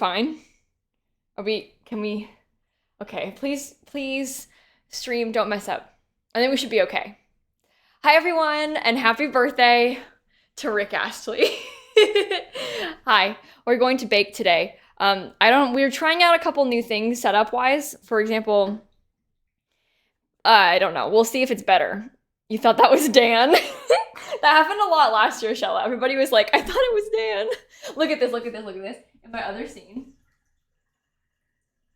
Fine. Can we, okay, please, stream, don't mess up. I think we should be okay. Hi, everyone, and happy birthday to Rick Astley. Hi, we're going to bake today. We're trying out a couple new things setup wise. For example, I don't know. We'll see if it's better. You thought that was Dan? That happened a lot last year, Shella. Everybody was like, I thought it was Dan. Look at this, look at this, look at this. In my other scene.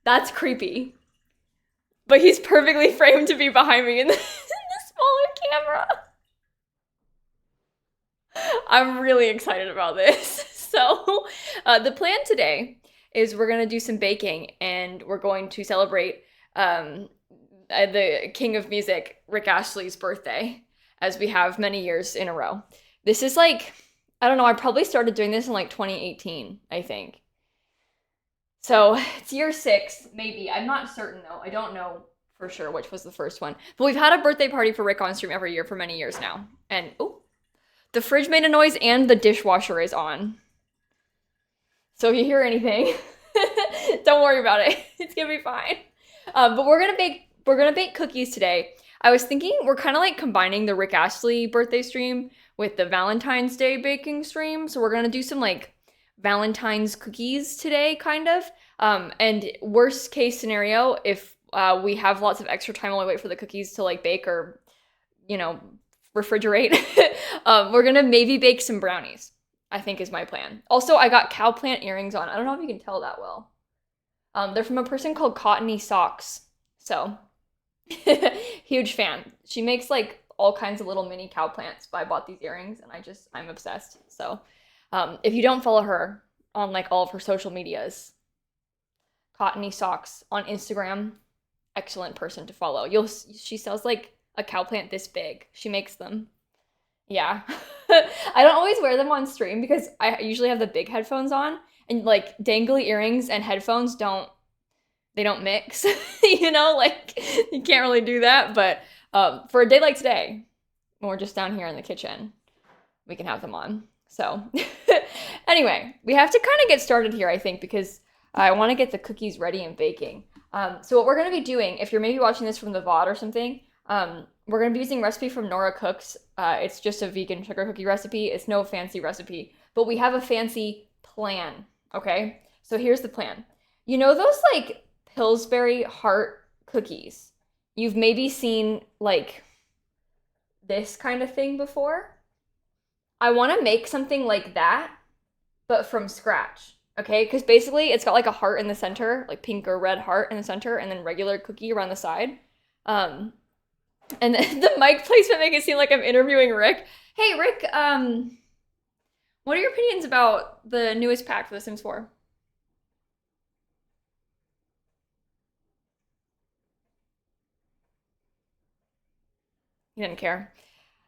That's creepy. But he's perfectly framed to be behind me in the smaller camera. I'm really excited about this. So, the plan today is we're gonna do some baking and we're going to celebrate the king of music, Rick Astley's birthday, as we have many years in a row. This is like, I don't know, I probably started doing this in like 2018, I think. So it's year 6, maybe. I'm not certain though. I don't know for sure which was the first one. But we've had a birthday party for Rick on stream every year for many years now. And, oh, the fridge made a noise and the dishwasher is on. So if you hear anything, don't worry about it. It's gonna be fine. But we're gonna bake cookies today. I was thinking we're kind of like combining the Rick Astley birthday stream with the Valentine's Day baking stream. So we're gonna do some like Valentine's cookies today, kind of. And worst case scenario, if we have lots of extra time while we wait for the cookies to like bake or, you know, refrigerate, we're gonna maybe bake some brownies, I think is my plan. Also, I got cow plant earrings on. I don't know if you can tell that well. They're from a person called Cottony Socks. So, huge fan. She makes like all kinds of little mini cow plants, but I bought these earrings and I'm obsessed. So, if you don't follow her on like all of her social medias, Cottony Socks on Instagram, excellent person to follow. She sells like a cow plant this big. She makes them. Yeah. I don't always wear them on stream because I usually have the big headphones on and like dangly earrings and headphones don't mix. You know, like you can't really do that. But for a day like today, when we're just down here in the kitchen, we can have them on. So anyway, we have to kind of get started here, I think, because I want to get the cookies ready and baking. So what we're going to be doing, if you're maybe watching this from the VOD or something, we're going to be using a recipe from Nora Cooks. It's just a vegan sugar cookie recipe. It's no fancy recipe, but we have a fancy plan, okay? So here's the plan. You know those like Pillsbury heart cookies? You've maybe seen like this kind of thing before? I want to make something like that, but from scratch, okay? Because basically it's got like a heart in the center, like pink or red heart in the center, and then regular cookie around the side. And the mic placement make it seem like I'm interviewing Rick. Hey, Rick, what are your opinions about the newest pack for The Sims 4? He didn't care.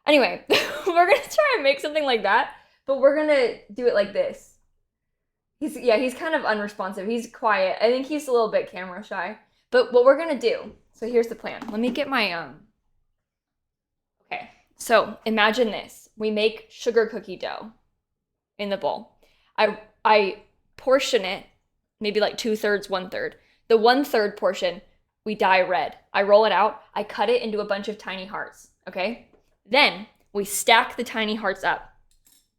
Anyway, we're gonna try and make something like that, but we're gonna do it like this. He's kind of unresponsive. He's quiet. I think he's a little bit camera shy. But what we're gonna do, so here's the plan. Let me get my, okay. So imagine this. We make sugar cookie dough in the bowl. I portion it, maybe like 2/3, 1/3. The 1/3 portion, we dye red. I roll it out. I cut it into a bunch of tiny hearts, okay? Then we stack the tiny hearts up.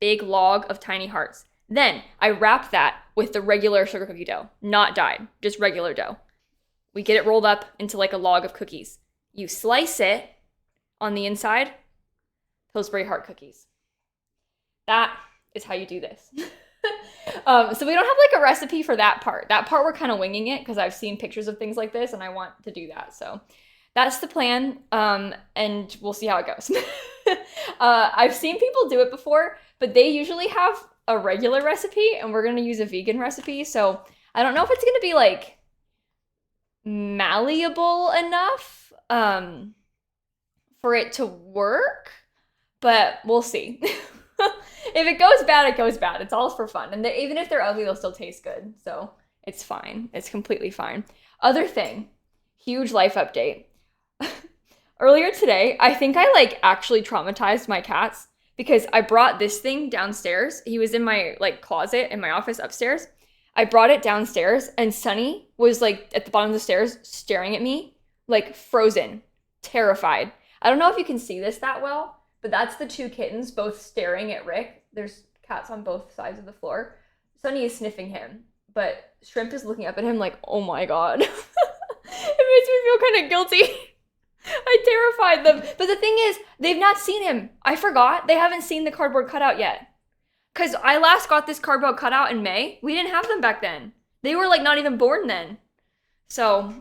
Big log of tiny hearts. Then I wrap that with the regular sugar cookie dough, not dyed, just regular dough. We get it rolled up into like a log of cookies. You slice it on the inside, Pillsbury heart cookies. That is how you do this. So we don't have like a recipe for that part. That part we're kind of winging it because I've seen pictures of things like this and I want to do that. So that's the plan, and we'll see how it goes. I've seen people do it before, but they usually have a regular recipe and we're gonna use a vegan recipe. So I don't know if it's gonna be like malleable enough for it to work, but we'll see. If it goes bad, it goes bad. It's all for fun. And even if they're ugly, they'll still taste good. So it's fine. It's completely fine. Other thing, huge life update. Earlier today, I think I like actually traumatized my cats because I brought this thing downstairs. He was in my like closet in my office upstairs. I brought it downstairs and Sunny was like at the bottom of the stairs staring at me, like frozen, terrified. I don't know if you can see this that well, but that's the two kittens both staring at Rick. There's cats on both sides of the floor. Sunny is sniffing him, but Shrimp is looking up at him like, oh my God. It makes me feel kind of guilty. I terrified them. But the thing is, they've not seen him. I forgot. They haven't seen the cardboard cutout yet. Because I last got this cardboard cutout in May. We didn't have them back then. They were like not even born then. So,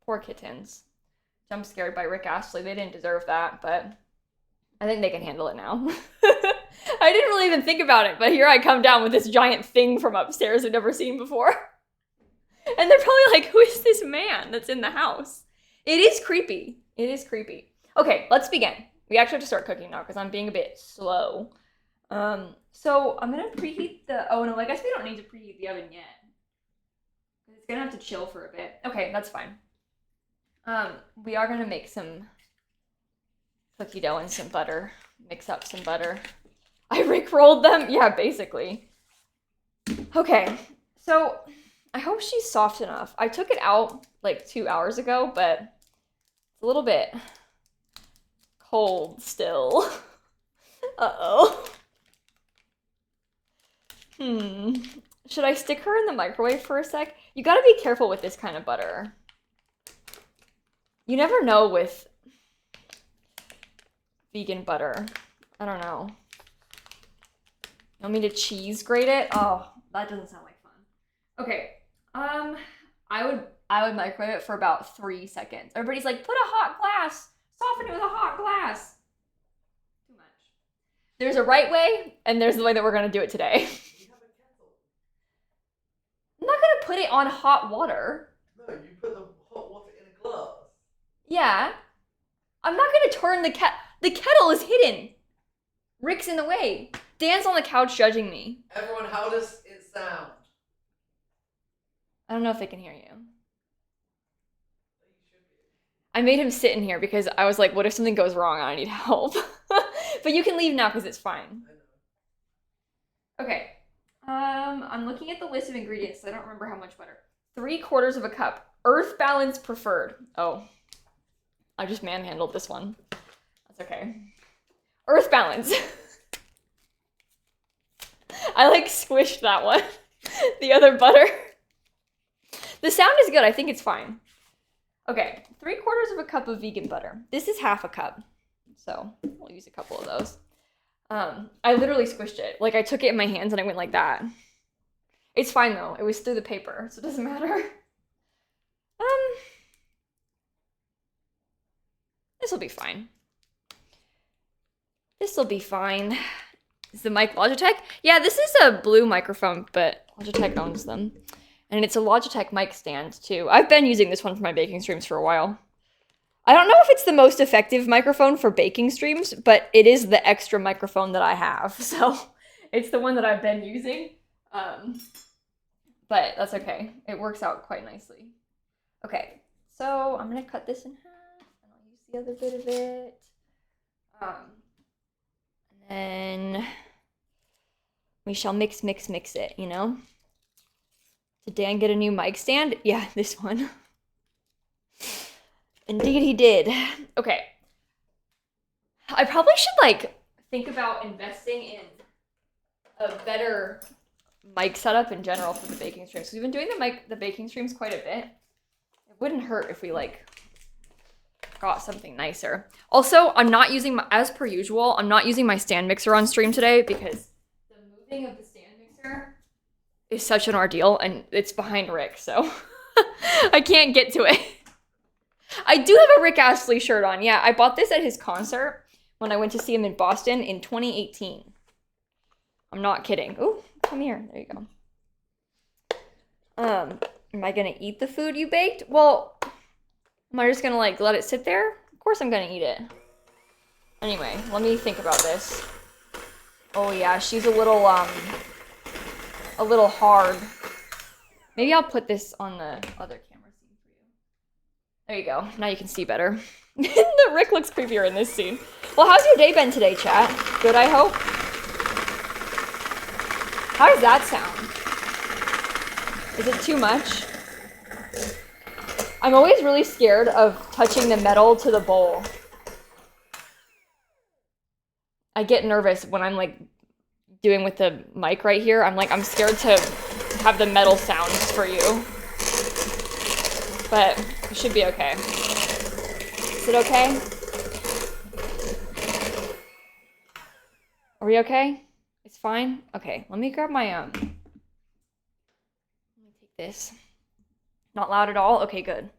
poor kittens. Jump scared by Rick Astley. They didn't deserve that, but I think they can handle it now. I didn't really even think about it, but here I come down with this giant thing from upstairs I've never seen before. And they're probably like, who is this man that's in the house? It is creepy. It is creepy. Okay, let's begin. We actually have to start cooking now because I'm being a bit slow. So I'm gonna preheat the, oh no, I guess we don't need to preheat the oven yet. It's gonna have to chill for a bit. Okay, that's fine. We are gonna make some cookie dough and some butter. Mix up some butter. I Rickrolled them? Yeah, basically. Okay, so I hope she's soft enough. I took it out like 2 hours ago, but it's a little bit cold still. Uh-oh. Should I stick her in the microwave for a sec? You gotta be careful with this kind of butter. You never know with vegan butter. I don't know. You want me to cheese grate it? Oh, that doesn't sound like fun. Okay. I would microwave it for about 3 seconds. Everybody's like, put a hot glass. Soften it with a hot glass. Too much. There's a right way, and there's the way that we're gonna do it today. I'm not gonna put it on hot water. No, you put the hot water in a glass. Yeah. I'm not gonna turn the the kettle is hidden. Rick's in the way. Dan's on the couch judging me. Everyone, how does it sound? I don't know if they can hear you. I made him sit in here because I was like, what if something goes wrong and I need help? But you can leave now because it's fine. Okay. I'm looking at the list of ingredients. So I don't remember how much butter. 3/4 of a cup. Earth Balance Preferred. Oh. I just manhandled this one. That's okay. Earth Balance. I like squished that one. The other butter. The sound is good. I think it's fine. Okay, 3/4 of a cup of vegan butter. This is half a cup, so we'll use a couple of those. I literally squished it. Like I took it in my hands and I went like that. It's fine though. It was through the paper, so it doesn't matter. This will be fine. This will be fine. Is the mic Logitech? Yeah, this is a Blue microphone, but Logitech owns them. And it's a Logitech mic stand, too. I've been using this one for my baking streams for a while. I don't know if it's the most effective microphone for baking streams, but it is the extra microphone that I have. So it's the one that I've been using. But that's okay. It works out quite nicely. Okay, so I'm going to cut this in half, and I'll use the other bit of it. And then we shall mix it, you know? Did Dan get a new mic stand? Yeah, this one. Indeed he did. Okay. I probably should, like, think about investing in a better mic setup in general for the baking streams. We've been doing the baking streams quite a bit. It wouldn't hurt if we, like, got something nicer. Also, I'm not using as per usual, I'm not using my stand mixer on stream today because the moving of the stand mixer is such an ordeal and it's behind Rick, so I can't get to it. I do have a Rick Astley shirt on. Yeah, I bought this at his concert when I went to see him in Boston in 2018. I'm not kidding. Ooh, come here. There you go. Am I gonna eat the food you baked? Well, am I just gonna like let it sit there? Of course I'm gonna eat it. Anyway, let me think about this. Oh yeah, she's a little hard. Maybe I'll put this on the other camera scene for you. There you go. Now you can see better. The Rick looks creepier in this scene. Well, how's your day been today, chat? Good, I hope? How does that sound? Is it too much? I'm always really scared of touching the metal to the bowl. I get nervous when I'm like doing with the mic right here. I'm scared to have the metal sounds for you. But it should be okay. Is it okay? Are we okay? It's fine? Okay, let me grab my, let me take this. Not loud at all? Okay, good.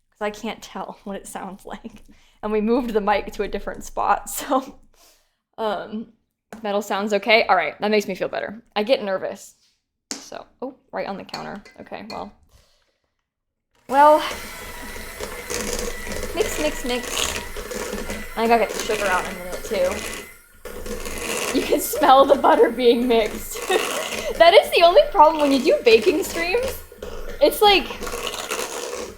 Because I can't tell what it sounds like. And we moved the mic to a different spot, so, metal sounds okay? All right, that makes me feel better. I get nervous. So, oh, right on the counter. Okay, well, mix. I gotta get the sugar out in a minute, too. You can smell the butter being mixed. That is the only problem when you do baking streams. It's like,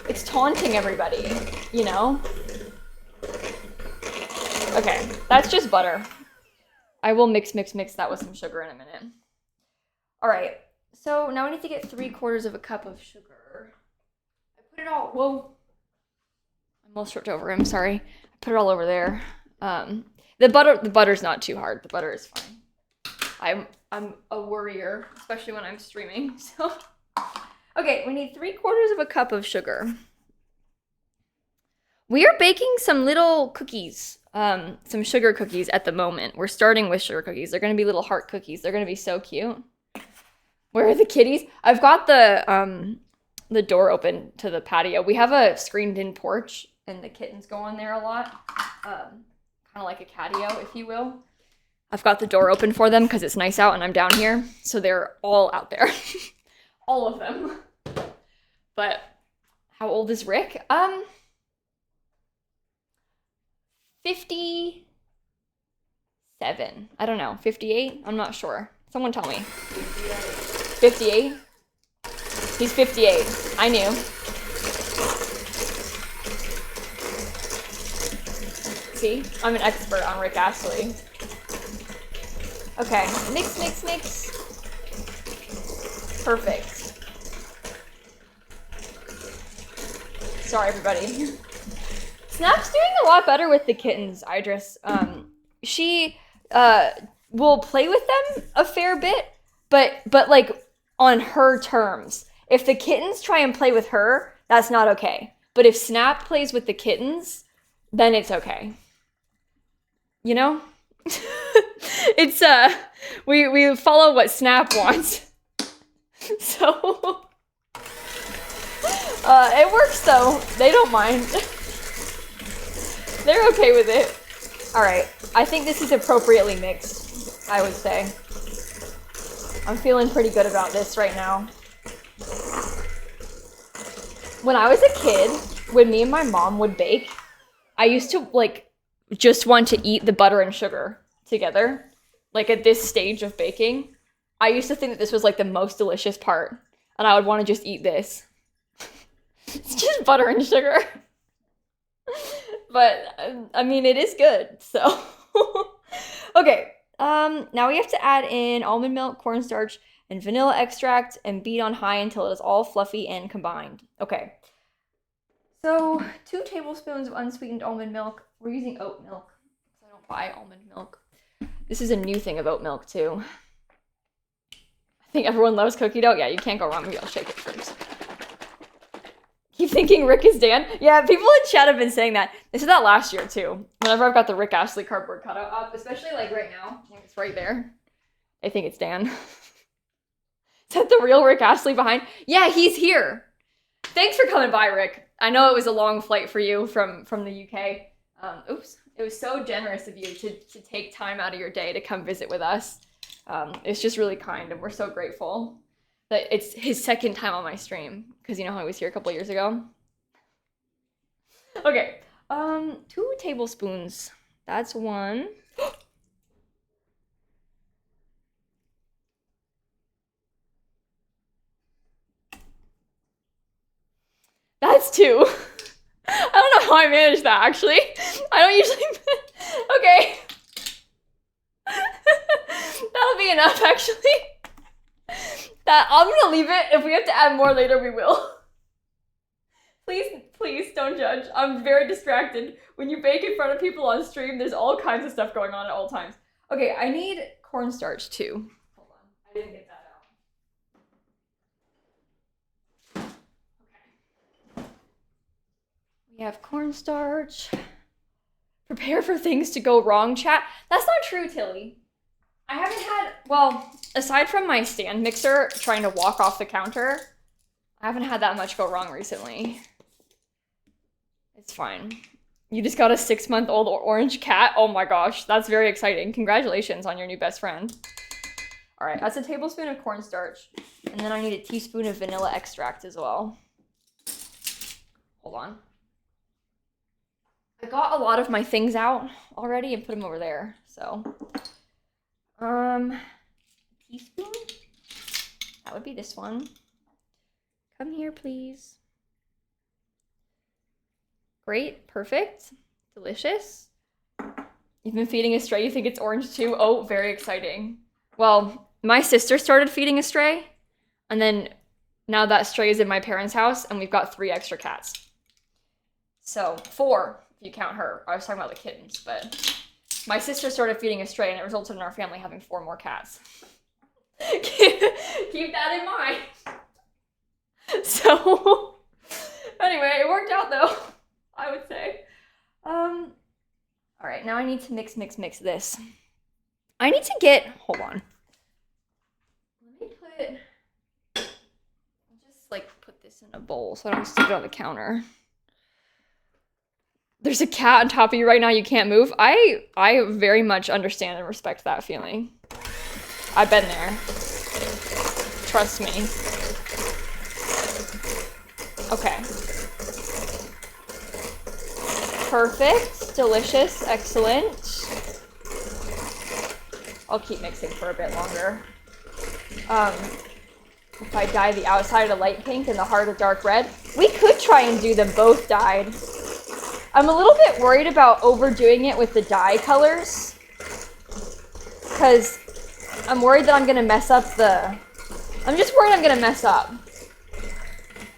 it's taunting everybody, you know? Okay, that's just butter. I will mix that with some sugar in a minute. All right, so now I need to get 3/4 of a cup of sugar. I put it all, whoa. I almost tripped over him, sorry. I put it all over there. The butter's not too hard. The butter is fine. I'm a worrier, especially when I'm streaming, so. Okay, we need 3/4 of a cup of sugar. We are baking some little cookies, some sugar cookies at the moment. We're starting with sugar cookies. They're gonna be little heart cookies. They're gonna be so cute. Where are the kitties? I've got the door open to the patio. We have a screened-in porch, and the kittens go on there a lot. Kind of like a catio, if you will. I've got the door open for them because it's nice out and I'm down here, so they're all out there. All of them. But how old is Rick? 57. I don't know. 58? I'm not sure. Someone tell me. 58? He's 58. I knew. See? I'm an expert on Rick Astley. Okay. Mix. Perfect. Sorry, everybody. Snap's doing a lot better with the kittens, Idris. She will play with them a fair bit, but like on her terms. If the kittens try and play with her, that's not okay. But if Snap plays with the kittens, then it's okay. You know? It's we follow what Snap wants. So it works though. They don't mind. They're okay with it. All right. I think this is appropriately mixed, I would say. I'm feeling pretty good about this right now. When I was a kid, when me and my mom would bake, I used to like just want to eat the butter and sugar together. Like at this stage of baking, I used to think that this was like the most delicious part, and I would want to just eat this. It's just butter and sugar. But I mean, it is good, so. Okay, now we have to add in almond milk, cornstarch, and vanilla extract and beat on high until it is all fluffy and combined. Okay, so 2 tablespoons of unsweetened almond milk. We're using oat milk, because I don't buy almond milk. This is a new thing of oat milk, too. I think everyone loves cookie dough. Yeah, you can't go wrong. Maybe I'll shake it first. Keep thinking Rick is Dan? Yeah, people in chat have been saying that. They said that last year, too. Whenever I've got the Rick Astley cardboard cutout up, especially like right now, like it's right there. I think it's Dan. Is that the real Rick Astley behind? Yeah, he's here. Thanks for coming by, Rick. I know it was a long flight for you from the UK. Oops. It was so generous of you to take time out of your day to come visit with us. It's just really kind, and we're so grateful that it's his second time on my stream, because you know how he was here a couple years ago? Okay, 2 tablespoons. That's 1. That's 2. I don't know how I managed that, actually. I don't usually... Okay. That'll be enough, actually. That I'm gonna leave it. If we have to add more later, we will. Please don't judge. I'm very distracted. When you bake in front of people on stream, there's all kinds of stuff going on at all times. Okay, I need cornstarch too. Hold on, I didn't get that out. Okay. We have cornstarch. Prepare for things to go wrong, chat. That's not true, Tilly. I haven't had, well, aside from my stand mixer trying to walk off the counter, I haven't had that much go wrong recently. It's fine. You just got a 6-month-old orange cat? Oh my gosh, that's very exciting. Congratulations on your new best friend. All right, that's a tablespoon of cornstarch. And then I need a teaspoon of vanilla extract as well. Hold on. I got a lot of my things out already and put them over there, so. Teaspoon? That would be this one. Come here, please. Great, perfect, delicious. You've been feeding a stray, you think it's orange too? Oh, very exciting. Well, my sister started feeding a stray, and then now that stray is in my parents' house, and we've got 3 extra cats. So, 4, if you count her. I was talking about the kittens, but my sister started feeding a stray, and it resulted in our family having 4 more cats. Keep that in mind. So, anyway, it worked out though, I would say. All right, now I need to mix this. I need to get, hold on. Let me just like put this in a bowl so I don't stick it on the counter. There's a cat on top of you right now, you can't move. I very much understand and respect that feeling. I've been there. Trust me. Okay. Perfect, delicious, excellent. I'll keep mixing for a bit longer. If I dye the outside a light pink and the heart a dark red, we could try and do them both dyed. I'm a little bit worried about overdoing it with the dye colors, because I'm worried that I'm gonna mess up I'm just worried I'm gonna mess up,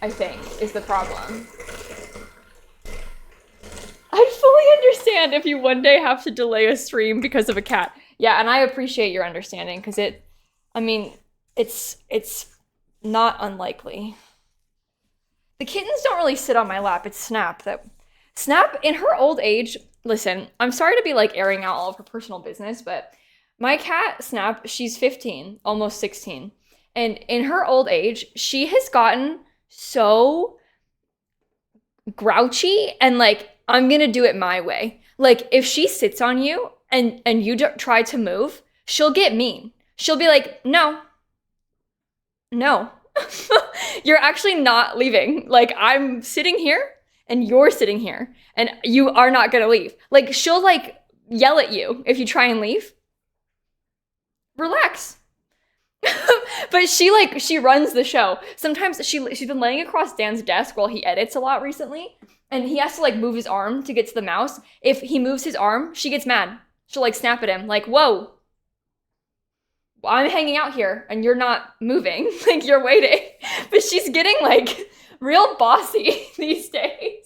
I think, is the problem. I'd fully understand if you one day have to delay a stream because of a cat. Yeah, and I appreciate your understanding, because it's not unlikely. The kittens don't really sit on my lap, it's Snap. Snap, in her old age, listen, I'm sorry to be like airing out all of her personal business, but my cat, Snap, she's 15, almost 16. And in her old age, she has gotten so grouchy and like, I'm gonna do it my way. Like, if she sits on you and you try to move, she'll get mean. She'll be like, no. You're actually not leaving. Like, I'm sitting here and you're sitting here and you are not gonna leave. Like, she'll like yell at you if you try and leave. Relax. But she runs the show. Sometimes she's been laying across Dan's desk while he edits a lot recently, and he has to like move his arm to get to the mouse. If he moves his arm, she gets mad. She'll like snap at him, like, whoa, I'm hanging out here and you're not moving, like you're waiting. But she's getting like real bossy these days.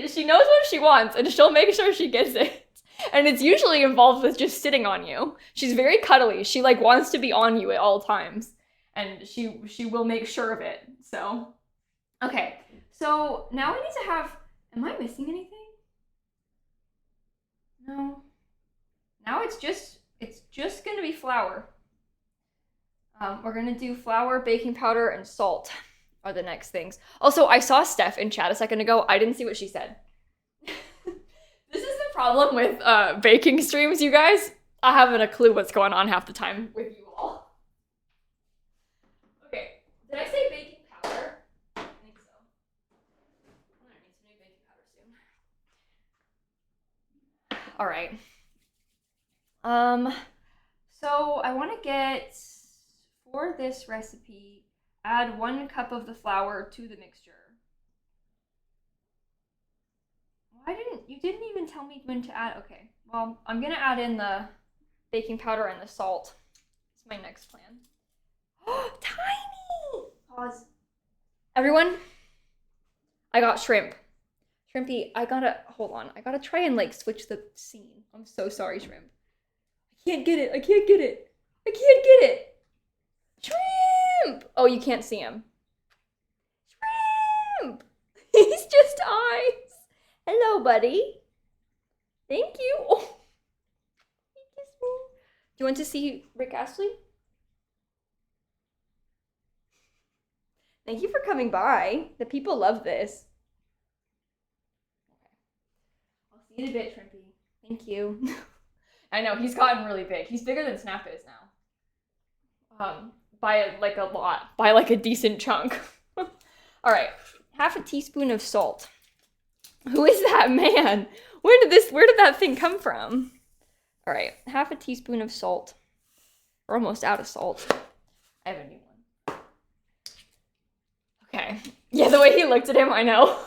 She knows what she wants and she'll make sure she gets it. And it's usually involved with just sitting on you. She's very cuddly. She like wants to be on you at all times. And she will make sure of it. So, okay. So now we need to have, am I missing anything? No. Now it's just gonna be flour. We're gonna do flour, baking powder, and salt are the next things. Also, I saw Steph in chat a second ago. I didn't see what she said. This is the problem with baking streams, you guys. I haven't a clue what's going on half the time with you all. Okay, did I say baking powder? I think so. I'm gonna need some new baking powder soon. All right. So I want to get, for this recipe, add 1 cup of the flour to the mixture. You didn't even tell me when to add, okay. Well, I'm gonna add in the baking powder and the salt. It's my next plan. Tiny! Pause. Everyone, I got shrimp. Shrimpy, hold on. I gotta try and like switch the scene. I'm so sorry, shrimp. I can't get it. I can't get it. I can't get it. Shrimp! Oh, you can't see him. Shrimp! He's just eyes. Hello, buddy. Thank you. Oh, he kissed me. Do you want to see Rick Astley? Thank you for coming by. The people love this. Okay. I'll see you in a bit, Shrimpy. Thank you. I know, he's gotten really big. He's bigger than Snap is now. By like a lot. By like a decent chunk. Alright. Half a teaspoon of salt. Who is that man? Where did that thing come from? Alright. Half a teaspoon of salt. We're almost out of salt. I have a new one. Okay. Yeah, the way he looked at him, I know.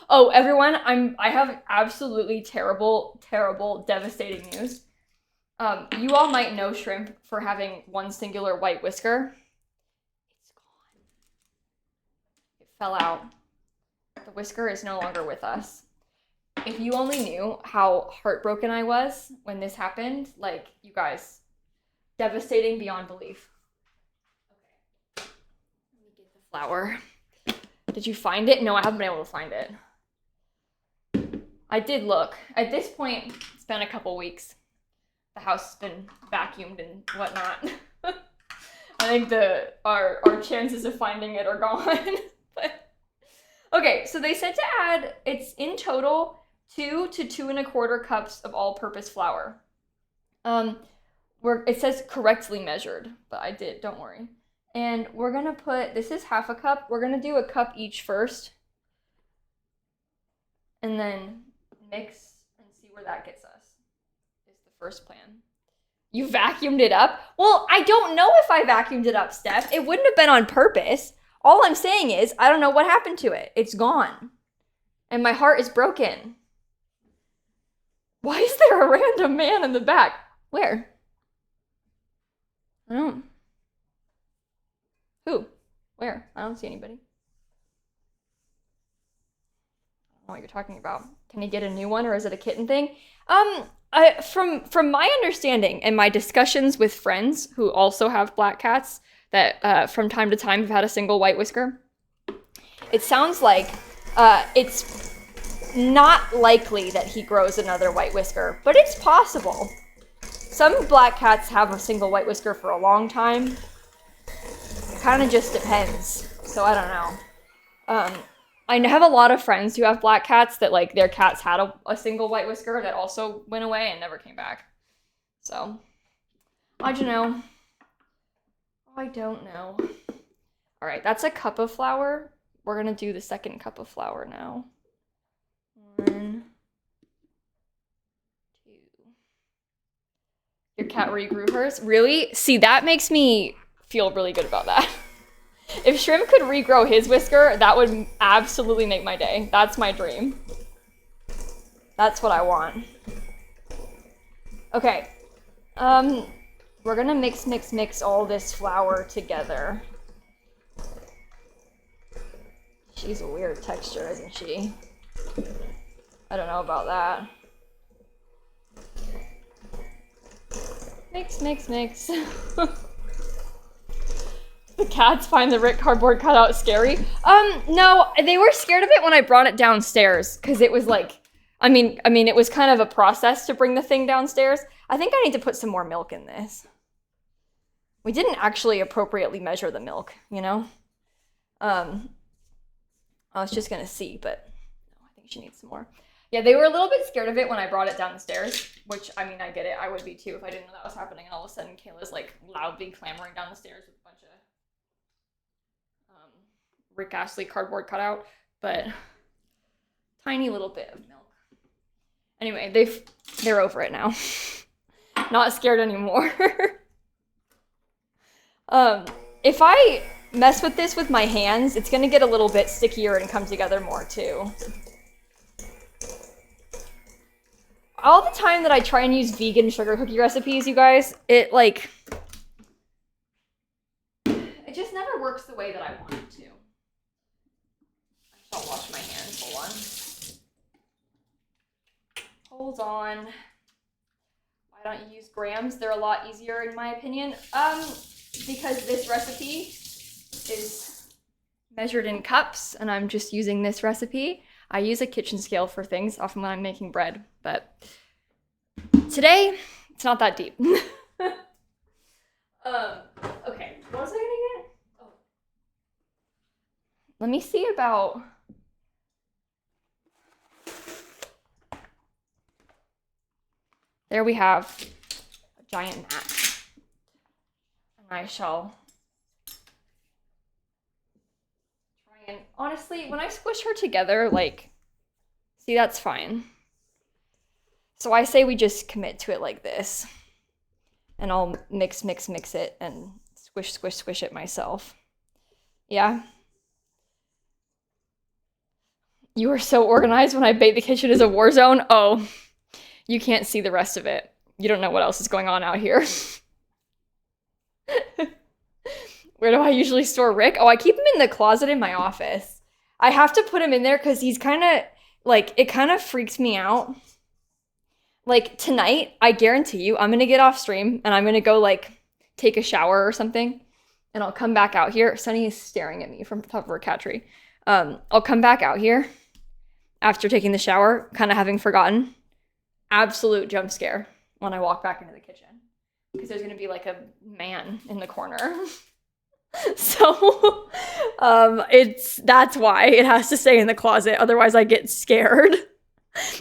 Oh, everyone, I have absolutely terrible, devastating news. You all might know Shrimp for having one singular white whisker. It's gone. It fell out. The whisker is no longer with us. If you only knew how heartbroken I was when this happened, like, you guys, devastating beyond belief. Okay. Let me get the flour. Did you find it? No, I haven't been able to find it. I did look. At this point, it's been a couple weeks. The house has been vacuumed and whatnot. I think our chances of finding it are gone. But okay, so they said to add, it's in total 2 to 2 1/4 cups of all-purpose flour. It says correctly measured, but I did, don't worry. And we're gonna put, this is half a cup. We're gonna do a cup each first. And then mix and see where that gets us, is the first plan. You vacuumed it up? Well, I don't know if I vacuumed it up, Steph. It wouldn't have been on purpose. All I'm saying is, I don't know what happened to it. It's gone. And my heart is broken. Why is there a random man in the back? Where? I don't. Who? Where? I don't see anybody. I don't know what you're talking about. Can he get a new one, or is it a kitten thing? From my understanding and my discussions with friends who also have black cats that from time to time have had a single white whisker, it sounds like it's not likely that he grows another white whisker, but it's possible. Some black cats have a single white whisker for a long time. It kind of just depends. So I don't know. I have a lot of friends who have black cats that, like, their cats had a single white whisker that also went away and never came back. So, I don't know. I don't know. All right, that's a cup of flour. We're gonna do the second cup of flour now. 1, 2. Your cat regrew hers? Really? See, that makes me feel really good about that. If Shrimp could regrow his whisker, that would absolutely make my day. That's my dream. That's what I want. Okay. We're gonna mix all this flour together. She's a weird texture, isn't she? I don't know about that. Mix. The cats find the Rick cardboard cutout scary. No, they were scared of it when I brought it downstairs, because it was like, I mean, it was kind of a process to bring the thing downstairs. I think I need to put some more milk in this. We didn't actually appropriately measure the milk, you know? I was just gonna see, but no, I think she needs some more. Yeah, they were a little bit scared of it when I brought it down the stairs, which, I mean, I get it. I would be too if I didn't know that was happening, and all of a sudden Kayla's like loudly clamoring down the stairs with a bunch of Rick Astley cardboard cutout, but tiny little bit of milk. Anyway, they're over it now. Not scared anymore. If I mess with this with my hands, it's gonna get a little bit stickier and come together more too. All the time that I try and use vegan sugar cookie recipes, you guys, it water works the way that I want it to. I shall wash my hands. Hold on. Why don't you use grams? They're a lot easier in my opinion. Because this recipe is measured in cups and I'm just using this recipe. I use a kitchen scale for things often when I'm making bread, but today it's not that deep. Okay, what was I gonna get? Oh. Let me see about... There we have a giant mat. And I shall try and... Honestly, when I squish her together, like, see, that's fine. So I say we just commit to it like this. And I'll mix it and squish it myself. Yeah? You are so organized. When I bake, the kitchen is a war zone. Oh, you can't see the rest of it. You don't know what else is going on out here. Where do I usually store Rick? Oh, I keep him in the closet in my office. I have to put him in there because he's kind of, like, it kind of freaks me out. Like, tonight, I guarantee you, I'm going to get off stream, and I'm going to go, like, take a shower or something, and I'll come back out here. Sunny is staring at me from the top of her cat tree. I'll come back out here after taking the shower, kind of having forgotten. Absolute jump scare when I walk back into the kitchen, because there's going to be, like, a man in the corner. So, that's why it has to stay in the closet, otherwise I get scared.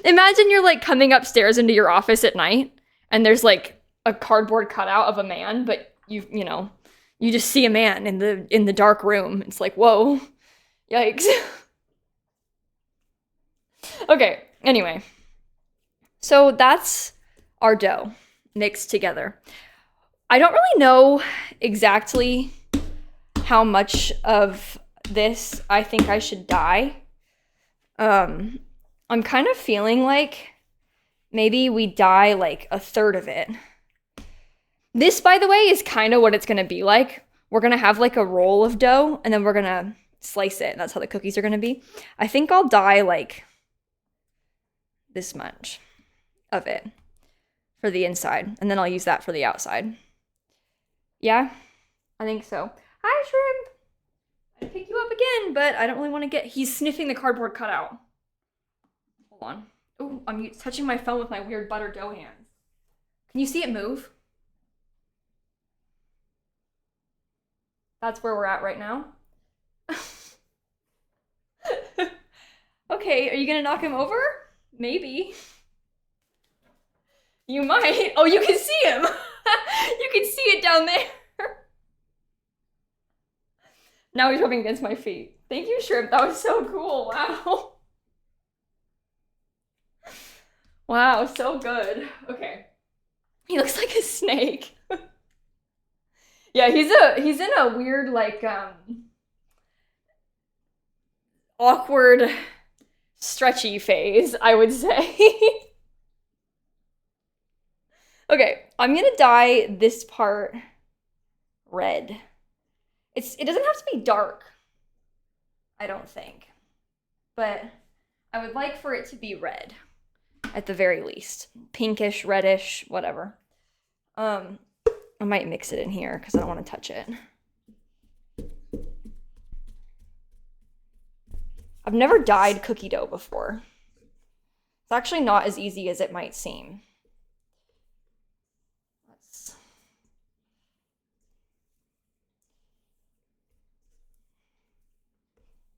Imagine you're like coming upstairs into your office at night and there's like a cardboard cutout of a man, but you just see a man in the dark room. It's like, whoa, yikes. Okay, anyway. So that's our dough mixed together. I don't really know exactly how much of this I think I should dye. I'm kind of feeling like maybe we dye like a third of it. This, by the way, is kind of what it's going to be like. We're going to have like a roll of dough and then we're going to slice it. And that's how the cookies are going to be. I think I'll dye like this much of it for the inside. And then I'll use that for the outside. Yeah, I think so. Hi, Shrimp. I'd pick you up again, but I don't really want to get... He's sniffing the cardboard cutout. Hold on. Oh, I'm touching my phone with my weird butter dough hands. Can you see it move? That's where we're at right now. Okay, are you gonna knock him over? Maybe. You might. Oh, you can see him. You can see it down there. Now he's rubbing against my feet. Thank you, Shrimp. That was so cool. Wow. Wow, so good. Okay. He looks like a snake. Yeah, he's in a weird, like, awkward, stretchy phase, I would say. Okay, I'm gonna dye this part red. It doesn't have to be dark, I don't think. But I would like for it to be red, at the very least. Pinkish, reddish, whatever. I might mix it in here because I don't want to touch it. I've never dyed cookie dough before. It's actually not as easy as it might seem.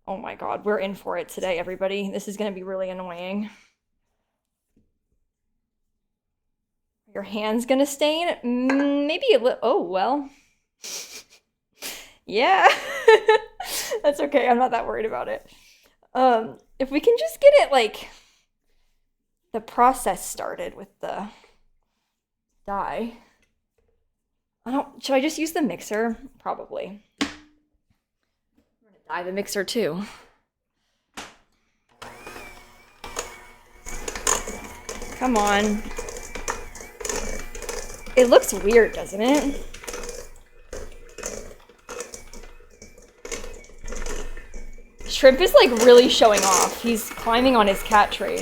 Oh my god, we're in for it today, everybody. This is going to be really annoying. Your hand's going to stain? Maybe a little. Oh, well. Yeah. That's okay. I'm not that worried about it. If we can just get it, like, the process started with the dye. Should I just use the mixer? Probably. I'm gonna dye the mixer too. Come on. It looks weird, doesn't it? Shrimp is like really showing off. He's climbing on his cat tree.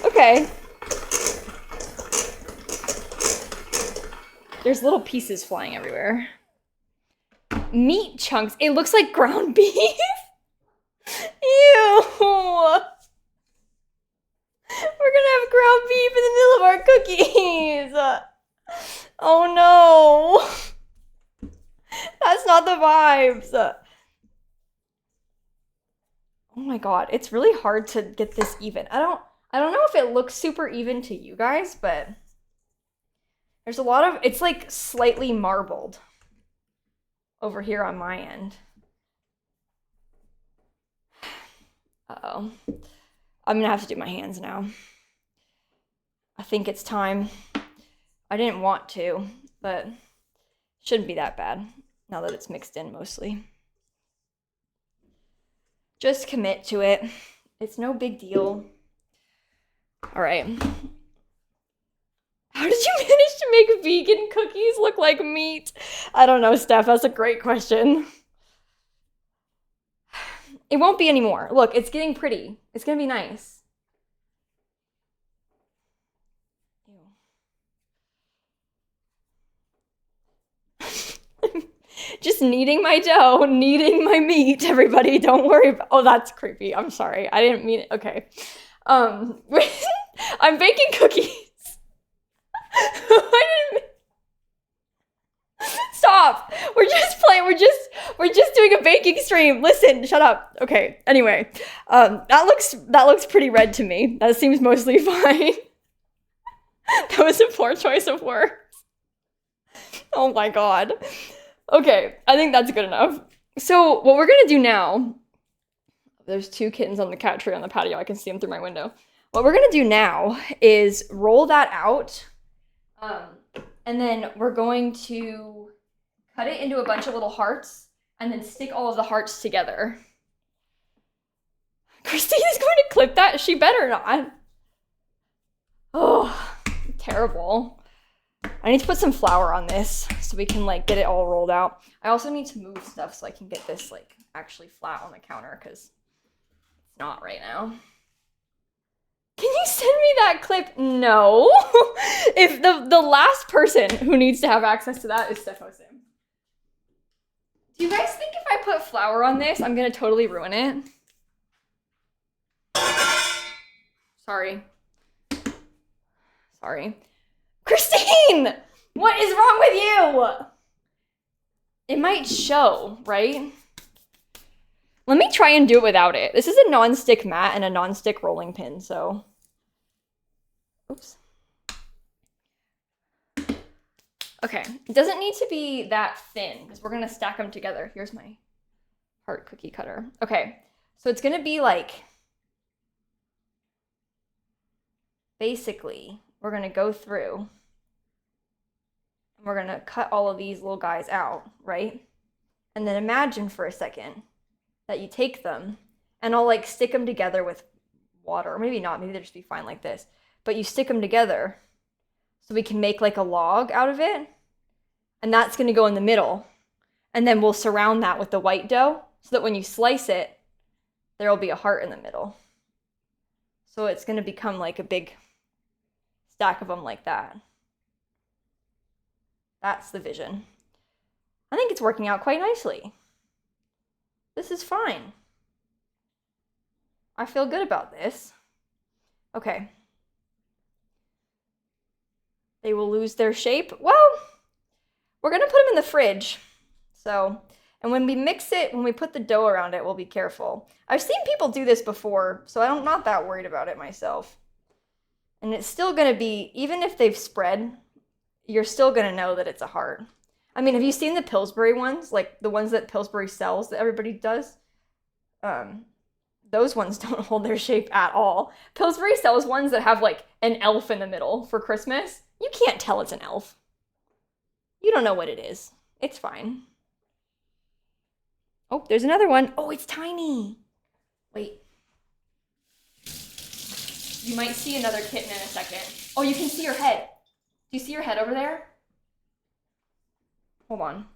Okay. There's little pieces flying everywhere. Meat chunks. It looks like ground beef. Ew. We're gonna have ground beef in the middle of our cookies. Oh no. That's not the vibes. Oh my god, it's really hard to get this even. I don't know if it looks super even to you guys, but there's a lot of, it's like slightly marbled over here on my end. Uh-oh. I'm gonna have to do my hands now. I think it's time. I didn't want to, but shouldn't be that bad now that it's mixed in mostly. Just commit to it. It's no big deal. All right. How did you manage to make vegan cookies look like meat? I don't know, Steph. That's a great question. It won't be anymore. Look, it's getting pretty. It's gonna be nice. Just kneading my dough, kneading my meat, everybody. Don't worry about— oh, that's creepy. I'm sorry. I didn't mean it. Okay. I'm baking cookies. I didn't— stop. We're just playing. We're just doing a baking stream. Listen, shut up. Okay. Anyway, that looks pretty red to me. That seems mostly fine. That was a poor choice of words. Oh my god. Okay, I think that's good enough. So what we're gonna do now— there's two kittens on the cat tree on the patio. I can see them through my window. What we're gonna do now is roll that out, and then we're going to cut it into a bunch of little hearts and then stick all of the hearts together. Christine is going to clip that? She better not. Oh, terrible. I need to put some flour on this so we can like get it all rolled out. I also need to move stuff so I can get this like actually flat on the counter because it's not right now. Can you send me that clip? No. If the last person who needs to have access to that is Stefo Sim. Do you guys think if I put flour on this, I'm gonna totally ruin it? Sorry. Christine! What is wrong with you? It might show, right? Let me try and do it without it. This is a non-stick mat and a non-stick rolling pin, so. Oops. Okay, it doesn't need to be that thin because we're gonna stack them together. Here's my heart cookie cutter. Okay, so it's gonna be like, basically, we're gonna go through and we're gonna cut all of these little guys out, right? And then imagine for a second that you take them and I'll like stick them together with water, or maybe not, maybe they'll just be fine like this, but you stick them together so we can make like a log out of it, and that's gonna go in the middle, and then we'll surround that with the white dough so that when you slice it, there'll be a heart in the middle. So it's gonna become like a big stack of them like that. That's the vision. I think it's working out quite nicely. This is fine. I feel good about this. Okay. They will lose their shape. Well, we're gonna put them in the fridge. So, and when we mix it, when we put the dough around it, we'll be careful. I've seen people do this before, so I'm not that worried about it myself. And it's still gonna be, even if they've spread, you're still gonna know that it's a heart. I mean, have you seen the Pillsbury ones? Like the ones that Pillsbury sells that everybody does? Those ones don't hold their shape at all. Pillsbury sells ones that have like an elf in the middle for Christmas. You can't tell it's an elf. You don't know what it is. It's fine. Oh, there's another one. Oh, it's tiny. Wait. You might see another kitten in a second. Oh, you can see your head. Do you see your head over there? Hold on.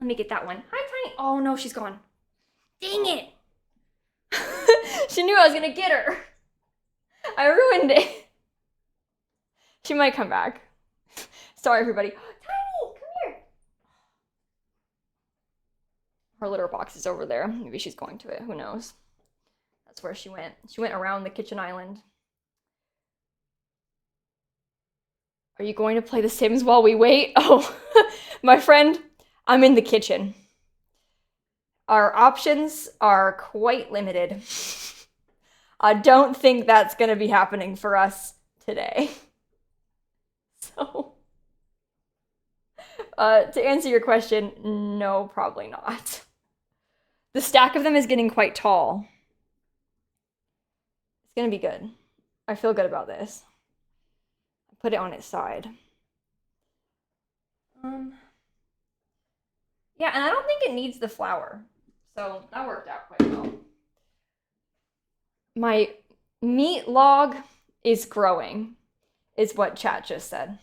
Let me get that one. Hi, Tiny. Oh, no, she's gone. Dang it. She knew I was gonna get her. I ruined it. She might come back. Sorry, everybody. Tiny, come here. Her litter box is over there. Maybe she's going to it. Who knows? That's where she went. She went around the kitchen island. Are you going to play The Sims while we wait? Oh, my friend, I'm in the kitchen. Our options are quite limited. I don't think that's going to be happening for us today. So, to answer your question, no, probably not. The stack of them is getting quite tall. It's going to be good. I feel good about this. Put it on its side. Yeah, and I don't think it needs the flour. So that worked out quite well. My meat log is growing, is what chat just said.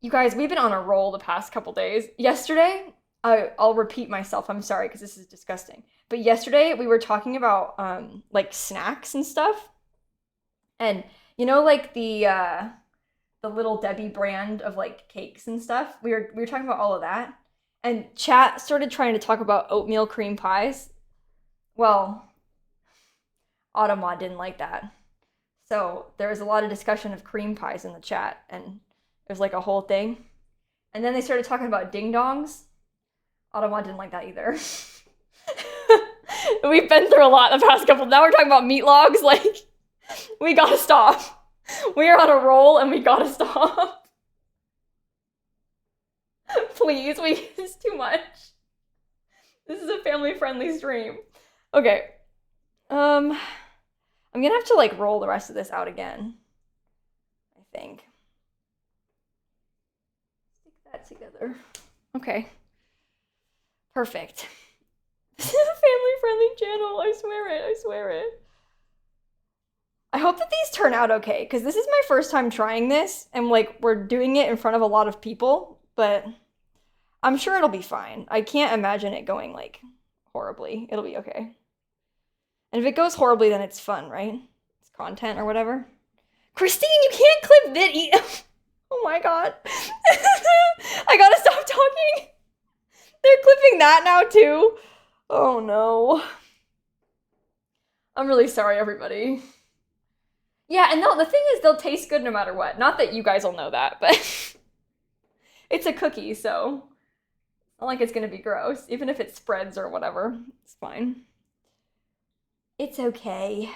You guys, we've been on a roll the past couple days. Yesterday, I'll repeat myself, I'm sorry, because this is disgusting. But yesterday, we were talking about, like, snacks and stuff. And, you know, like, the Little Debbie brand of, like, cakes and stuff? We were talking about all of that. And chat started trying to talk about oatmeal cream pies. Well, Automod didn't like that. So there was a lot of discussion of cream pies in the chat, and it was like a whole thing. And then they started talking about ding-dongs. Automod didn't like that either. We've been through a lot the past couple. Now we're talking about meat logs. Like, we gotta stop. We are on a roll, and we gotta stop. Please, it's too much. This is a family-friendly stream. Okay. I'm gonna have to, like, roll the rest of this out again. I think. Stick that together. Okay. Perfect. This is a family-friendly channel. I swear it. I hope that these turn out okay, because this is my first time trying this, and, like, we're doing it in front of a lot of people, but I'm sure it'll be fine. I can't imagine it going, like, horribly. It'll be okay. And if it goes horribly, then it's fun, right? It's content or whatever. Christine, you can't clip that. Oh my god. I gotta stop talking. They're clipping that now, too. Oh, no. I'm really sorry, everybody. Yeah, and the thing is, they'll taste good no matter what. Not that you guys will know that, but it's a cookie, so it's not like it's gonna be gross. Even if it spreads or whatever, it's fine. It's okay.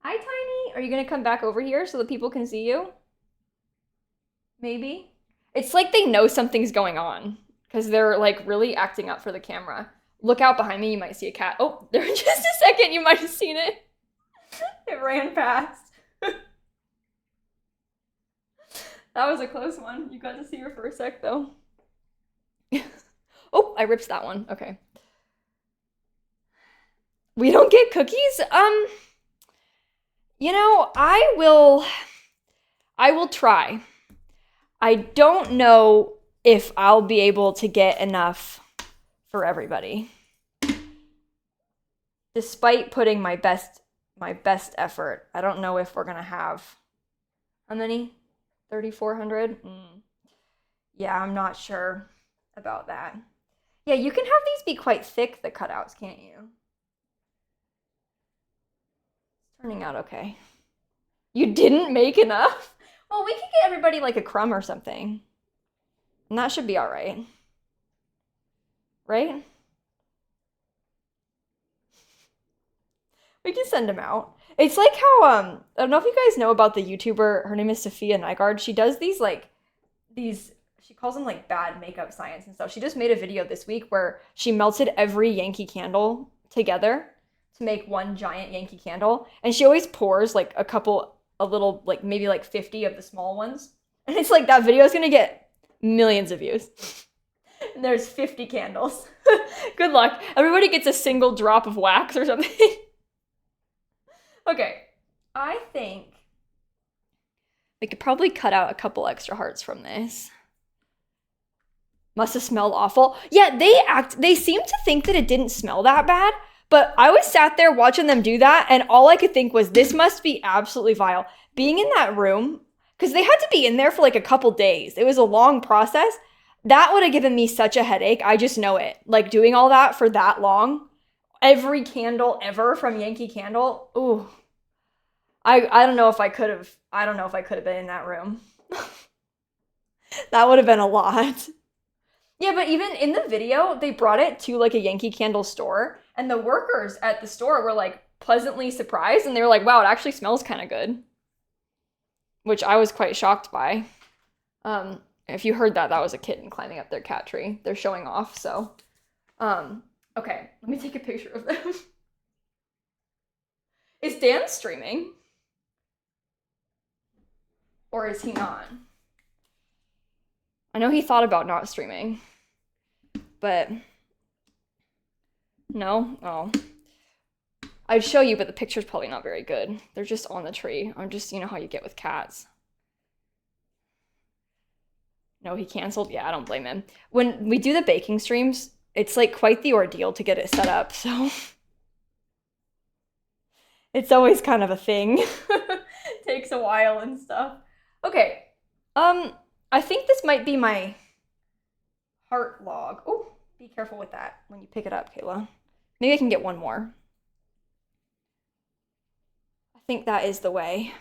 Hi, Tiny. Are you gonna come back over here so that people can see you? Maybe? It's like they know something's going on, because they're, like, really acting up for the camera. Look out behind me, you might see a cat. Oh, there in just a second, you might have seen it. It ran past. That was a close one. You got to see her for a sec, though. Oh, I ripped that one. Okay. We don't get cookies? You know, I will try. I don't know if I'll be able to get enough for everybody. Despite putting my best effort, I don't know if we're gonna have, how many? 3,400? Yeah, I'm not sure about that. Yeah, you can have these be quite thick, the cutouts, can't you? It's turning out okay. You didn't make enough? Well, we could get everybody, like, a crumb or something. And that should be all right. Right? We can send them out. It's like how, I don't know if you guys know about the YouTuber, her name is Sophia Nygaard. She does these, she calls them, like, bad makeup science and stuff. She just made a video this week where she melted every Yankee candle together to make one giant Yankee candle. And she always pours, like, a little, like, maybe, like, 50 of the small ones. And it's like, that video is gonna get millions of views. And there's 50 candles. Good luck. Everybody gets a single drop of wax or something. Okay, I think I could probably cut out a couple extra hearts from this. Must have smelled awful. Yeah, they seem to think that it didn't smell that bad, but I was sat there watching them do that, and all I could think was, this must be absolutely vile. Being in that room, because they had to be in there for like a couple days. It was a long process. That would have given me such a headache. I just know it. Like, doing all that for that long, every candle ever from Yankee Candle, ooh. I don't know if I could have, been in that room. That would have been a lot. Yeah, but even in the video, they brought it to like a Yankee Candle store, and the workers at the store were like pleasantly surprised, and they were like, wow, it actually smells kind of good. Which I was quite shocked by. If you heard that, that was a kitten climbing up their cat tree. They're showing off, so. Okay, let me take a picture of them. Is Dan streaming? Or is he not? I know he thought about not streaming, but no? Oh. I'd show you, but the picture's probably not very good. They're just on the tree. I'm just, you know how you get with cats. No, he canceled? Yeah, I don't blame him. When we do the baking streams, it's like quite the ordeal to get it set up, so it's always kind of a thing. Takes a while and stuff. Okay, I think this might be my heart log. Oh, be careful with that when you pick it up, Kayla. Maybe I can get one more. I think that is the way.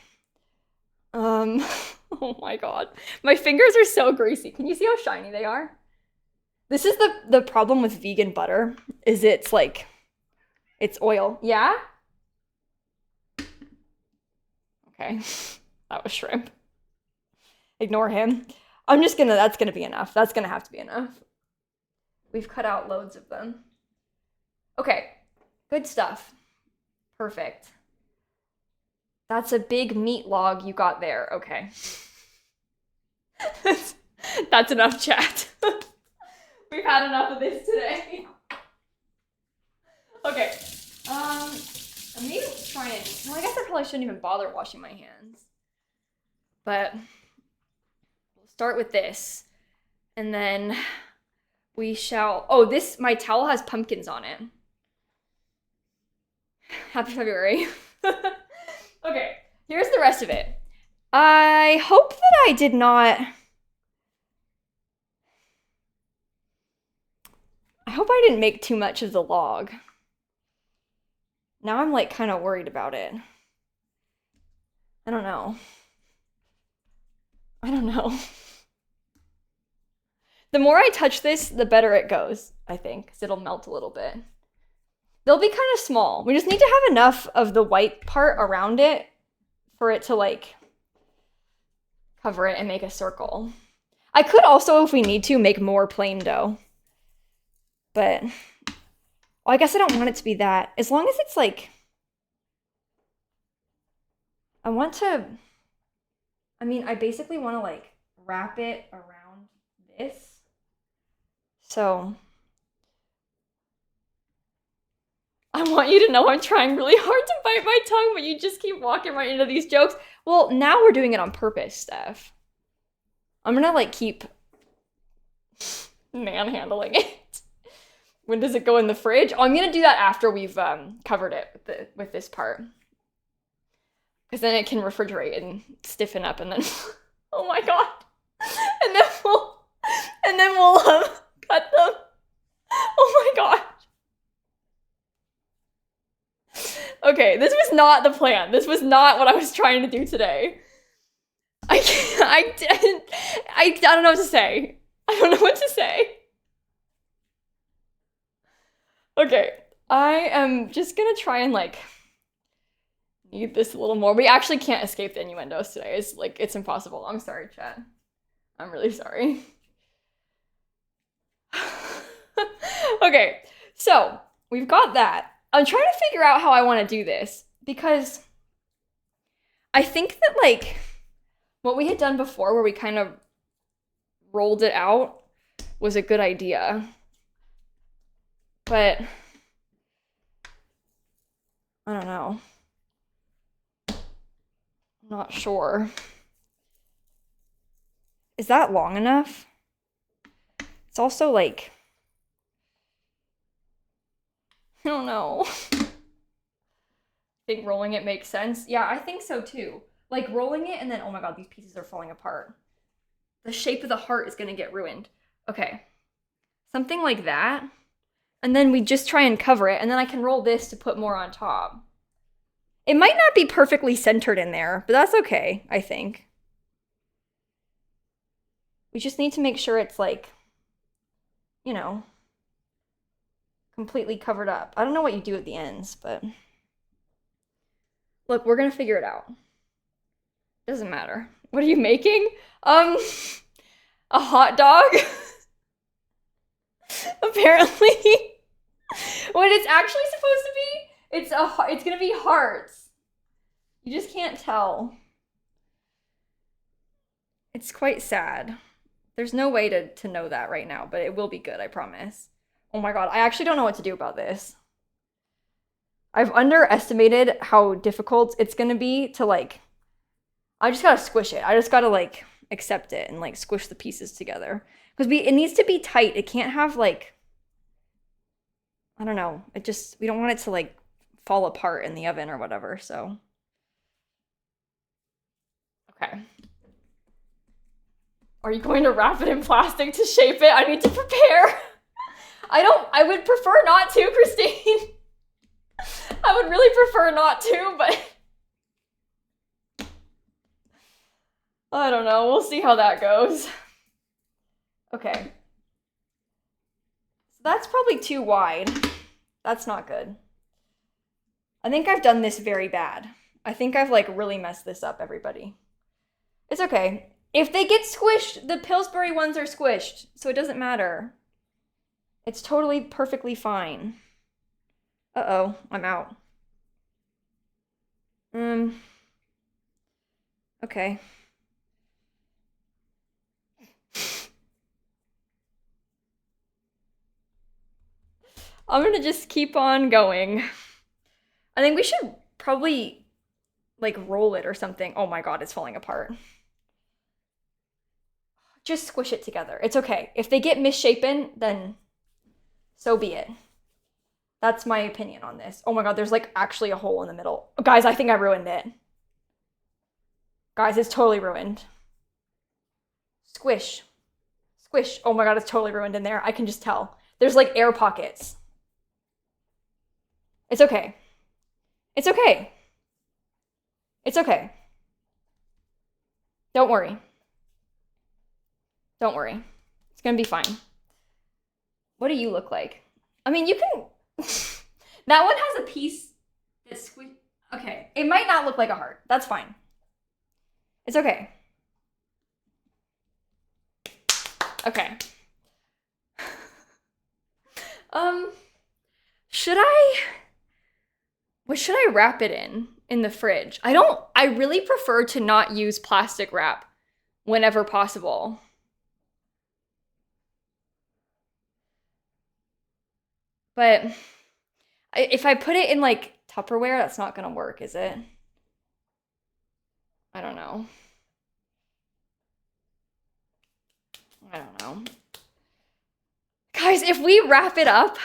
Oh my god. My fingers are so greasy. Can you see how shiny they are? This is the problem with vegan butter, is it's like, it's oil. Yeah? Okay, that was shrimp. Ignore him. That's gonna be enough. That's gonna have to be enough. We've cut out loads of them. Okay, good stuff. Perfect. That's a big meat log you got there. Okay. That's enough chat. We've had enough of this today. Okay. I'm gonna try and, well, I guess I probably shouldn't even bother washing my hands. But we'll start with this. And then we shall, oh, my towel has pumpkins on it. Happy February. Okay, here's the rest of it. I hope that I did not, I hope I didn't make too much of the log. Now I'm like kind of worried about it. I don't know. The more I touch this, the better it goes, I think, because it'll melt a little bit. They'll be kind of small. We just need to have enough of the white part around it for it to like cover it and make a circle. I could also, if we need to, make more plain dough. But, well, I guess I don't want it to be that. As long as it's like, I basically want to like wrap it around this. So, I want you to know I'm trying really hard to bite my tongue, but you just keep walking right into these jokes. Well, now we're doing it on purpose, Steph. I'm gonna like keep manhandling it. When does it go in the fridge? Oh, I'm gonna do that after we've covered it with this part. Because then it can refrigerate and stiffen up, and then, oh my god. And then we'll cut them. Oh my god. Okay, this was not the plan. This was not what I was trying to do today. I don't know what to say. I don't know what to say. Okay, I am just gonna try and like knead this a little more. We actually can't escape the innuendos today. It's impossible. I'm sorry, chat. I'm really sorry. Okay, so we've got that. I'm trying to figure out how I want to do this, because I think that like what we had done before, where we kind of rolled it out, was a good idea. But I don't know. I'm not sure. Is that long enough? It's also like, I don't know. Think rolling it makes sense? Yeah, I think so too. Like rolling it and then, oh my god, these pieces are falling apart. The shape of the heart is gonna get ruined. Okay. Something like that. And then we just try and cover it, and then I can roll this to put more on top. It might not be perfectly centered in there, but that's okay, I think. We just need to make sure it's like, you know, completely covered up. I don't know what you do at the ends, but look, we're gonna figure it out. Doesn't matter. What are you making? A hot dog? Apparently. What it's actually supposed to be, it's gonna be hearts. You just can't tell. It's quite sad. There's no way to know that right now, but it will be good, I promise. Oh my god, I actually don't know what to do about this. I've underestimated how difficult it's gonna be to like, I just gotta squish it. I just gotta like accept it and like squish the pieces together. Because it needs to be tight. It can't have like, I don't know. We don't want it to like fall apart in the oven or whatever, so. Okay. Are you going to wrap it in plastic to shape it? I need to prepare. I would prefer not to, Christine. I would really prefer not to, but I don't know. We'll see how that goes. Okay. So that's probably too wide. That's not good. I think I've done this very bad. I think I've like really messed this up, everybody. It's okay. If they get squished, the Pillsbury ones are squished, so it doesn't matter. It's totally perfectly fine. Uh-oh, I'm out. Okay. I'm gonna just keep on going. I think we should probably like roll it or something. Oh my god, it's falling apart. Just squish it together. It's okay. If they get misshapen, then so be it. That's my opinion on this. Oh my god, there's like actually a hole in the middle. Guys, I think I ruined it. Guys, it's totally ruined. Squish. Squish. Oh my god, it's totally ruined in there. I can just tell. There's like air pockets. It's okay. It's okay. It's okay. Don't worry. Don't worry. It's gonna be fine. What do you look like? I mean, you can... That one has a piece that's squeezed. Okay, it might not look like a heart. That's fine. It's okay. Okay. Should I... What should I wrap it in the fridge? I really prefer to not use plastic wrap whenever possible. But if I put it in like Tupperware, that's not gonna work, is it? I don't know. I don't know. Guys, if we wrap it up,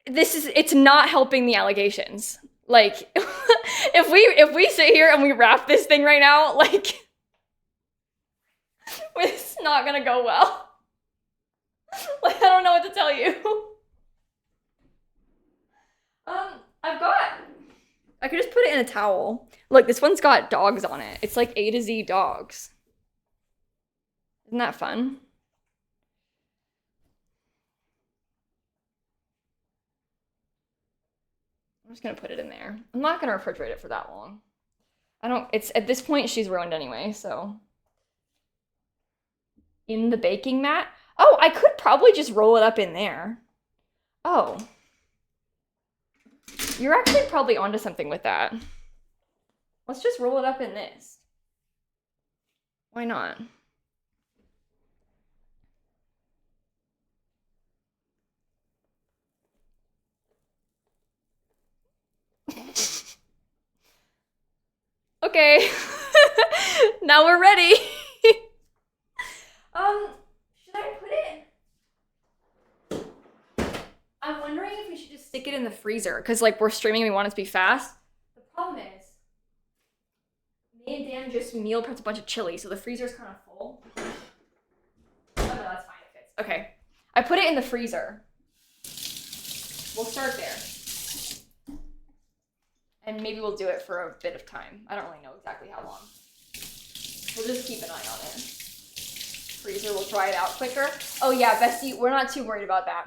it's not helping the allegations. Like, if we sit here and we wrap this thing right now, like, it's not gonna go well. Like, I don't know what to tell you. I could just put it in a towel. Look, this one's got dogs on it. It's like A to Z dogs. Isn't that fun? I'm just gonna put it in there. I'm not gonna refrigerate it for that long. It's at this point, she's ruined anyway, so. In the baking mat? Oh, I could probably just roll it up in there. Oh. You're actually probably onto something with that. Let's just roll it up in this. Why not? Okay. Now we're ready. Should I put it? I'm wondering if we should just stick it in the freezer, because like we're streaming and we want it to be fast. The problem is, me and Dan just meal prepped a bunch of chili, so the freezer's kind of full. Oh no, that's fine, it fits. Okay, I put it in the freezer. We'll start there. And maybe we'll do it for a bit of time. I don't really know exactly how long. We'll just keep an eye on it. Freezer will dry it out quicker. Oh yeah, Bestie, we're not too worried about that.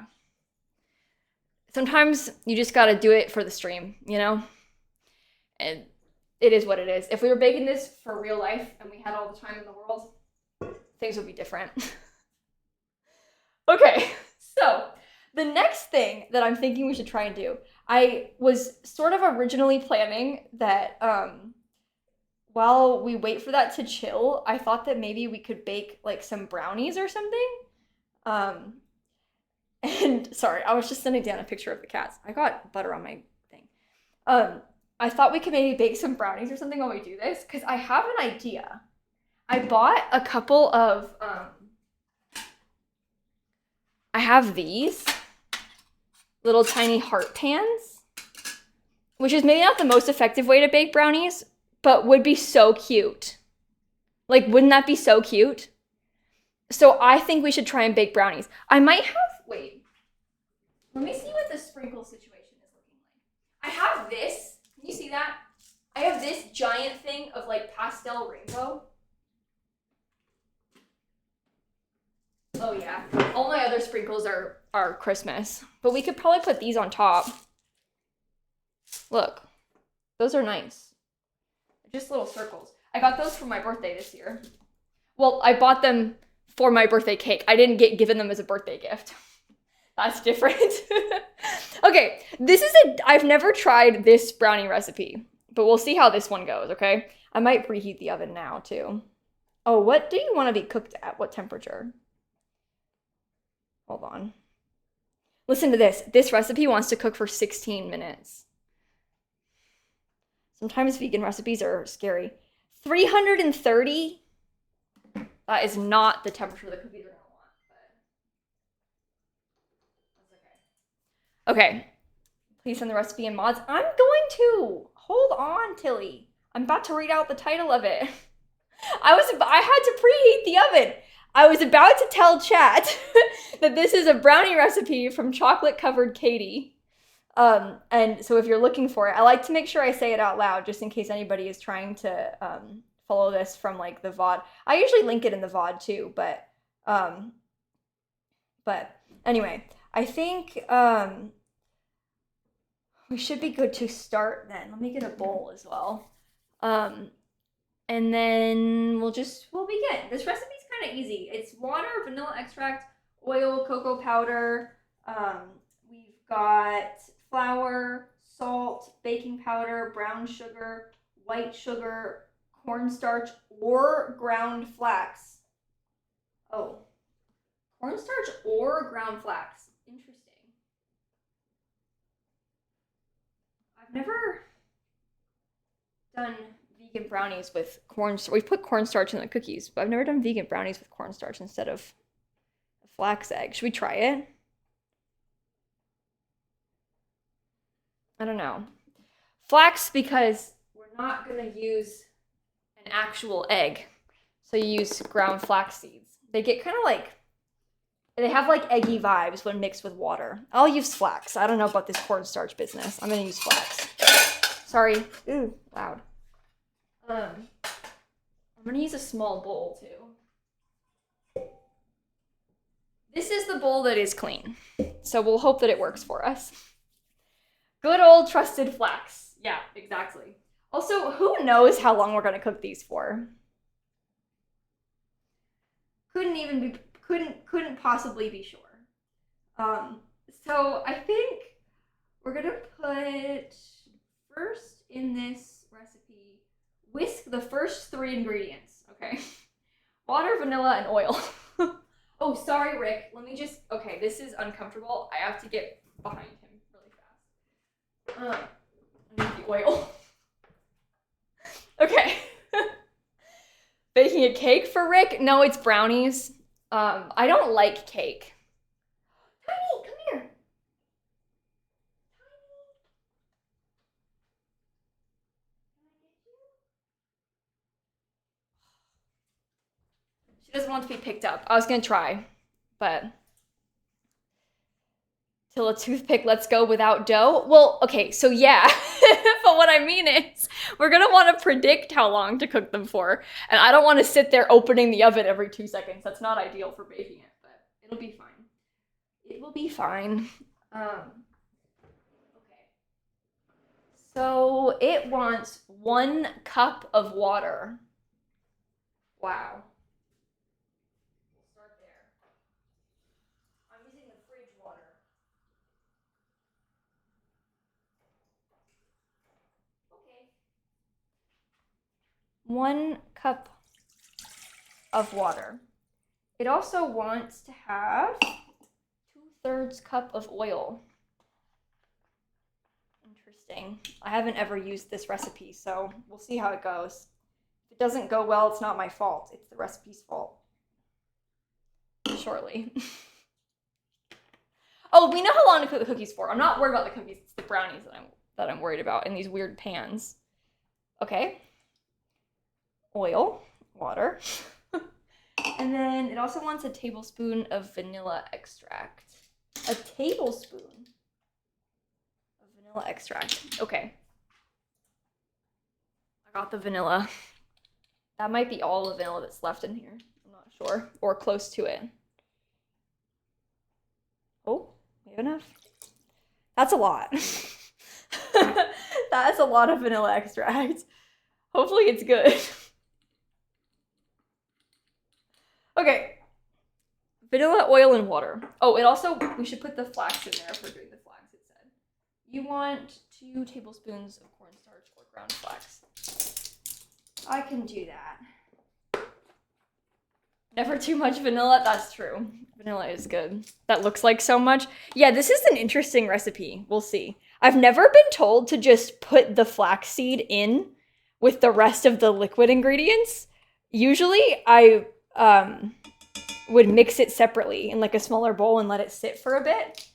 Sometimes you just gotta do it for the stream, you know? And it is what it is. If we were baking this for real life and we had all the time in the world, things would be different. Okay, so the next thing that I'm thinking we should try and do, I was sort of originally planning that while we wait for that to chill, I thought that maybe we could bake like some brownies or something. And sorry, I was just sending down a picture of the cats. I got butter on my thing. I thought we could maybe bake some brownies or something while we do this, because I have an idea. I bought a couple of, I have these little tiny heart pans, which is maybe not the most effective way to bake brownies, but would be so cute. Like, wouldn't that be so cute? So I think we should try and bake brownies. I might have, wait, let me see what the sprinkle situation is looking like. I have this, can you see that? I have this giant thing of like pastel rainbow. Oh yeah, all my other sprinkles are Christmas, but we could probably put these on top. Look, those are nice. Just little circles. I got those for my birthday this year. Well, I bought them for my birthday cake. I didn't get given them as a birthday gift. That's different. Okay, I've never tried this brownie recipe, but we'll see how this one goes, okay? I might preheat the oven now too. Oh, what do you want to be cooked at? What temperature? Hold on. Listen to this. This recipe wants to cook for 16 minutes. Sometimes vegan recipes are scary. 330? That is not the temperature the cookies are gonna want, but that's okay. Okay. Please send the recipe in mods. I'm going to. Hold on, Tilly. I'm about to read out the title of it. I had to preheat the oven. I was about to tell chat that this is a brownie recipe from Chocolate Covered Katie. And so if you're looking for it, I like to make sure I say it out loud just in case anybody is trying to follow this from like the VOD. I usually link it in the VOD too, but anyway, I think we should be good to start then. Let me get a bowl as well. And then we'll begin. This recipe's kind of easy. It's water, vanilla extract, oil, cocoa powder. We've got flour, salt, baking powder, brown sugar, white sugar, cornstarch, or ground flax. Oh, cornstarch or ground flax. Interesting. I've never done vegan brownies with cornstarch. We put cornstarch in the cookies, but I've never done vegan brownies with cornstarch instead of a flax egg. Should we try it? I don't know. Flax, because we're not gonna use an actual egg. So you use ground flax seeds. They get kind of like, they have like eggy vibes when mixed with water. I'll use flax. I don't know about this cornstarch business. I'm gonna use flax. Sorry. Ooh, loud. I'm gonna use a small bowl too. This is the bowl that is clean. So we'll hope that it works for us. Good old trusted flax. Yeah, exactly. Also, who knows how long we're gonna cook these for? Couldn't possibly be sure. So I think we're gonna put first in this recipe, whisk the first 3 ingredients, okay? Water, vanilla, and oil. Oh, sorry, Rick. Let me just, okay, this is uncomfortable. I have to get behind him really fast. I need the oil. Okay. Baking a cake for Rick? No, it's brownies. I don't like cake. Tiny, come here. She doesn't want to be picked up. I was gonna try, but till a toothpick lets go without dough? Well, okay, so yeah. But what I mean is, we're gonna want to predict how long to cook them for. And I don't want to sit there opening the oven every 2 seconds. That's not ideal for baking it, but it'll be fine. It will be fine. Okay. So it wants 1 cup of water. Wow. We'll start there. I'm using the fridge water. Okay. 1 cup of water. It also wants to have 2/3 cup of oil. Interesting. I haven't ever used this recipe, so we'll see how it goes. If it doesn't go well, it's not my fault. It's the recipe's fault. Shortly. Oh, we know how long to cook the cookies for. I'm not worried about the cookies. It's the brownies that I'm worried about in these weird pans. Okay. Oil, water. And then it also wants a tablespoon of vanilla extract. A tablespoon of vanilla extract. Okay. I got the vanilla. That might be all the vanilla that's left in here. I'm not sure. Or close to it. Oh, we have enough. That's a lot. That's a lot of vanilla extract. Hopefully it's good. Okay. Vanilla, oil, and water. Oh, it also, we should put the flax in there if we're doing the flax, it said. You want 2 tablespoons of cornstarch or ground flax. I can do that. Never too much vanilla? That's true. Vanilla is good. That looks like so much. Yeah, this is an interesting recipe. We'll see. I've never been told to just put the flaxseed in with the rest of the liquid ingredients. Usually I would mix it separately in like a smaller bowl and let it sit for a bit.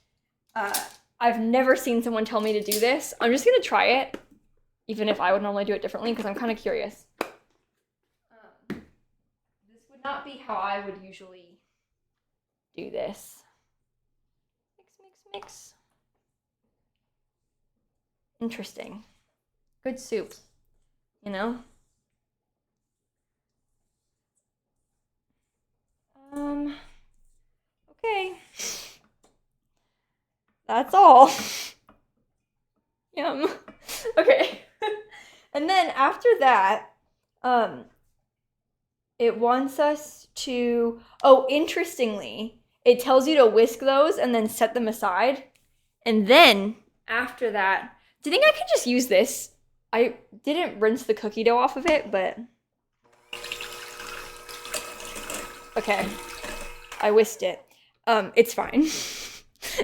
I've never seen someone tell me to do this. I'm just gonna try it, even if I would normally do it differently, because I'm kind of curious. This would not be how I would usually do this. Mix, mix, mix. Interesting. Good soup, you know? Okay. That's all. Yum. Okay. And then after that, it wants us to, oh, interestingly, it tells you to whisk those and then set them aside. And then after that, do you think I could just use this? I didn't rinse the cookie dough off of it, but okay. I whisked it. It's fine.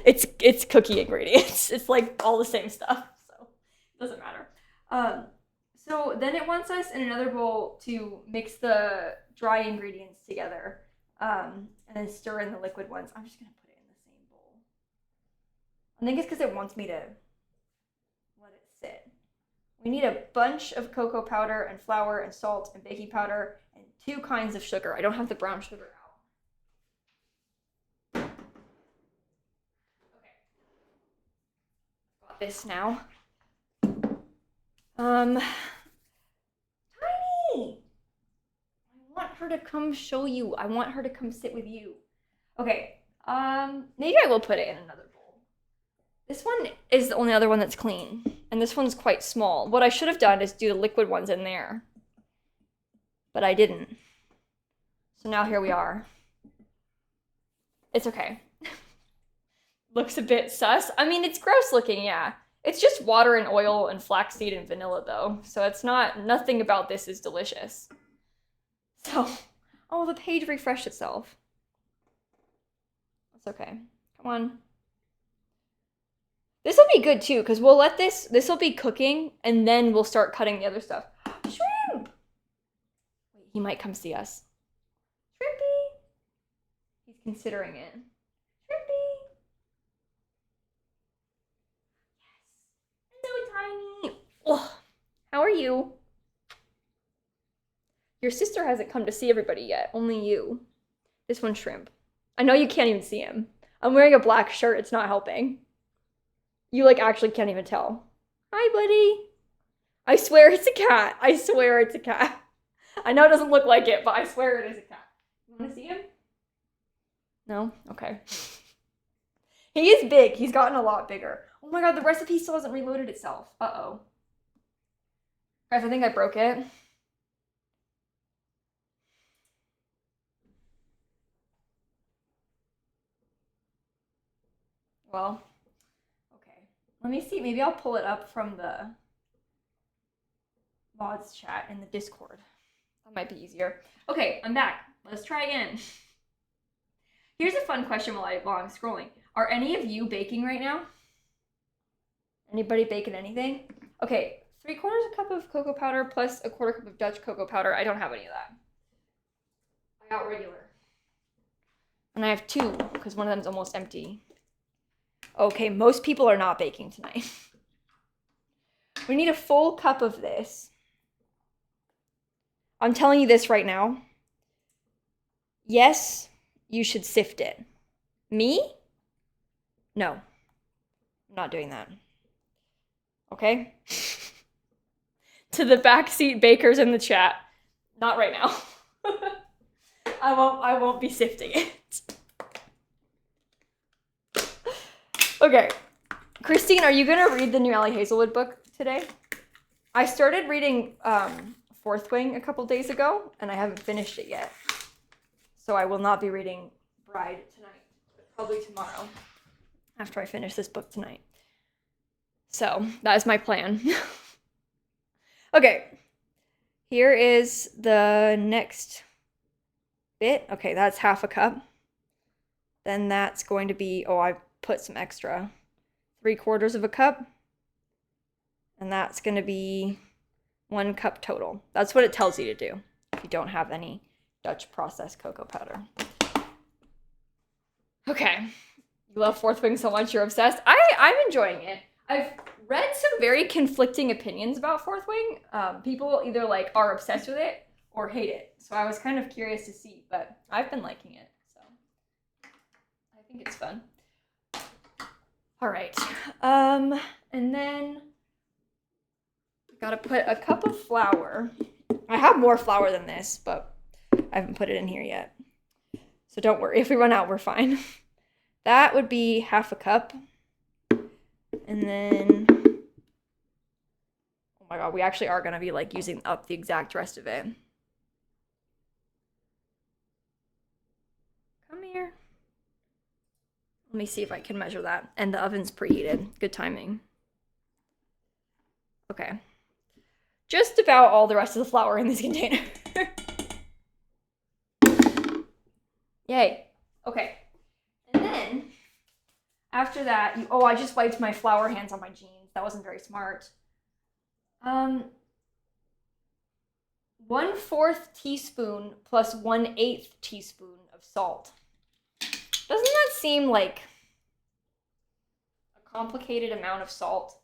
It's cookie ingredients. It's like all the same stuff, so it doesn't matter. So then it wants us in another bowl to mix the dry ingredients together, and then stir in the liquid ones. I'm just gonna put it in the same bowl. I think it's because it wants me to let it sit. We need a bunch of cocoa powder and flour and salt and baking powder and 2 kinds of sugar. I don't have the brown sugar out. Okay. Got this now. Tiny! I want her to come show you. I want her to come sit with you. Okay. Maybe I will put it in another bowl. This one is the only other one that's clean. And this one's quite small. What I should have done is do the liquid ones in there. But I didn't. So now here we are. It's okay. Looks a bit sus. I mean, it's gross looking, yeah. It's just water and oil and flaxseed and vanilla though. So it's nothing about this is delicious. So, oh, the page refreshed itself. That's okay. Come on. This will be good too, because we'll let this will be cooking, and then we'll start cutting the other stuff. Shrimp! Wait, he might come see us. Shrimpy! considering it. Shrimpy! Yes! So tiny! Oh, how are you? Your sister hasn't come to see everybody yet, only you. This one's Shrimp. I know you can't even see him. I'm wearing a black shirt, it's not helping. You like actually can't even tell. Hi, buddy. I swear it's a cat. I swear it's a cat. I know it doesn't look like it, but I swear it is a cat. You want to see him? No? Okay. He is big. He's gotten a lot bigger. Oh my god, the recipe still hasn't reloaded itself. Uh-oh. Guys, I think I broke it. Well, okay. Let me see. Maybe I'll pull it up from the mods chat in the Discord. That might be easier. Okay, I'm back. Let's try again. Here's a fun question while I'm scrolling. Are any of you baking right now? Anybody baking anything? Okay, 3/4 cup of cocoa powder plus 1/4 cup of Dutch cocoa powder. I don't have any of that. I got regular. And I have 2, because one of them's almost empty. Okay, most people are not baking tonight. We need a full cup of this. I'm telling you this right now. Yes, you should sift it. Me? No. I'm not doing that. Okay? To the backseat bakers in the chat. Not right now. I won't be sifting it. Okay. Christine, are you gonna read the new Ali Hazelwood book today? I started reading Fourth Wing a couple days ago, and I haven't finished it yet. So I will not be reading Bride tonight, but probably tomorrow, after I finish this book tonight. So that is my plan. Okay, here is the next bit. Okay, that's 1/2 cup. Then that's going to be, oh, I put some extra, 3/4 cup. And that's going to be 1 cup total. That's what it tells you to do if you don't have any Dutch processed cocoa powder. Okay. You love Fourth Wing so much, you're obsessed. I'm enjoying it. I've read some very conflicting opinions about Fourth Wing. People either like are obsessed with it or hate it. So I was kind of curious to see, but I've been liking it. So I think it's fun. All right. And then gotta put a cup of flour. I have more flour than this, but I haven't put it in here yet. So don't worry, if we run out, we're fine. That would be 1/2 cup. And then, oh my god, we actually are gonna be like using up the exact rest of it. Come here. Let me see if I can measure that. And the oven's preheated. Good timing. Okay. Just about all the rest of the flour in this container. Yay. Okay. And then, after that, oh, I just wiped my flour hands on my jeans. That wasn't very smart. 1/4 teaspoon plus 1/8 teaspoon of salt. Doesn't that seem like a complicated amount of salt?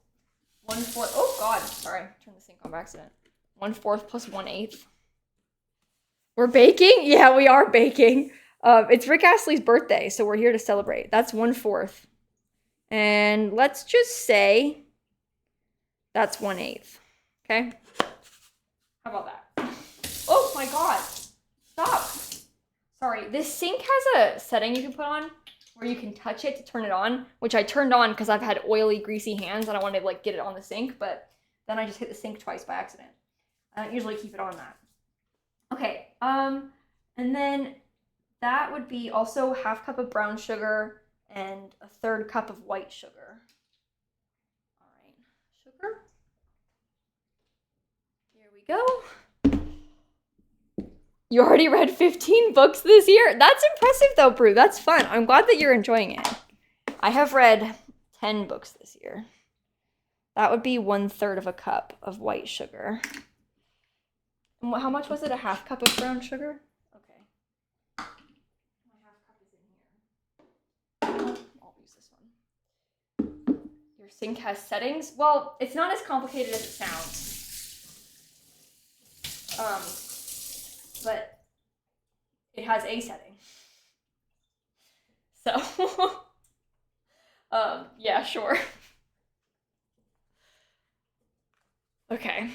1/4, oh god, sorry, turned the sink on by accident. 1/4 plus 1/8. We're baking? Yeah, we are baking. It's Rick Astley's birthday, so we're here to celebrate. That's 1/4. And let's just say that's 1/8. Okay? How about that? Oh my god. Stop. Sorry, this sink has a setting you can put on where you can touch it to turn it on, which I turned on because I've had oily, greasy hands and I wanted to like get it on the sink, but then I just hit the sink twice by accident. I don't usually keep it on that. Okay, and then that would be also 1/2 cup of brown sugar and 1/3 cup of white sugar. All right, sugar. Here we go. You already read 15 books this year? That's impressive though, Brew. That's fun. I'm glad that you're enjoying it. I have read 10 books this year. That would be 1/3 cup of white sugar. And how much was it? 1/2 cup of brown sugar? Okay. My 1/2 cup is in Your sink has settings? Well, it's not as complicated as it sounds. But it has a setting. So, yeah, sure. Okay.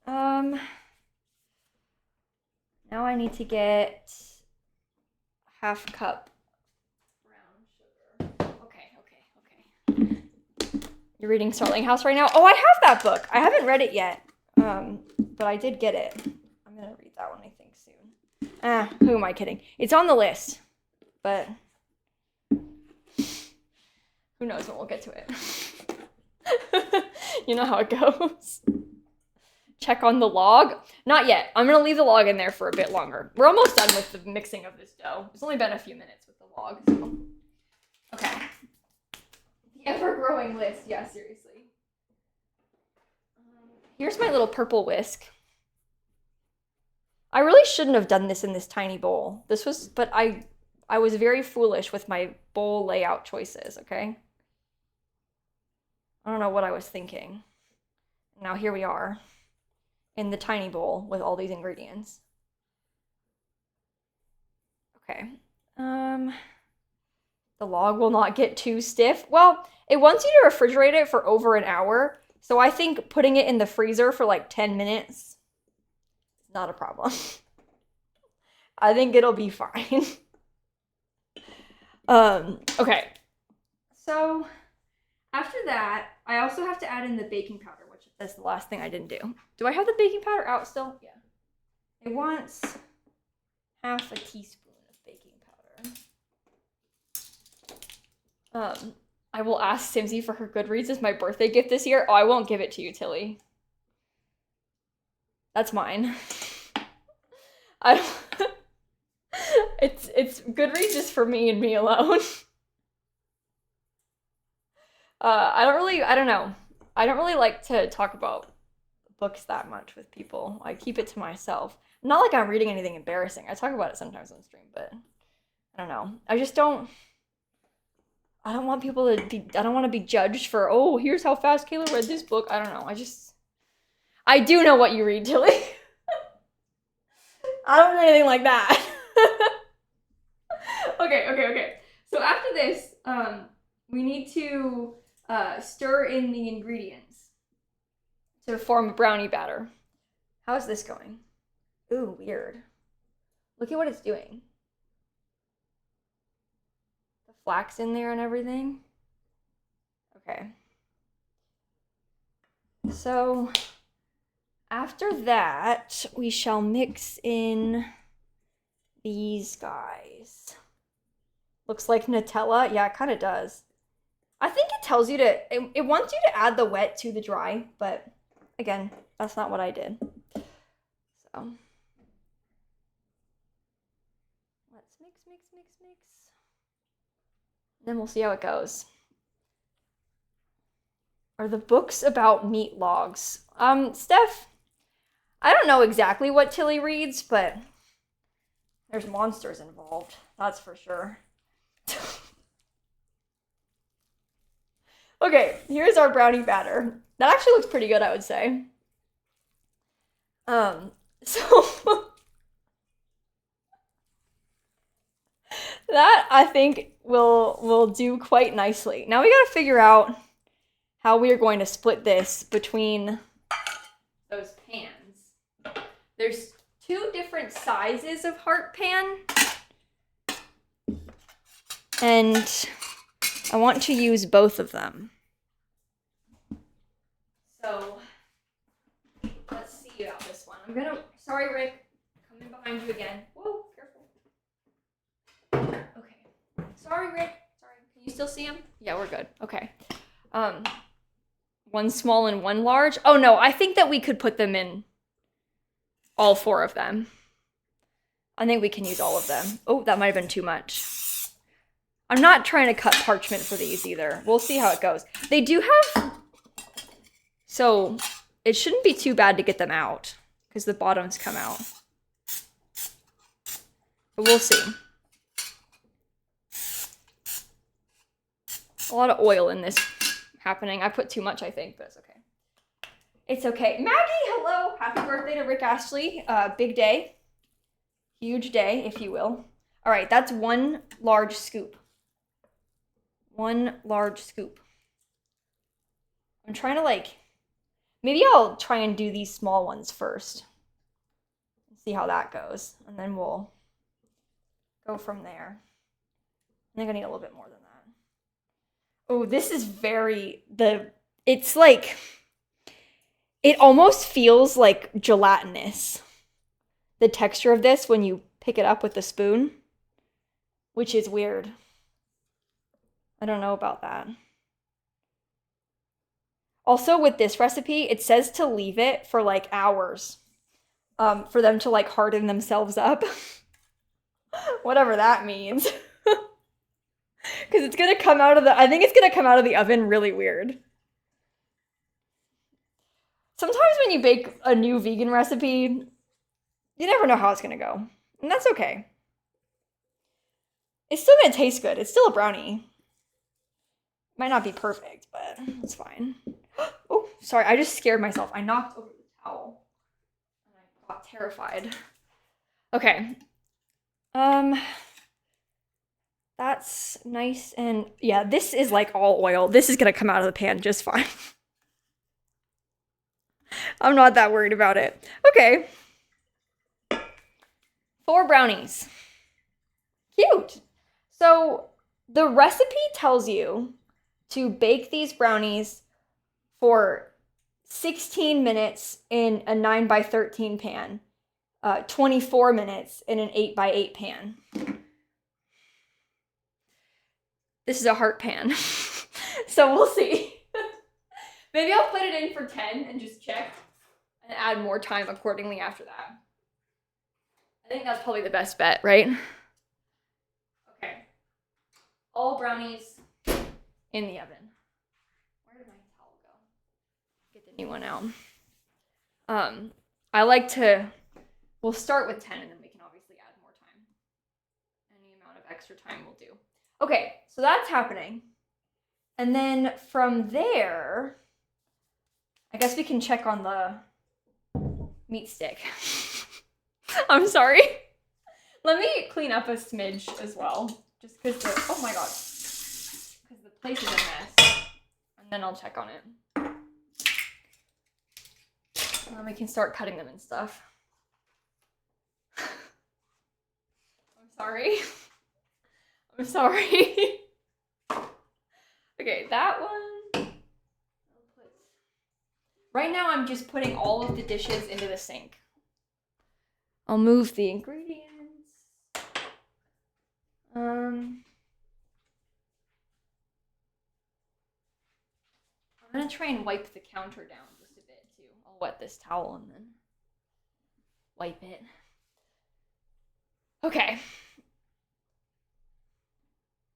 Now I need to get half cup brown sugar. Okay. You're reading Starling House right now? Oh, I have that book. I haven't read it yet. But I did get it. I'm gonna read that one, I think, soon. Who am I kidding? It's on the list, but who knows when we'll get to it. You know how it goes. Check on the log. Not yet. I'm gonna leave the log in there for a bit longer. We're almost done with the mixing of this dough. It's only been a few minutes with the log, so. Okay. The ever-growing list. Yeah, seriously. Here's my little purple whisk. I really shouldn't have done this in this tiny bowl. But I was very foolish with my bowl layout choices, okay? I don't know what I was thinking. Now here we are in the tiny bowl with all these ingredients. Okay. The log will not get too stiff. Well, it wants you to refrigerate it for over an hour. So I think putting it in the freezer for like 10 minutes is not a problem. I think it'll be fine. Okay. So after that, I also have to add in the baking powder, which is the last thing I didn't do. Do I have the baking powder out still? Yeah. It wants half a teaspoon of baking powder. I will ask Simsy for her Goodreads as my birthday gift this year. Oh, I won't give it to you, Tilly. That's mine. I don't... It's Goodreads is for me and me alone. I don't know. I don't really like to talk about books that much with people. I keep it to myself. Not like I'm reading anything embarrassing. I talk about it sometimes on stream, but I don't know. I don't want people to be, I don't want to be judged for, oh, here's how fast Kayla read this book. I don't know. I do know what you read, Tilly. I don't read anything like that. Okay. So after this, we need to stir in the ingredients to form a brownie batter. How's this going? Ooh, weird. Look at what it's doing. The flax in there and everything. Okay. So after that, we shall mix in these guys. Looks like Nutella. Yeah, it kind of does. I think it tells you to, it wants you to add the wet to the dry, but again, that's not what I did. So let's mix. Then we'll see how it goes. Are the books about meat logs? Steph, I don't know exactly what Tilly reads, but there's monsters involved. That's for sure. Okay, here's our brownie batter. That actually looks pretty good, I would say. So that I think will do quite nicely. Now we gotta figure out how we are going to split this between those pans. There's two different sizes of heart pan, and I want to use both of them. So let's see about this one. Sorry, Rick, coming behind you again. Whoa, careful. Okay. Sorry, Rick. Sorry. Can you still see him? Yeah, we're good. Okay. One small and one large. Oh no, I think that we could put them in all four of them. I think we can use all of them. Oh, that might have been too much. I'm not trying to cut parchment for these either. We'll see how it goes. They do have... So, it shouldn't be too bad to get them out, because the bottoms come out. But we'll see. A lot of oil in this happening. I put too much, I think, but it's okay. It's okay. Maggie, hello. Happy birthday to Rick Ashley. Big day. Huge day, if you will. All right, that's 1 large scoop. 1 large scoop. I'm trying to like, maybe I'll try and do these small ones first. See how that goes. And then we'll go from there. I think I need a little bit more than that. Oh, this is it's like, it almost feels like gelatinous. The texture of this when you pick it up with the spoon, which is weird. I don't know about that. Also, with this recipe, it says to leave it for like hours, for them to like harden themselves up. Whatever that means. Because it's gonna come out of I think it's gonna come out of the oven really weird. Sometimes when you bake a new vegan recipe, you never know how it's gonna go. And that's okay. It's still gonna taste good. It's still a brownie. Might not be perfect, but it's fine. Oh, sorry, I just scared myself. I knocked over the towel. And I got terrified. Okay. That's nice and yeah, this is like all oil. This is gonna come out of the pan just fine. I'm not that worried about it. Okay. 4 brownies. Cute. So the recipe tells you to bake these brownies for 16 minutes in a 9x13 pan, 24 minutes in an 8x8 pan. This is a heart pan, so we'll see. Maybe I'll put it in for 10 and just check and add more time accordingly after that. I think that's probably the best bet, right? Okay. All brownies in the oven. Where did my towel go? Get the new one out. I like to, we'll start with 10 and then we can obviously add more time. Any amount of extra time will do. Okay, so that's happening. And then from there, I guess we can check on the meat stick. I'm sorry. Let me clean up a smidge as well. Just because oh my god. Because the place is a mess. And then I'll check on it. And then we can start cutting them and stuff. I'm sorry. I'm sorry. Okay, that one. Right now I'm just putting all of the dishes into the sink. I'll move the ingredients. I'm gonna try and wipe the counter down just a bit too. I'll wet this towel and then wipe it. Okay.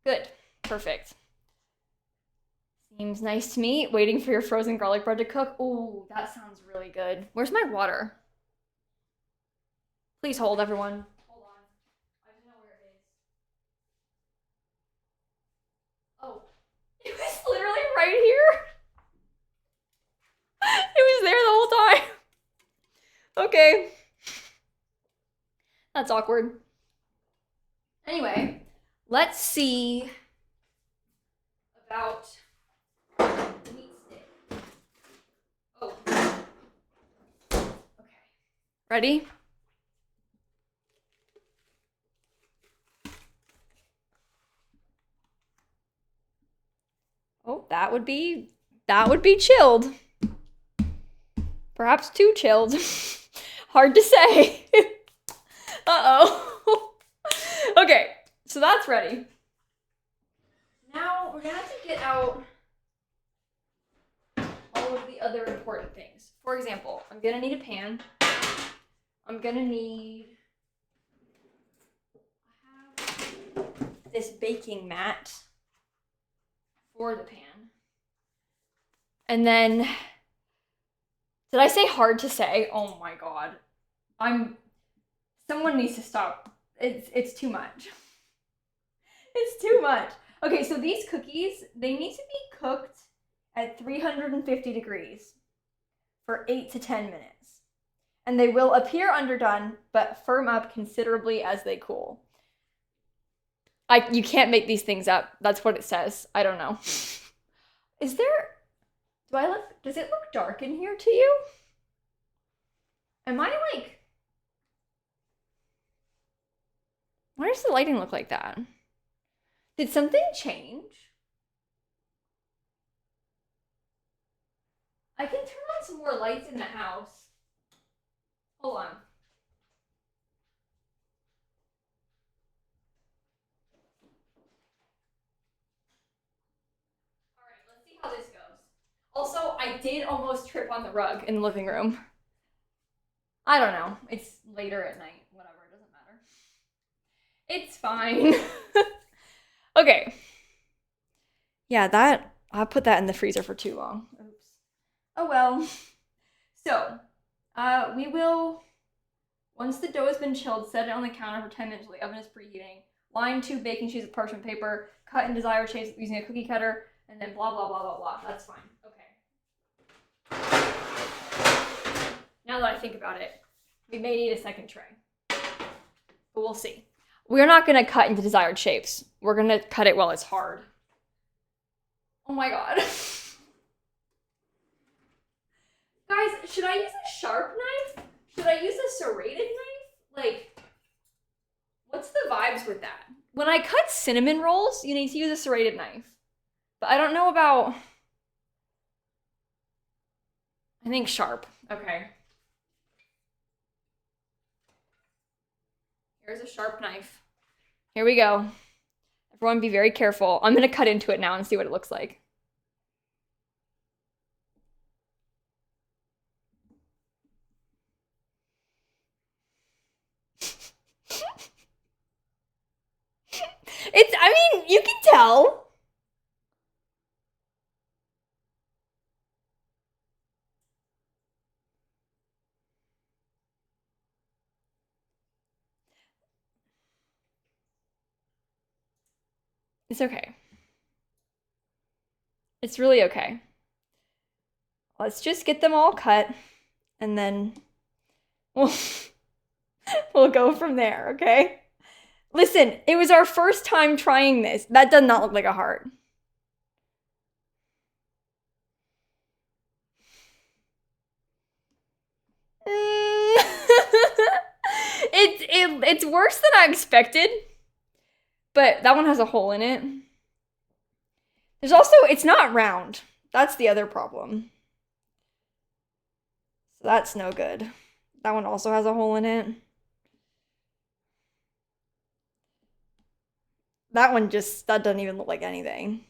Good. Perfect. Seems nice to me. Waiting for your frozen garlic bread to cook. Ooh, that sounds really good. Where's my water? Please hold, everyone. Hold on. I don't know where it is. Oh. It was literally right here. It was there the whole time. Okay. That's awkward. Anyway, let's see about the meat stick. Oh. Okay. Ready? Oh, that would be chilled. Perhaps too chilled. Hard to say. Uh-oh. Okay, so that's ready. Now we're gonna have to get out all of the other important things. For example, I'm gonna need a pan. I'm gonna need, I have this baking mat for the pan. And then, did I say hard to say? Oh my god. Someone needs to stop. It's too much. It's too much. Okay, so these cookies, they need to be cooked at 350 degrees for 8 to 10 minutes. And they will appear underdone, but firm up considerably as they cool. You can't make these things up. That's what it says. I don't know. Is there, does it look dark in here to you? Am I like, why does the lighting look like that? Did something change? I can turn on some more lights in the house. Hold on. All right, let's see how this goes. Also, I did almost trip on the rug in the living room. I don't know. It's later at night. Whatever, it doesn't matter. It's fine. Okay. Yeah, I put that in the freezer for too long. Oops. Oh well. So, we will, once the dough has been chilled, set it on the counter for 10 minutes while the oven is preheating. Line 2 baking sheets of parchment paper, cut in desired shapes using a cookie cutter, and then blah, blah, blah, blah, blah. That's fine. Okay. Now that I think about it, we may need a second tray. But we'll see. We're not going to cut into desired shapes. We're going to cut it while it's hard. Oh my god. Guys, should I use a sharp knife? Should I use a serrated knife? Like, what's the vibes with that? When I cut cinnamon rolls, you need to use a serrated knife. But I don't know about... I think sharp. Okay. Here's a sharp knife. Here we go. Everyone be very careful. I'm going to cut into it now and see what it looks like. I mean, you can tell. It's okay. It's really okay. Let's just get them all cut, and then we'll, we'll go from there, okay? Listen, it was our first time trying this. That does not look like a heart. It's worse than I expected, but that one has a hole in it. There's also, it's not round. That's the other problem. So that's no good. That one also has a hole in it. That one just, that doesn't even look like anything.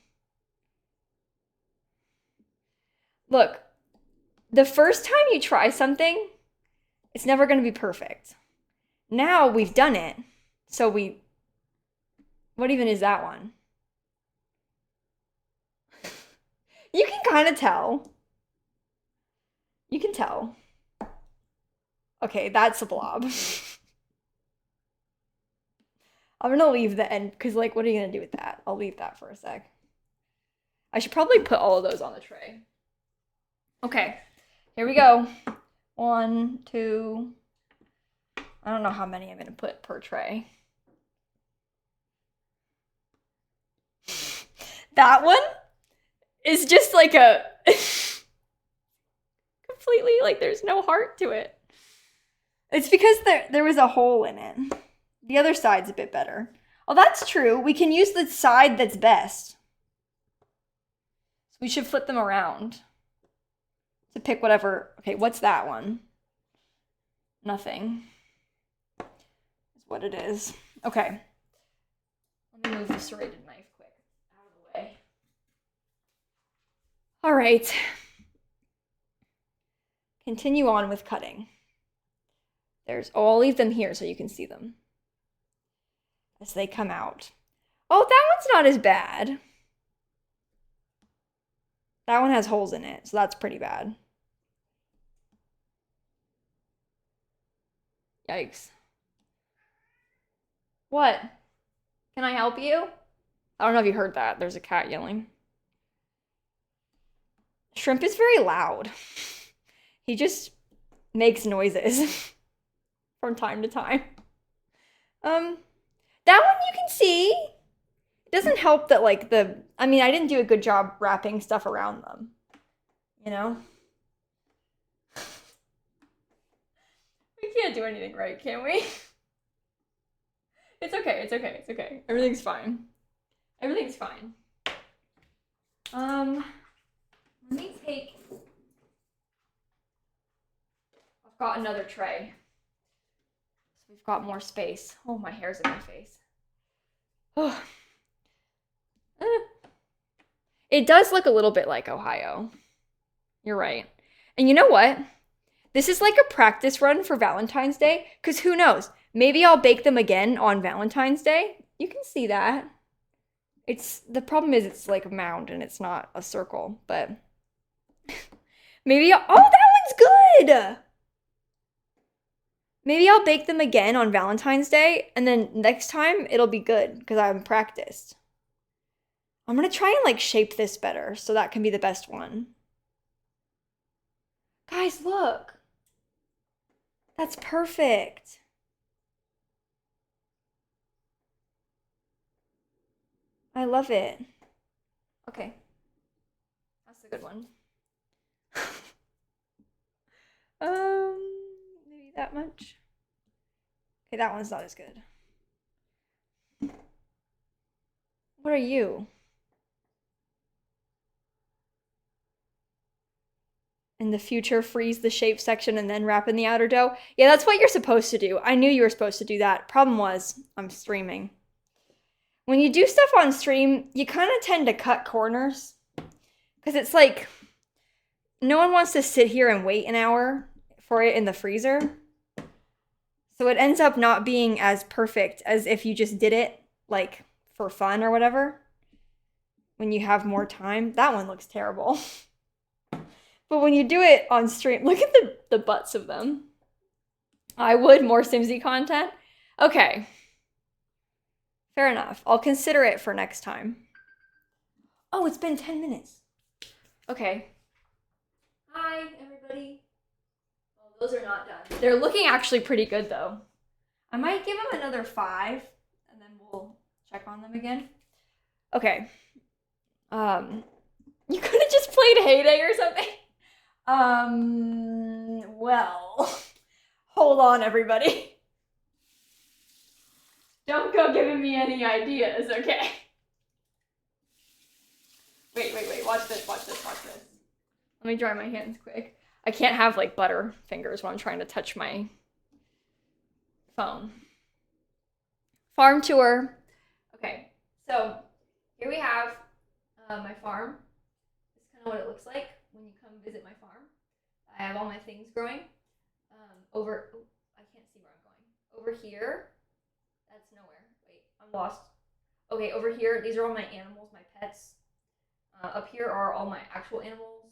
Look, the first time you try something, it's never going to be perfect. Now we've done it, so what even is that one? You can kind of tell. You can tell. Okay, that's a blob. I'm gonna leave the end, because, like, what are you gonna do with that? I'll leave that for a sec. I should probably put all of those on the tray. Okay, here we go. 1, 2. I don't know how many I'm gonna put per tray. That one is just like a completely, like, there's no heart to it. It's because there was a hole in it. The other side's a bit better. Oh, that's true. We can use the side that's best. So we should flip them around to pick whatever. Okay, what's that one? Nothing. Is what it is. Okay. Let me move the serrated knife quick out of the way. All right. Continue on with cutting. I'll leave them here so you can see them as they come out. Oh, that one's not as bad. That one has holes in it, so that's pretty bad. Yikes. What? Can I help you? I don't know if you heard that. There's a cat yelling. Shrimp is very loud. He just makes noises from time to time. That one you can see. It doesn't help that like I mean, I didn't do a good job wrapping stuff around them. You know? We can't do anything right, can we? It's okay, it's okay, it's okay. Everything's fine. Everything's fine. Let me take. I've got another tray. So we've got more space. Oh, my hair's in my face. Oh. It does look a little bit like Ohio. You're right. And you know what? This is like a practice run for Valentine's Day, because who knows? Maybe I'll bake them again on Valentine's Day. You can see that. The problem is it's like a mound and it's not a circle, but maybe oh, that one's good! Maybe I'll bake them again on Valentine's Day, and then next time it'll be good, because I'm practiced. I'm gonna try and like shape this better, so that can be the best one. Guys, look! That's perfect! I love it. Okay. That's a good one. Maybe that much. Okay, that one's not as good. What are you? In the future, freeze the shape section and then wrap in the outer dough. Yeah, that's what you're supposed to do. I knew you were supposed to do that. Problem was, I'm streaming. When you do stuff on stream, you kind of tend to cut corners. Because it's like, no one wants to sit here and wait an hour for it in the freezer. So it ends up not being as perfect as if you just did it, like, for fun or whatever. When you have more time. That one looks terrible. But when you do it on stream, look at the butts of them. I would more Simsy content. Okay. Fair enough. I'll consider it for next time. Oh, it's been 10 minutes. Okay. Hi, everybody. Oh, those are not done. They're looking actually pretty good, though. I might give them another 5, and then we'll check on them again. Okay. You could have just played Heyday or something. Well, hold on, everybody. Don't go giving me any ideas, okay? Wait, watch this. Let me dry my hands quick. I can't have, like, butter fingers when I'm trying to touch my phone. Farm tour. Okay, so here we have my farm. This is kind of what it looks like when you come visit my farm. I have all my things growing. I can't see where I'm going. Over here, that's nowhere. Wait, I'm lost. Okay, over here, these are all my animals, my pets. Up here are all my actual animals.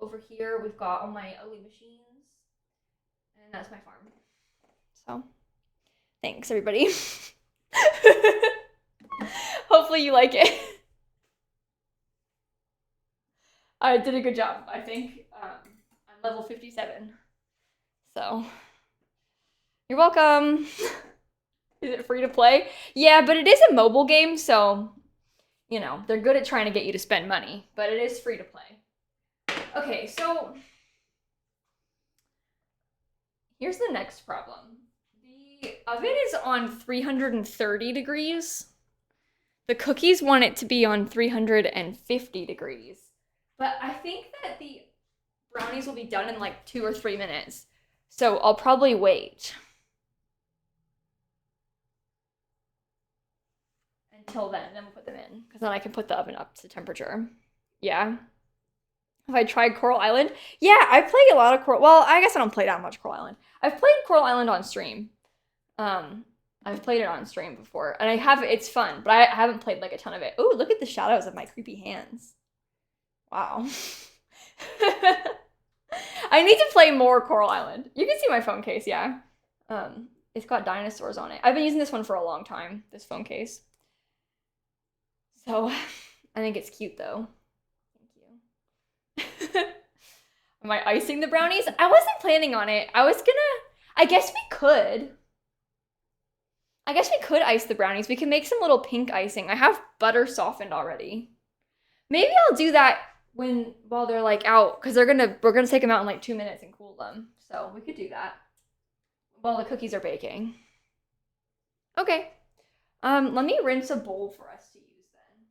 Over here, we've got all my ugly machines. And that's my farm. So, thanks, everybody. Hopefully you like it. I did a good job, I think. I'm level 57. So, you're welcome. Is it free to play? Yeah, but it is a mobile game, so, you know, they're good at trying to get you to spend money, but it is free to play. Okay, so here's the next problem. The oven is on 330 degrees. The cookies want it to be on 350 degrees. But I think that the brownies will be done in like 2 or 3 minutes. So I'll probably wait until then we'll put them in. Because then I can put the oven up to temperature. Yeah. Have I tried Coral Island? Yeah, I play a lot of Coral. Well, I guess I don't play that much Coral Island. I've played Coral Island on stream. I've played it on stream before, and it's fun, but I haven't played like a ton of it. Oh, look at the shadows of my creepy hands. Wow. I need to play more Coral Island. You can see my phone case, yeah. It's got dinosaurs on it. I've been using this one for a long time, this phone case. So, I think it's cute though. Am I icing the brownies? I wasn't planning on it. I guess we could. I guess we could ice the brownies. We can make some little pink icing. I have butter softened already. Maybe I'll do that while they're like out, because we're gonna take them out in like 2 minutes and cool them. So we could do that while the cookies are baking. Okay. Let me rinse a bowl for us to use then.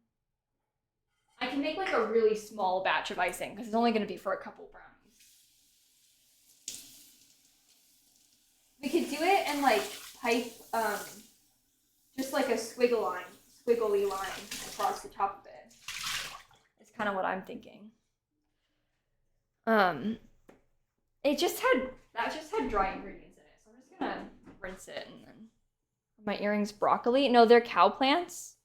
I can make like a really small batch of icing because it's only gonna be for a couple brownies. We could do it and like pipe just like a squiggly line across the top of it. It's kind of what I'm thinking. That just had dry ingredients in it, so I'm just gonna rinse it. And then my earrings, broccoli. No, they're cow plants,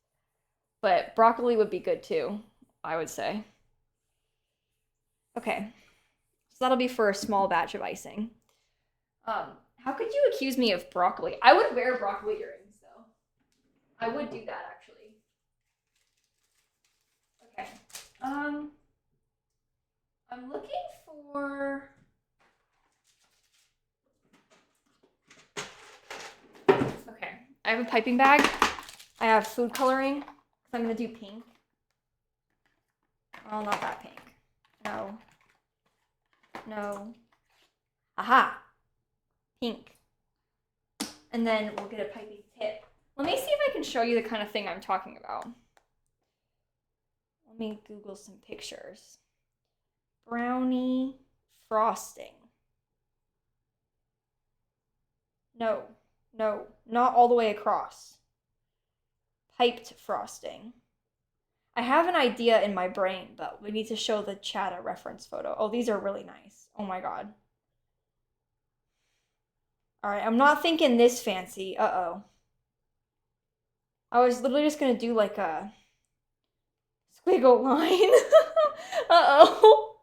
but broccoli would be good too, I would say. Okay, so that'll be for a small batch of icing. How could you accuse me of broccoli? I would wear broccoli earrings though. I would do that actually. Okay. I'm looking for. Okay, I have a piping bag. I have food coloring. I'm gonna do pink. Oh, not that pink. No. No. Aha! Pink. And then we'll get a piping tip. Let me see if I can show you the kind of thing I'm talking about. Let me Google some pictures. Brownie frosting. No, not all the way across. Piped frosting. I have an idea in my brain, but we need to show the chat a reference photo. Oh, these are really nice. Oh my god. All right, I'm not thinking this fancy. Uh-oh. I was literally just gonna do like a squiggle line. Uh-oh.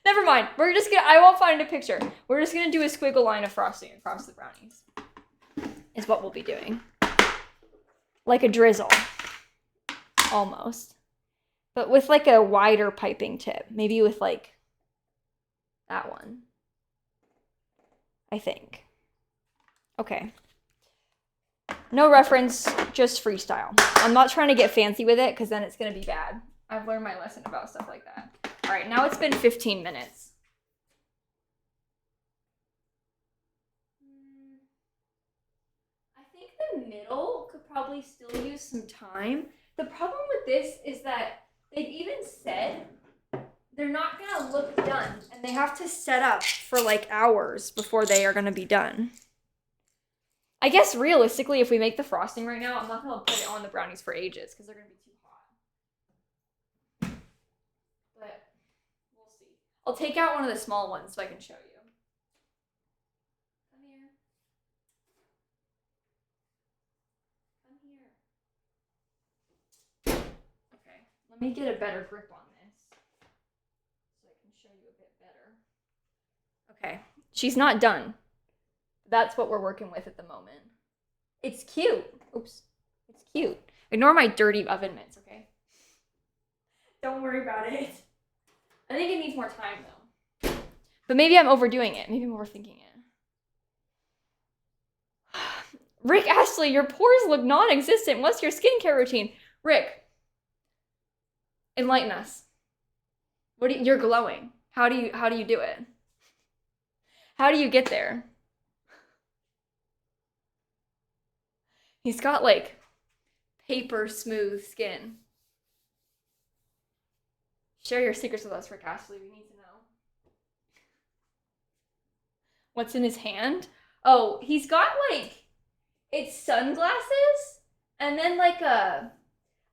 Never mind. I won't find a picture. We're just gonna do a squiggle line of frosting across the brownies. Is what we'll be doing. Like a drizzle. Almost. But with like a wider piping tip. Maybe with like that one. I think. Okay. No reference, just freestyle. I'm not trying to get fancy with it because then it's going to be bad. I've learned my lesson about stuff like that. All right, now it's been 15 minutes. I think the middle could probably still use some time. The problem with this is that they've even said they're not going to look done, and they have to set up for like hours before they are going to be done. I guess realistically, if we make the frosting right now, I'm not going to put it on the brownies for ages because they're going to be too hot. But we'll see. I'll take out one of the small ones so I can show you. Come here. Come here. Okay, let me get a better grip on this so I can show you a bit better. Okay, she's not done. That's what we're working with at the moment. It's cute. Oops. It's cute. Ignore my dirty oven mitts, okay? Don't worry about it. I think it needs more time, though. But maybe I'm overdoing it. Maybe I'm overthinking it. Rick Astley, your pores look non-existent. What's your skincare routine? Rick, enlighten us. You're glowing. How do you do it? How do you get there? He's got like paper smooth skin. Share your secrets with us, Rick Astley. We need to know. What's in his hand? Oh, he's got like, it's sunglasses and then like I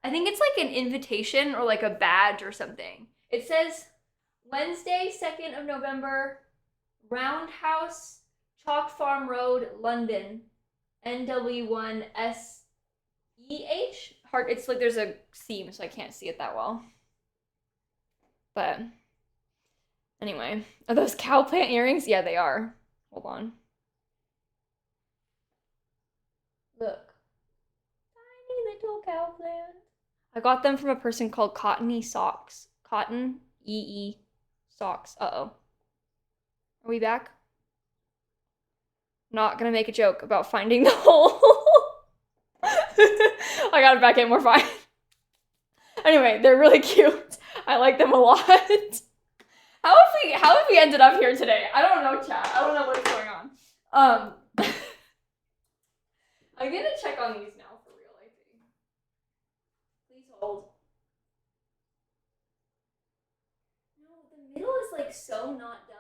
think it's like an invitation or like a badge or something. It says Wednesday, 2nd of November, Roundhouse, Chalk Farm Road, London. NW1SEH? Hard. It's like there's a seam, so I can't see it that well. But anyway, are those cow plant earrings? Yeah, they are. Hold on. Look. Tiny little cow plant. I got them from a person called Cottony Socks. Cotton EE Socks. Uh-oh. Are we back? Not gonna make a joke about finding the hole. I got it back in, we're fine. Anyway, they're really cute. I like them a lot. How have we ended up here today? I don't know, chat. I don't know what's going on. I'm gonna check on these now for real, I think. Please hold. No, the middle is like so not done.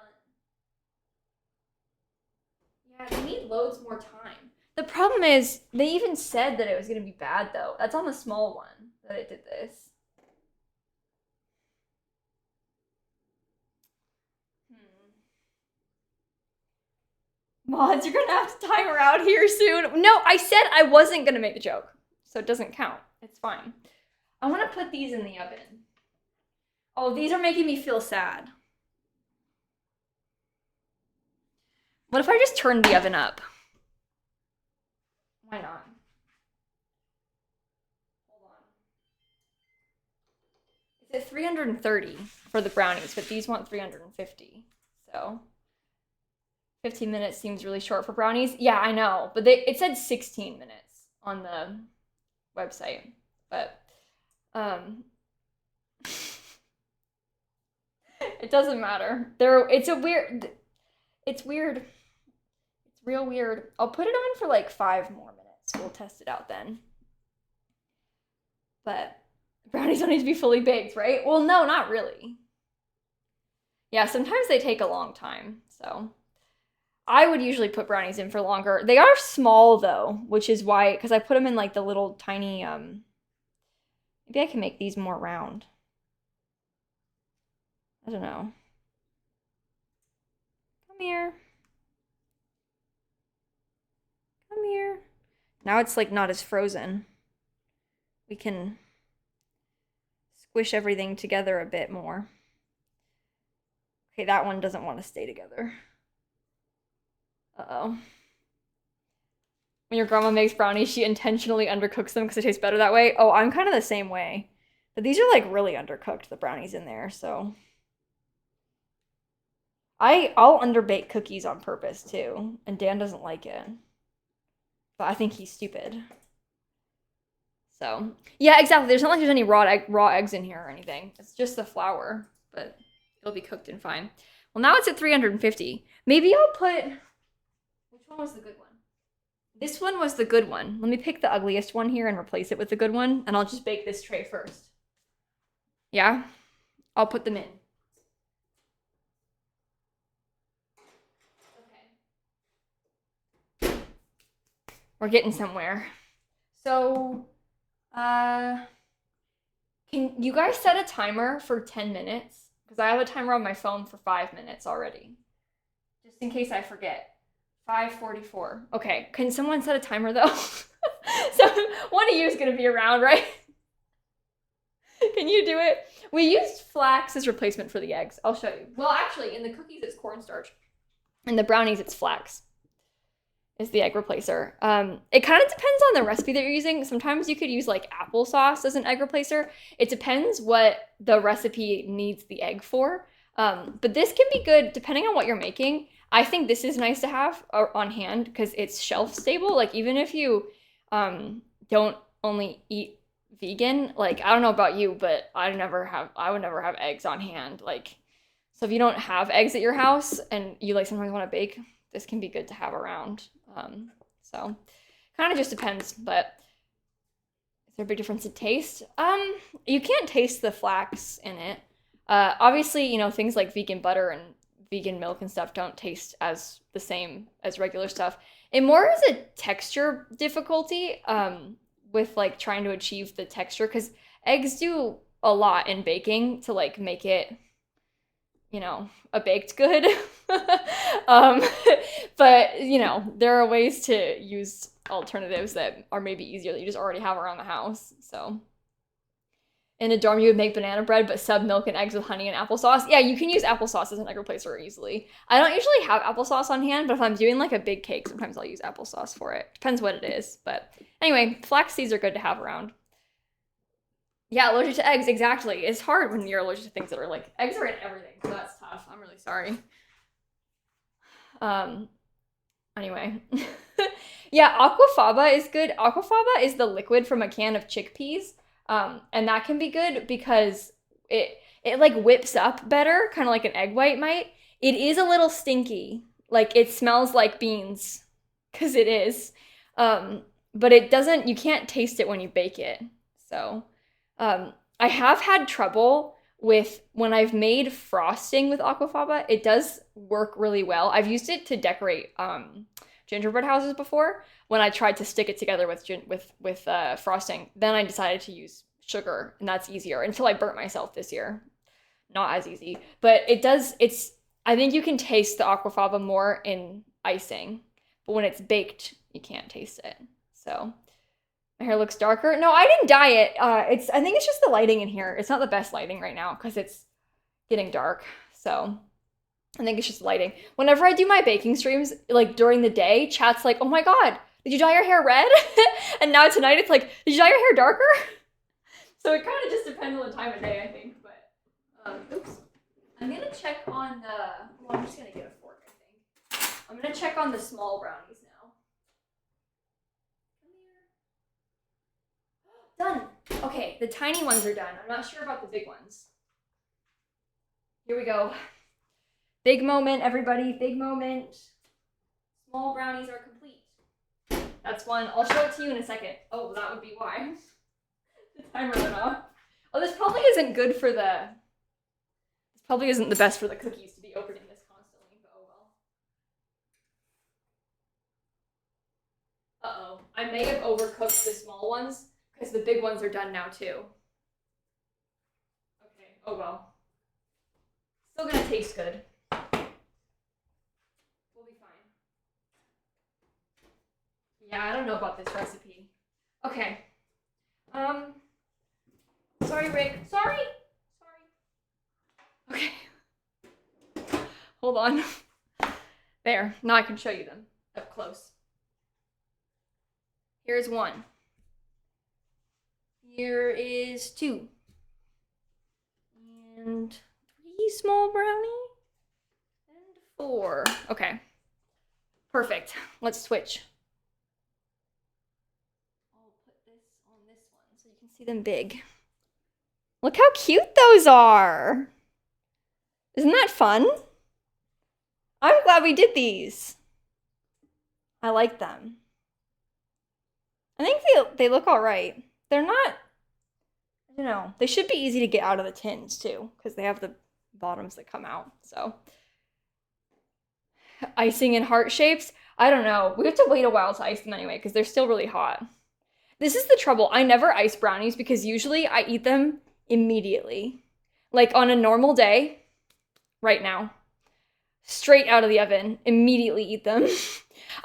Yeah, they need loads more time. The problem is, they even said that it was gonna be bad though. That's on the small one that it did this. Mods, you're gonna have to time her out here soon. No, I said I wasn't gonna make the joke, so it doesn't count. It's fine. I wanna put these in the oven. Oh, these are making me feel sad. What if I just turned the oven up? Why not? Hold on. It's at 330 for the brownies, but these want 350. So 15 minutes seems really short for brownies. Yeah, I know, but it said 16 minutes on the website. But it doesn't matter. It's weird. It's real weird. I'll put it on for like 5 more minutes. We'll test it out then. But brownies don't need to be fully baked, right? Well, no, not really. Yeah, sometimes they take a long time, so I would usually put brownies in for longer. They are small though, which is why, because I put them in like the little tiny, maybe I can make these more round. I don't know. Come here. Come here. Now it's like not as frozen. We can squish everything together a bit more. Okay, that one doesn't want to stay together. Uh-oh. When your grandma makes brownies, she intentionally undercooks them because it tastes better that way. Oh, I'm kind of the same way. But these are like really undercooked, the brownies in there, so. I'll underbake cookies on purpose too, and Dan doesn't like it. But I think he's stupid. So, yeah, exactly. There's not like there's any raw eggs in here or anything. It's just the flour, but it'll be cooked in fine. Well, now it's at 350. Maybe I'll put... Which one was the good one? This one was the good one. Let me pick the ugliest one here and replace it with the good one, and I'll just bake this tray first. Yeah? I'll put them in. Okay. We're getting somewhere. So, can you guys set a timer for 10 minutes? Because I have a timer on my phone for 5 minutes already. Just in case I forget. 5:44. Okay, can someone set a timer though? So one of you is gonna be around, right? Can you do it? We used flax as replacement for the eggs. I'll show you. Well, actually, in the cookies it's cornstarch. In the brownies it's flax. Is the egg replacer. It kind of depends on the recipe that you're using. Sometimes you could use like applesauce as an egg replacer. It depends what the recipe needs the egg for. But this can be good depending on what you're making. I think this is nice to have on hand because it's shelf stable. Like even if you don't only eat vegan, like I don't know about you, but I would never have eggs on hand. Like, so if you don't have eggs at your house and you like sometimes want to bake, this can be good to have around. So kind of just depends, but is there a big difference in taste? You can't taste the flax in it. Obviously, you know, things like vegan butter and vegan milk and stuff don't taste as the same as regular stuff. It more is a texture difficulty, with like trying to achieve the texture, because eggs do a lot in baking to like make it, you know, a baked good. But you know, there are ways to use alternatives that are maybe easier that you just already have around the house. So in a dorm you would make banana bread but sub milk and eggs with honey and applesauce. Yeah, you can use applesauce as an egg replacer easily. I don't usually have applesauce on hand, but if I'm doing like a big cake, sometimes I'll use applesauce for it. Depends what it is. But anyway, flax seeds are good to have around. Yeah, allergic to eggs, exactly. It's hard when you're allergic to things that are like, eggs are in everything, so that's tough. I'm really sorry. Um, anyway. Yeah, aquafaba is good. Aquafaba is the liquid from a can of chickpeas. And that can be good because it like whips up better, kind of like an egg white might. It is a little stinky. Like it smells like beans because it is. But it doesn't, you can't taste it when you bake it. So, I have had trouble with when I've made frosting with aquafaba. It does work really well. I've used it to decorate gingerbread houses before when I tried to stick it together with frosting. Then I decided to use sugar, and that's easier until I burnt myself this year. Not as easy, but it does. I think you can taste the aquafaba more in icing, but when it's baked, you can't taste it. So my hair looks darker. No, I didn't dye it. I think it's just the lighting in here. It's not the best lighting right now because it's getting dark. So I think it's just lighting. Whenever I do my baking streams, like during the day, chat's like, "Oh my God, did you dye your hair red?" And now tonight it's like, "Did you dye your hair darker?" So it kind of just depends on the time of day, I think. But oops, I'm gonna check on the. Well, I'm just gonna get a fork. I think I'm gonna check on the small brownies now. Come here. Done. Okay, the tiny ones are done. I'm not sure about the big ones. Here we go. Big moment, everybody. Big moment. Small brownies are complete. That's one. I'll show it to you in a second. Oh, that would be why. The timer went off. Oh, this probably isn't good for the... This probably isn't the best for the cookies to be opening this constantly, but oh well. Uh-oh. I may have overcooked the small ones, because the big ones are done now, too. Okay, oh well. Still gonna taste good. We'll be fine. Yeah, I don't know about this recipe. Okay. Sorry, Rick. Sorry. Okay. Hold on. There. Now I can show you them up close. Here's one. Here is two. And 3 small brownie. And 4. Okay. Perfect. Let's switch. I'll put this on this one so you can see them big. Look how cute those are. Isn't that fun? I'm glad we did these. I like them. I think they look all right. They're not, I don't know. They should be easy to get out of the tins too, because they have the bottoms that come out. So icing in heart shapes. I don't know. We have to wait a while to ice them anyway, because they're still really hot. This is the trouble. I never ice brownies because usually I eat them immediately. Like on a normal day, right now, straight out of the oven, immediately eat them.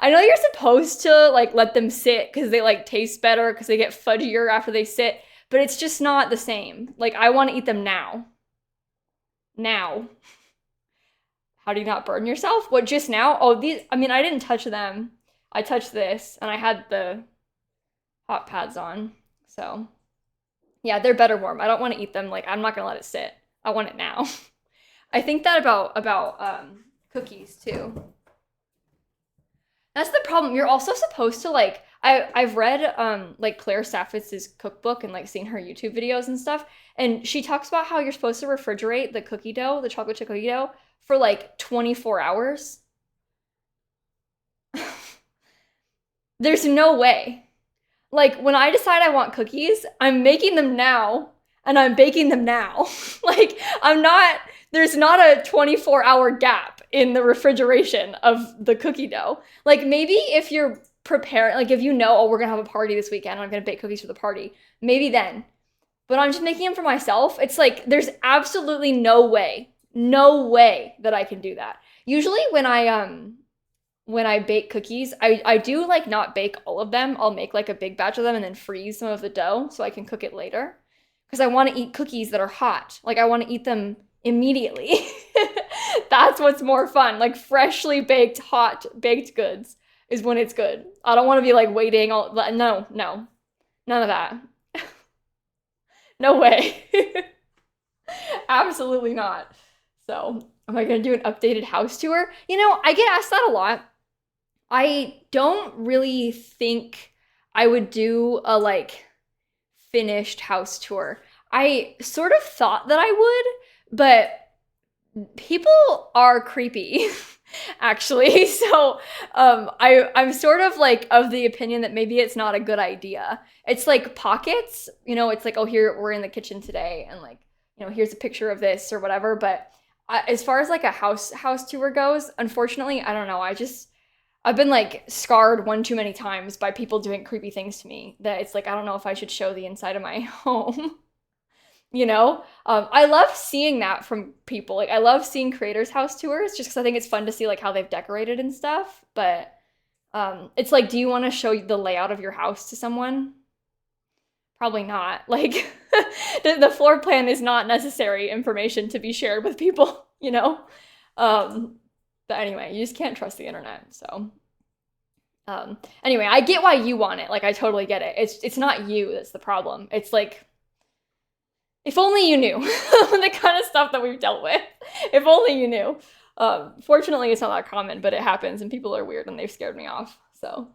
I know you're supposed to like let them sit because they like taste better because they get fudgier after they sit, but it's just not the same. Like I want to eat them now. Now. How do you not burn yourself? What, just now? Oh, these, I mean, I didn't touch them. I touched this and I had the hot pads on. So yeah, they're better warm. I don't want to eat them. Like, I'm not gonna let it sit. I want it now. I think that about cookies too. That's the problem. You're also supposed to like, I've read like Claire Staffitz's cookbook and like seen her YouTube videos and stuff, and she talks about how you're supposed to refrigerate the cookie dough, the chocolate chip cookie dough, for like 24 hours. There's no way. Like when I decide I want cookies, I'm making them now and I'm baking them now. Like there's not a 24-hour gap in the refrigeration of the cookie dough. Like maybe if you're preparing, like if you know, oh, we're gonna have a party this weekend and I'm gonna bake cookies for the party, maybe then. But I'm just making them for myself. It's like, there's absolutely no way that I can do that. Usually when I bake cookies, I do like not bake all of them. I'll make like a big batch of them and then freeze some of the dough so I can cook it later. Because I want to eat cookies that are hot. Like I want to eat them immediately. That's what's more fun. Like freshly baked, hot baked goods is when it's good. I don't want to be like waiting all, no, none of that. No way. Absolutely not. So Am I gonna do an updated house tour? You know, I get asked that a lot. I don't really think I would do a like finished house tour. I sort of thought that I would, but people are creepy actually. So I'm sort of like of the opinion that maybe it's not a good idea. It's like pockets, you know, it's like, oh, here we're in the kitchen today and like, you know, here's a picture of this or whatever. But as far as like a house tour goes, unfortunately, I don't know. I've been like scarred one too many times by people doing creepy things to me that it's like I don't know if I should show the inside of my home. You know, I love seeing that from people. Like I love seeing creators' house tours just because I think it's fun to see like how they've decorated and stuff. But it's like, do you want to show the layout of your house to someone? Probably not. Like the floor plan is not necessary information to be shared with people. You know. But anyway, you just can't trust the internet. So anyway, I get why you want it. Like I totally get it. It's not you that's the problem. It's like if only you knew the kind of stuff that we've dealt with. If only you knew. Fortunately, it's not that common, but it happens, and people are weird, and they've scared me off. So,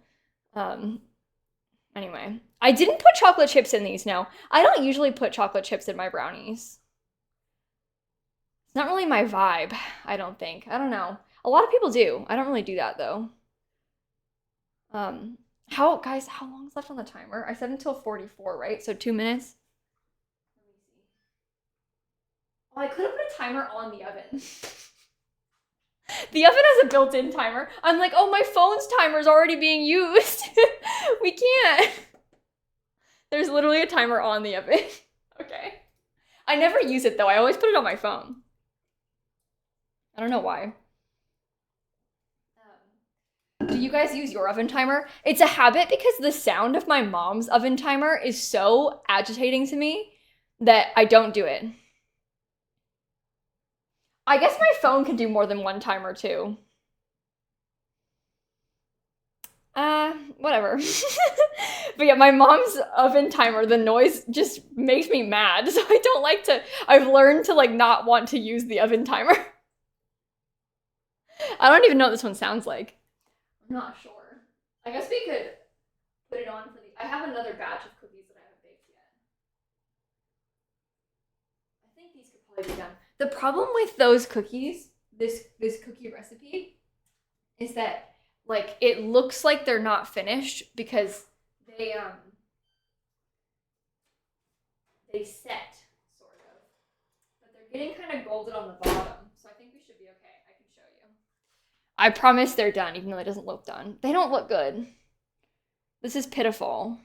anyway, I didn't put chocolate chips in these. No, I don't usually put chocolate chips in my brownies. It's not really my vibe. I don't think. I don't know. A lot of people do. I don't really do that though. Guys, how long is left on the timer? I said until 44, right? So 2 minutes. Oh, I could have put a timer on the oven. The oven has a built-in timer. I'm like, oh, my phone's timer is already being used. We can't. There's literally a timer on the oven. Okay. I never use it though. I always put it on my phone. I don't know why. Do you guys use your oven timer? It's a habit because the sound of my mom's oven timer is so agitating to me that I don't do it. I guess my phone can do more than one timer too. Whatever. But yeah, my mom's oven timer, the noise just makes me mad. So I don't like to, I've learned to like not want to use the oven timer. I don't even know what this one sounds like. I'm not sure. I guess we could put it on for the, I have another batch of cookies that I haven't baked yet. I think these could probably be done. The problem with those cookies, this cookie recipe, is that like it looks like they're not finished because they set sort of, but they're getting kind of golden on the bottom. So I think we should be okay. I can show you. I promise they're done, even though it doesn't look done. They don't look good. This is pitiful.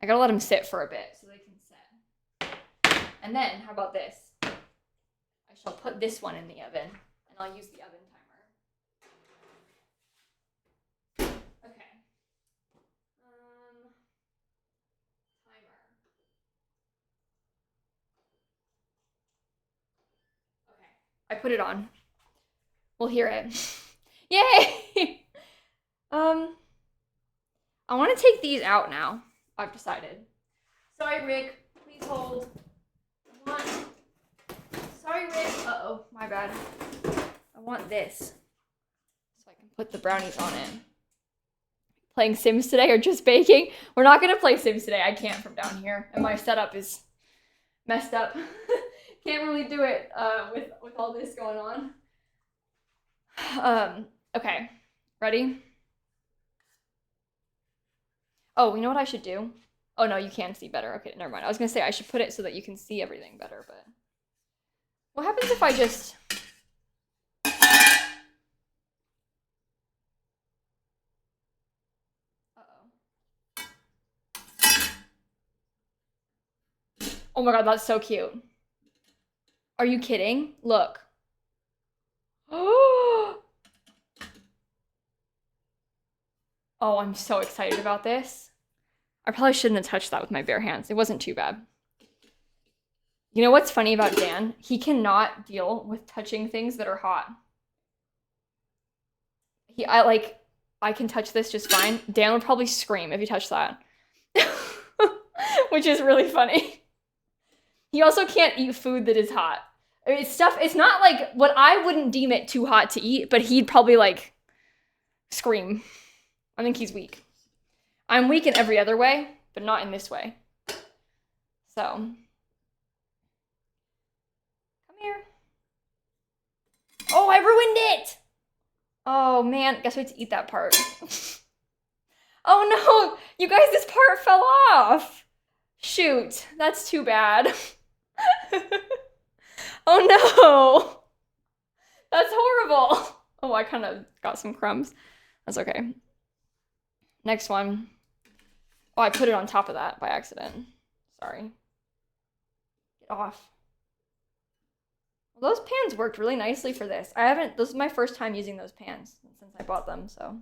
I gotta let them sit for a bit so they can set. And then, how about this? I shall put this one in the oven, and I'll use the oven timer. Okay. Timer. Okay. I put it on. We'll hear it. Yay! I want to take these out now. I've decided. Sorry, Rick. Please hold. Sorry, Rick. Uh-oh, my bad. I want this so I can put the brownies on it. Playing Sims today or just baking? We're not going to play Sims today. I can't from down here. And my setup is messed up. Can't really do it with all this going on. Okay. Ready? Oh, you know what I should do? Oh, no, you can see better. Okay, never mind. I was going to say I should put it so that you can see everything better, but... What happens if I just... Uh-oh. Oh my god, that's so cute. Are you kidding? Look. Oh, I'm so excited about this. I probably shouldn't have touched that with my bare hands. It wasn't too bad. You know what's funny about Dan? He cannot deal with touching things that are hot. I can touch this just fine. Dan would probably scream if he touched that. Which is really funny. He also can't eat food that is hot. It's stuff. It's not like what I wouldn't deem it too hot to eat, but he'd probably like scream. I think he's weak. I'm weak in every other way, but not in this way. So, come here. Oh, I ruined it! Oh man, guess we have to eat that part. Oh no, you guys, this part fell off. Shoot, that's too bad. Oh no, that's horrible. Oh, I kind of got some crumbs. That's okay. Next one. Oh, I put it on top of that by accident. Sorry. Get off. Well, those pans worked really nicely for this. This is my first time using those pans since I bought them, so.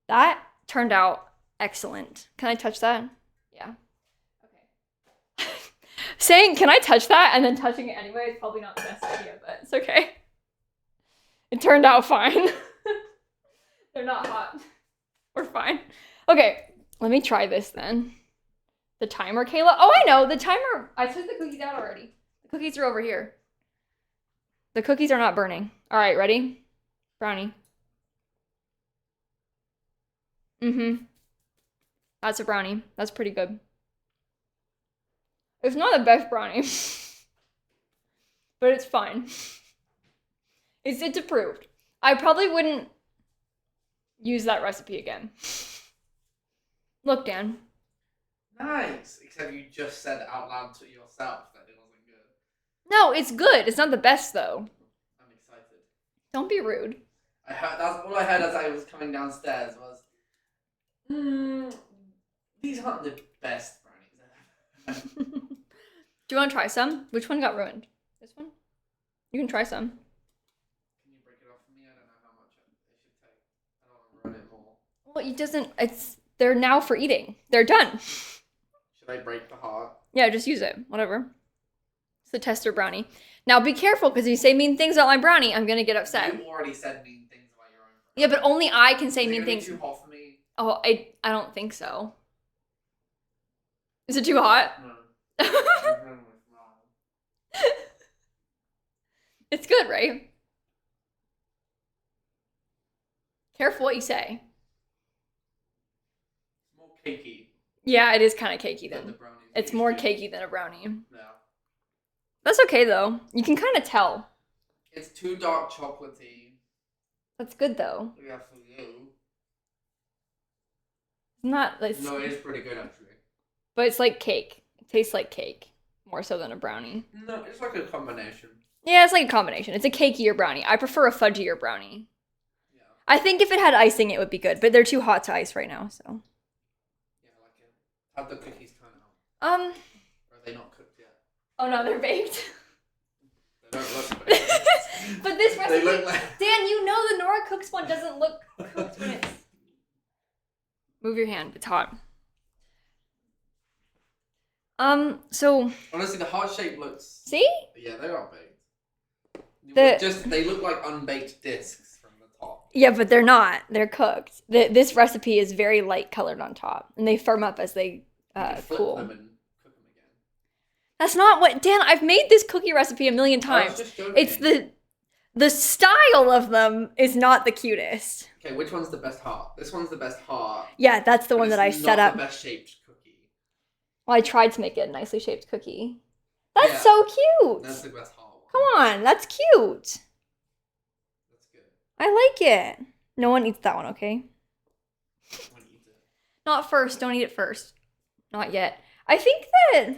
That turned out excellent. Can I touch that? Yeah. Okay. Saying, can I touch that? And then touching it anyway is probably not the best idea, but it's okay. It turned out fine. They're not hot. We're fine. Okay, let me try this then. The timer, Kayla. Oh, I know. The timer. I took the cookies out already. The cookies are over here. The cookies are not burning. All right, ready? Brownie. Mm-hmm. That's a brownie. That's pretty good. It's not the best brownie. But it's fine. It's approved. I probably wouldn't use that recipe again. Look, Dan. Nice. Except you just said out loud to yourself that it wasn't good. No, it's good. It's not the best though. I'm excited. Don't be rude. That's all I heard as I was coming downstairs was, these aren't the best brownies ever. Do you want to try some? Which one got ruined? This one? You can try some. Can you break it off for me? I don't know how much it should take. I don't want to ruin it more. Well, it doesn't. They're now for eating. They're done. Should I break the heart? Yeah, just use it. Whatever. It's the tester brownie. Now be careful, because if you say mean things about my brownie, I'm gonna get upset. You already said mean things about your own brownie. Yeah, but only I can say Is it mean gonna be things. too hot for me? Oh, I don't think so. Is it too hot? No. It's good, right? Careful what you say. It's more cakey Yeah, it is kind of cakey than the then. brownies. It's we more used to. cakey than a brownie. Yeah. That's okay though. You can kind of tell. It's too dark chocolatey. That's good though. Yeah, for you. It's not. No, it is pretty good actually. But it's like cake. It tastes like cake more so than a brownie. No, it's like a combination. Yeah, it's like a combination. It's a cakier brownie. I prefer a fudgier brownie. Yeah. I think if it had icing, it would be good, but they're too hot to ice right now, so. Yeah, I like it. How'd the cookies turn out? Or are they not cooked yet? Oh no, they're baked. They don't look baked. But this recipe, They look like... Dan, you know the Nora Cooks one doesn't look cooked when it's. Move your hand. It's hot. So. Honestly, the heart shape looks... See? Yeah, they are baked. They look like unbaked discs from the top. Yeah, but they're not. They're cooked. This recipe is very light colored on top, and they firm up as they Flip cool. them and cook them again. That's not what Dan. I've made this cookie recipe a million I was times. just joking. It's the style of them is not the cutest. Okay, which one's the best heart? This one's the best heart. Yeah, that's the but one that I it's set not up. the best shaped cookie. Well, I tried to make it a nicely shaped cookie. That's Yeah, so cute. That's the best heart one. Come on, that's cute. That's good. I like it. No one eats that one, okay? When you eat it. Not first. Don't eat it first. Not yet. I think that.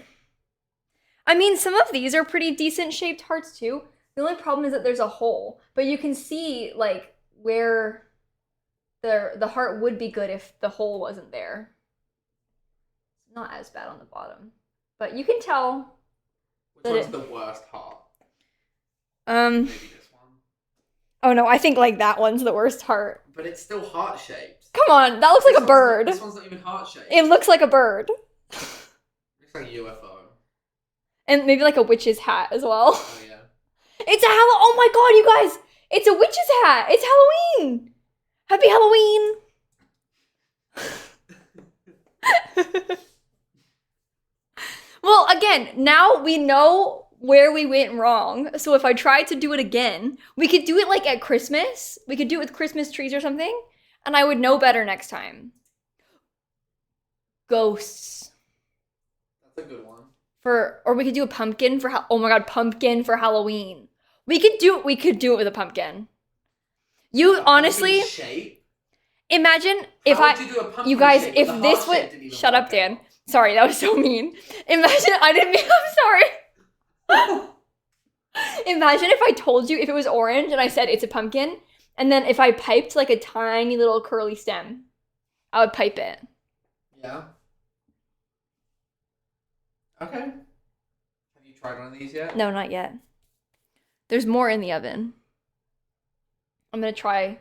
I mean, some of these are pretty decent shaped hearts too. The only problem is that there's a hole, but you can see like where the heart would be good if the hole wasn't there. It's not as bad on the bottom, but you can tell. Which one's the worst heart? Um. Maybe this one. Oh no, I think like that one's the worst heart. But it's still heart shaped. Come on, that looks like a bird. This one's not even heart shaped. It looks like a bird. Looks like a UFO. And maybe like a witch's hat as well. Oh yeah. It's a oh my god, you guys! It's a witch's hat! It's Halloween! Happy Halloween! Well, again, now we know where we went wrong. So if I tried to do it again, we could do it like at Christmas. We could do it with Christmas trees or something, and I would know better next time. Ghosts. That's a good one. Or we could do a pumpkin for oh my god, pumpkin for Halloween. We could do it with a pumpkin. You honestly shape? Imagine if you guys, if this would shut up, Dan. Sorry, that was so mean. Imagine I didn't mean. I'm sorry. Imagine if I told you if it was orange and I said it's a pumpkin, and then if I piped like a tiny little curly stem, I would pipe it. Yeah. Okay. Have you tried one of these yet? No, not yet. There's more in the oven. I'm gonna try.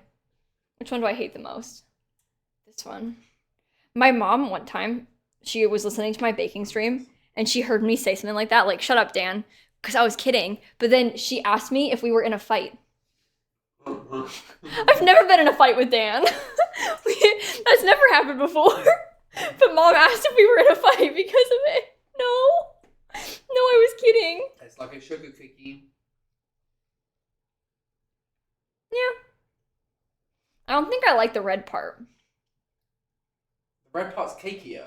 Which one do I hate the most? This one. My mom, one time, she was listening to my baking stream, and she heard me say something like that, like, shut up, Dan, because I was kidding. But then she asked me if we were in a fight. I've never been in a fight with Dan. That's never happened before. But Mom asked if we were in a fight because of it. No, I was kidding. It's like a sugar cookie. Yeah. I don't think I like the red part. The red part's cakier.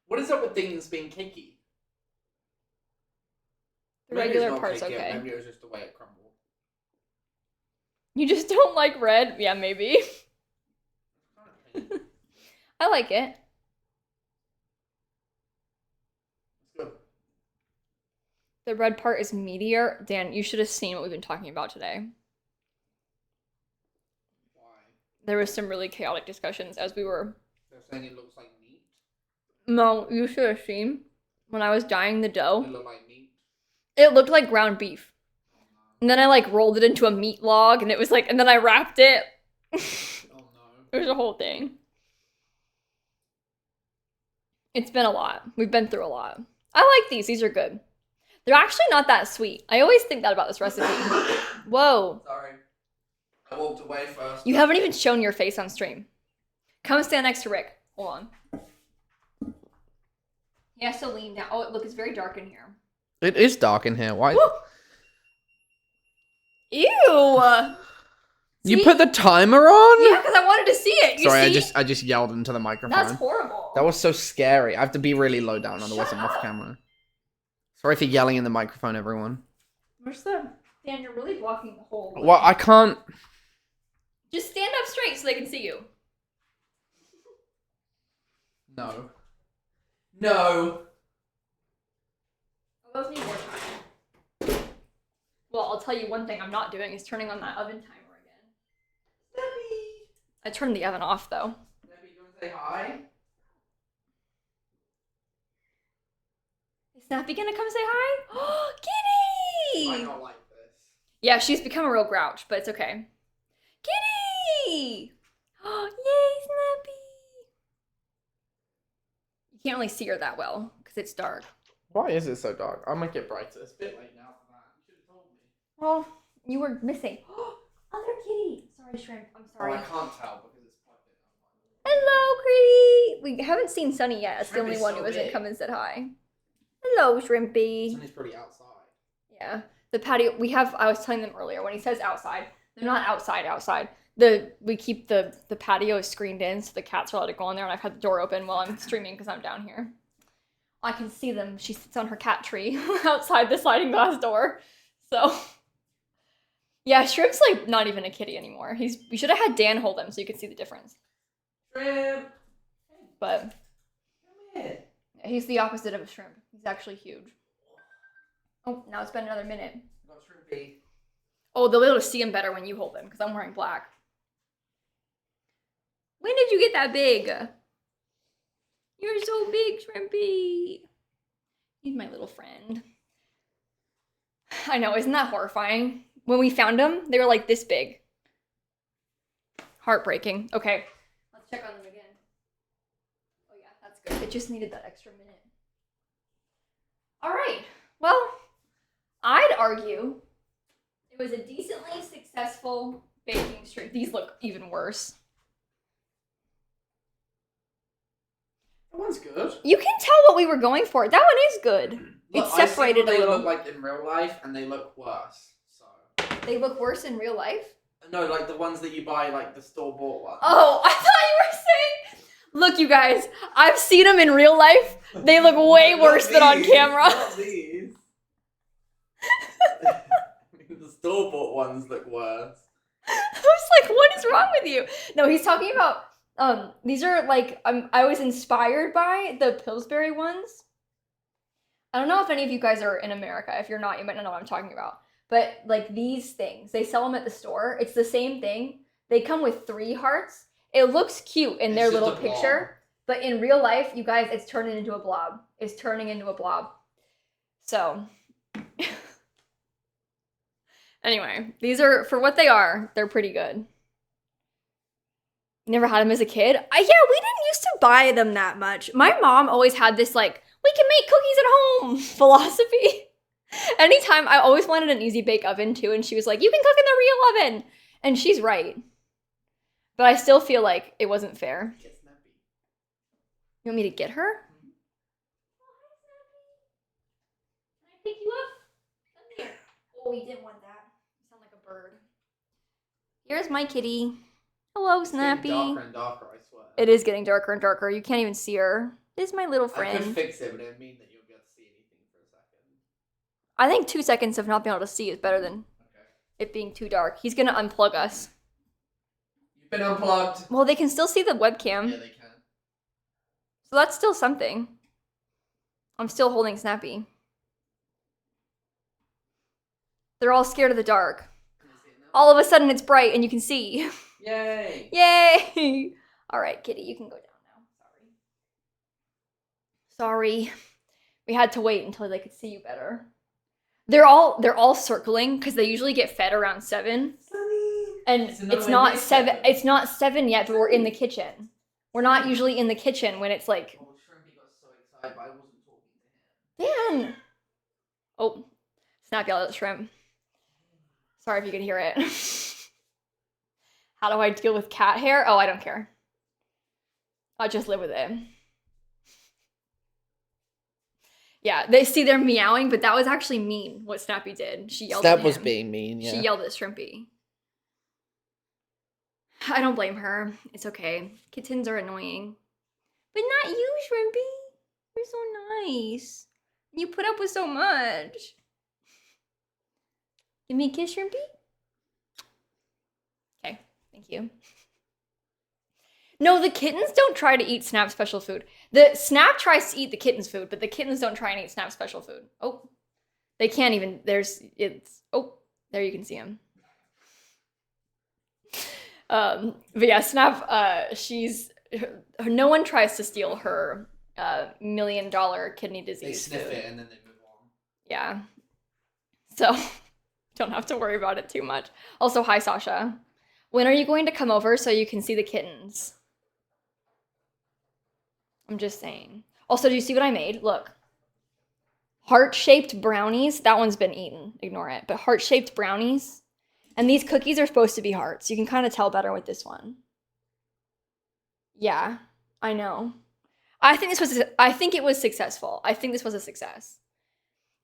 What is up with things being cakey? The regular part's okay. Maybe it was just the way it crumbled. You just don't like red? Yeah, maybe. I like it. The red part is meatier. Dan, you should have seen what we've been talking about today. Why? There was some really chaotic discussions as we were... They're saying it looks like meat? No, you should have seen. When I was dyeing the dough... It looked like meat? It looked like ground beef. Oh, no. And then I, like, rolled it into a meat log, and it was like... And then I wrapped it. Oh, no. It was a whole thing. It's been a lot. We've been through a lot. I like these. These are good. They're actually not that sweet. I always think that about this recipe. Whoa. Sorry. I walked away first. You haven't even shown your face on stream. Come stand next to Rick. Hold on. He has to lean down. Oh, look, it's very dark in here. It is dark in here. Why? Woo! Ew. You See? put the timer on? Yeah, because I wanted to see it. You Sorry, see? I just yelled into the microphone. That's horrible. That was so scary. I have to be really low down, otherwise I'm off camera. Sorry for yelling in the microphone, everyone. Where's the... Dan, you're really blocking the whole... Well, I can't... Just stand up straight so they can see you. No. No. Those need more time. Well, I'll tell you one thing I'm not doing is turning on that oven timer again. Debbie! I turned the oven off, though. Debbie, you want to say hi? Is Snappy gonna come say hi? Oh, I Kitty! don't like this. Yeah, she's become a real grouch, but it's okay. Kitty! Oh, yay, Snappy! You can't really see her that well, because it's dark. Why is it so dark? I'll make it brighter. It's a bit late now for that. You should have told me. Well, you were missing. Other kitty! Sorry, Shrimp. I'm sorry. Oh, I can't tell because it's plugged in. Hello, Kitty! We haven't seen Sunny yet. That's the Shrimp only is one so who hasn't big. come and said hi. Hello, Shrimpy. Sunny's pretty outside. Yeah. The patio, I was telling them earlier, when he says outside, they're not outside. We keep the patio screened in so the cats are allowed to go in there, and I've had the door open while I'm streaming because I'm down here. I can see them. She sits on her cat tree outside the sliding glass door. So, yeah, Shrimp's like not even a kitty anymore. We should have had Dan hold him so you could see the difference. Shrimp! But Come here. he's the opposite of a shrimp. He's actually huge. Oh, now it's been another minute. Got Shrimpy. Oh, they'll be able to see him better when you hold him because I'm wearing black. When did you get that big? You're so big, Shrimpy. He's my little friend. I know, isn't that horrifying? When we found them, they were like this big. Heartbreaking. Okay, let's check on them again. Oh yeah, that's good. It just needed that extra minute. All right, well, I'd argue it was a decently successful baking stream. These look even worse. That one's good. You can tell what we were going for. That one is good. Look, It's I see separated what a they little. look like in real life, and they look worse. So. They look worse in real life? No, like the ones that you buy, like the store-bought ones. Oh, I thought you were saying... Look, you guys, I've seen them in real life. They look way worse than on camera. Not these. The store-bought ones look worse. I was like, what is wrong with you? No, he's talking about... these are like... I was inspired by the Pillsbury ones. I don't know if any of you guys are in America. If you're not, you might not know what I'm talking about. But, like, these things, they sell them at the store. It's the same thing. They come with 3 hearts. It looks cute in their little picture. But in real life, you guys, it's turning into a blob. It's turning into a blob. So, anyway, these are, for what they are, they're pretty good. Never had them as a kid? Yeah, we didn't used to buy them that much. My mom always had this, like, we can make cookies at home philosophy. Anytime, I always wanted an easy bake oven too, and she was like, you can cook in the real oven. And she's right. But I still feel like it wasn't fair. Get Snappy. You want me to get her? Can I pick you up? Come here. Oh, you didn't want that. You sound like a bird. Here's my kitty. Hello, Snappy. It's getting darker and darker, I swear. It is getting darker and darker. You can't even see her. This is my little I friend. could fix it, but it would mean that you'll be able to see anything for a second. I think 2 seconds of not being able to see is better than it being too dark. He's gonna unplug us. You've been unplugged. Well, they can still see the webcam. Yeah, they can. So that's still something. I'm still holding Snappy. They're all scared of the dark. Can I see it now? All of a sudden it's bright and you can see. Yay! Yay! Alright, kitty, you can go down now. Sorry. We had to wait until they could see you better. They're all circling because they usually get fed around 7. And it's not 7. It's not 7 yet, but we're in the kitchen. We're not usually in the kitchen when it's like... Oh, Shrimpy got so excited, but I wasn't talking to him. Dan! Oh, Snap yelled at the shrimp. Sorry if you could hear it. How do I deal with cat hair? Oh, I don't care. I'll just live with it. Yeah, they're meowing, but that was actually mean, what Snappy did. She yelled at him. Snap was being mean, yeah. She yelled at Shrimpy. I don't blame her. It's okay. Kittens are annoying. But not you, Shrimpy. You're so nice. You put up with so much. Give me a kiss, Shrimpy? Okay, thank you. No, the kittens don't try to eat Snap's special food. The Snap tries to eat the kitten's food, but the kittens don't try and eat Snap's special food. Oh, they can't even. Oh, there you can see him. But yeah, Snap. No one tries to steal her $1 million kidney disease. They sniff food. it and then they move on. Yeah. So don't have to worry about it too much. Also, hi Sasha. When are you going to come over so you can see the kittens? I'm just saying. Also, do you see what I made? Look. Heart-shaped brownies. That one's been eaten. Ignore it. But heart-shaped brownies. And these cookies are supposed to be hearts. You can kind of tell better with this one. Yeah, I know. I think it was successful. I think this was a success.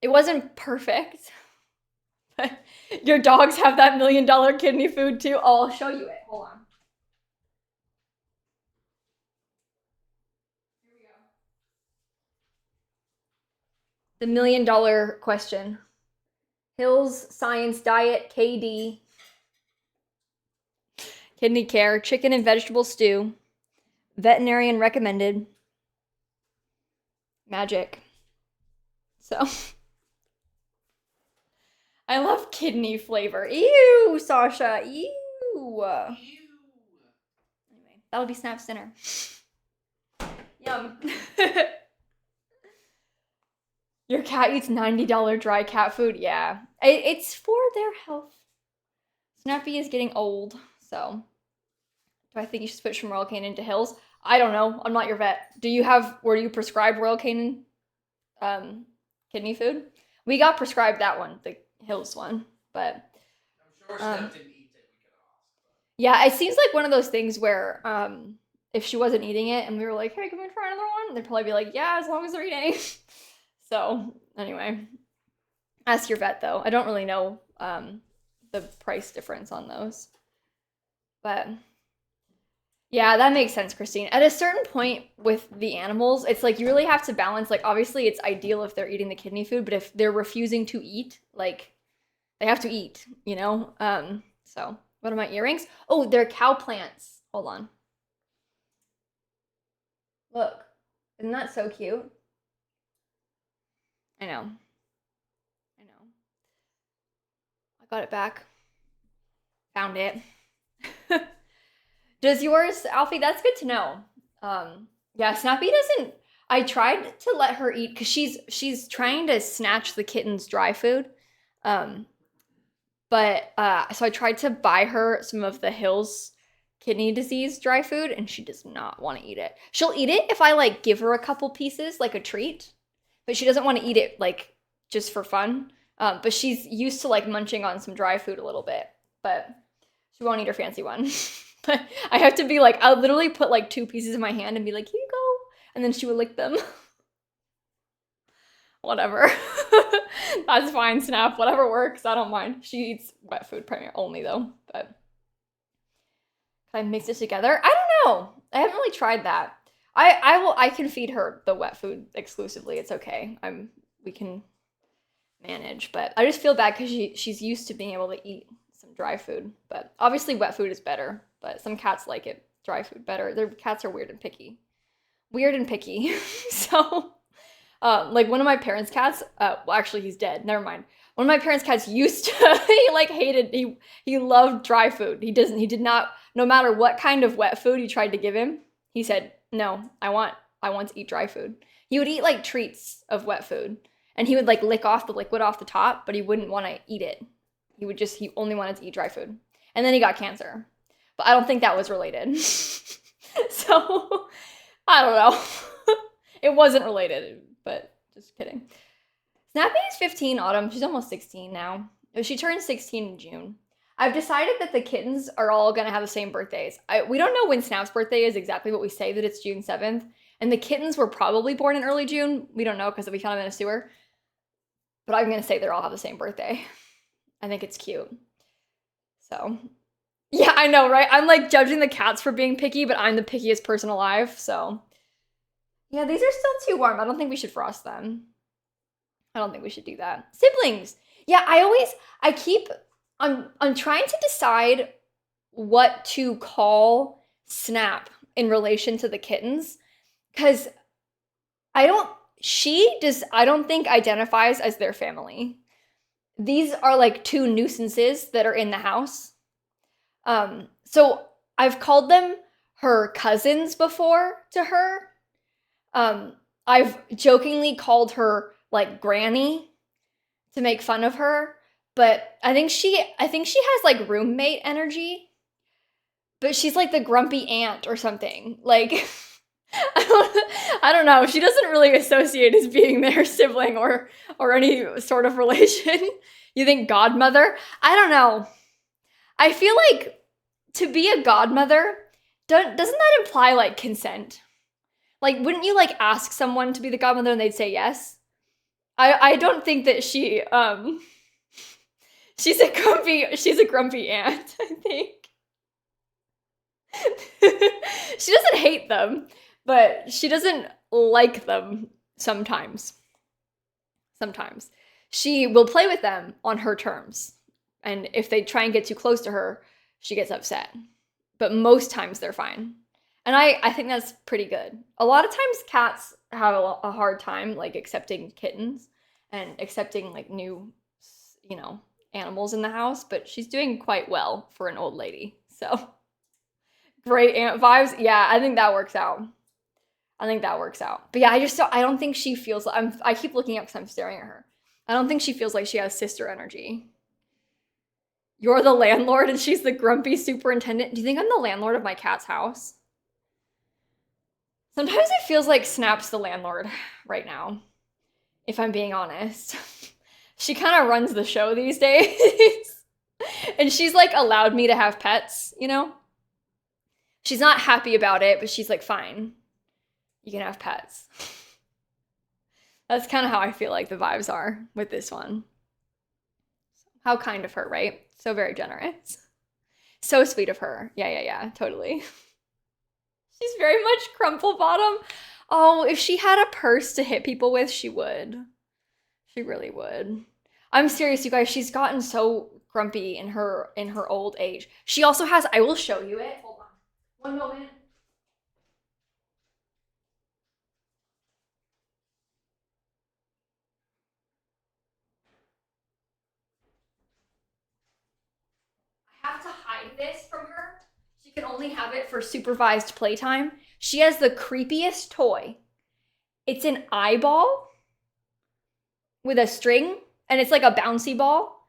It wasn't perfect. But your dogs have that $1 million kidney food too. Oh, I'll show you it. Hold on. Here we go. The $1 million question. Hills Science Diet KD. Kidney care, chicken and vegetable stew. Veterinarian recommended. Magic. So. I love kidney flavor. Ew, Sasha. Ew. Anyway, that'll be Snap's dinner. Yum. Your cat eats $90 dry cat food. Yeah. It's for their health. Snappy is getting old, so. Do I think you should switch from Royal Canin to Hills? I don't know. I'm not your vet. Were you prescribed Royal Canin kidney food? We got prescribed that one, the Hills one, but. I'm sure Snap didn't eat it, we could ask. Yeah, it seems like one of those things where if she wasn't eating it and we were like, hey, can we try another one? They'd probably be like, yeah, as long as they're eating. So anyway, ask your vet though. I don't really know the price difference on those. But yeah, that makes sense, Christine. At a certain point with the animals, it's like you really have to balance. Like, obviously, it's ideal if they're eating the kidney food, but if they're refusing to eat, like, they have to eat, you know? So, what are my earrings? Oh, they're cow plants. Hold on. Look, isn't that so cute? I know. I know. I got it back. Found it. Does yours, Alfie? That's good to know. Yeah, Snappy doesn't. I tried to let her eat because she's trying to snatch the kitten's dry food. But so I tried to buy her some of the Hill's kidney disease dry food, and she does not want to eat it. She'll eat it if I like give her a couple pieces, like a treat, but she doesn't want to eat it like just for fun. But she's used to like munching on some dry food a little bit, but she won't eat her fancy one. But I have to be like, I'll literally put like 2 pieces in my hand and be like, here you go. And then she would lick them. Whatever. That's fine, Snap. Whatever works. I don't mind. She eats wet food primarily only though. But can I mix it together? I don't know. I haven't really tried that. I can feed her the wet food exclusively. It's okay. We can manage. But I just feel bad because she's used to being able to eat some dry food. But obviously wet food is better. But some cats like it dry food better. Their cats are weird and picky. So, like one of my parents' cats, well, actually he's dead. Never mind. One of my parents' cats used to, he loved dry food. He did not, no matter what kind of wet food you tried to give him, he said, no, I want to eat dry food. He would eat like treats of wet food and he would like lick off the liquid off the top, but he wouldn't want to eat it. He only wanted to eat dry food. And then he got cancer. But I don't think that was related. So, I don't know. It wasn't related, but just kidding. Snappy is 15 autumn. She's almost 16 now. She turned 16 in June. I've decided that the kittens are all going to have the same birthdays. We don't know when Snap's birthday is exactly, but we say that it's June 7th. And the kittens were probably born in early June. We don't know because we found them in a sewer. But I'm going to say they all have the same birthday. I think it's cute. So, yeah, I know, right? I'm like judging the cats for being picky, but I'm the pickiest person alive, so. Yeah, these are still too warm. I don't think we should frost them. I don't think we should do that. Siblings. Yeah, I'm trying to decide what to call Snap in relation to the kittens. Because I don't think identifies as their family. These are like 2 nuisances that are in the house. So I've called them her cousins before to her. I've jokingly called her like Granny to make fun of her, but I think she has like roommate energy, but she's like the grumpy aunt or something. Like, I don't know. She doesn't really associate as being their sibling or any sort of relation. You think godmother? I don't know. I feel like to be a godmother, doesn't that imply like consent? Like, wouldn't you like ask someone to be the godmother and they'd say yes? I don't think that she's a grumpy aunt, I think. She doesn't hate them, but she doesn't like them sometimes. Sometimes. She will play with them on her terms. And if they try and get too close to her, she gets upset. But most times they're fine. And I think that's pretty good. A lot of times cats have a hard time like accepting kittens and accepting like new, animals in the house, but she's doing quite well for an old lady. So great aunt vibes. Yeah, I think that works out. But yeah, I don't think she feels I keep looking up because I'm staring at her. I don't think she feels like she has sister energy. You're the landlord and she's the grumpy superintendent. Do you think I'm the landlord of my cat's house? Sometimes it feels like Snap's the landlord right now, if I'm being honest. She kind of runs the show these days. And she's like allowed me to have pets, She's not happy about it, but she's like, fine, you can have pets. That's kind of how I feel like the vibes are with this one. How kind of her, right? So very generous. So sweet of her. Yeah, totally. She's very much crumple bottom. Oh, if she had a purse to hit people with, she would. She really would. I'm serious, you guys. She's gotten so grumpy in her old age. She also has, I will show you it. Hold on. One moment. I have to hide this from her. She can only have it for supervised playtime. She has the creepiest toy. It's an eyeball with a string, and it's like a bouncy ball.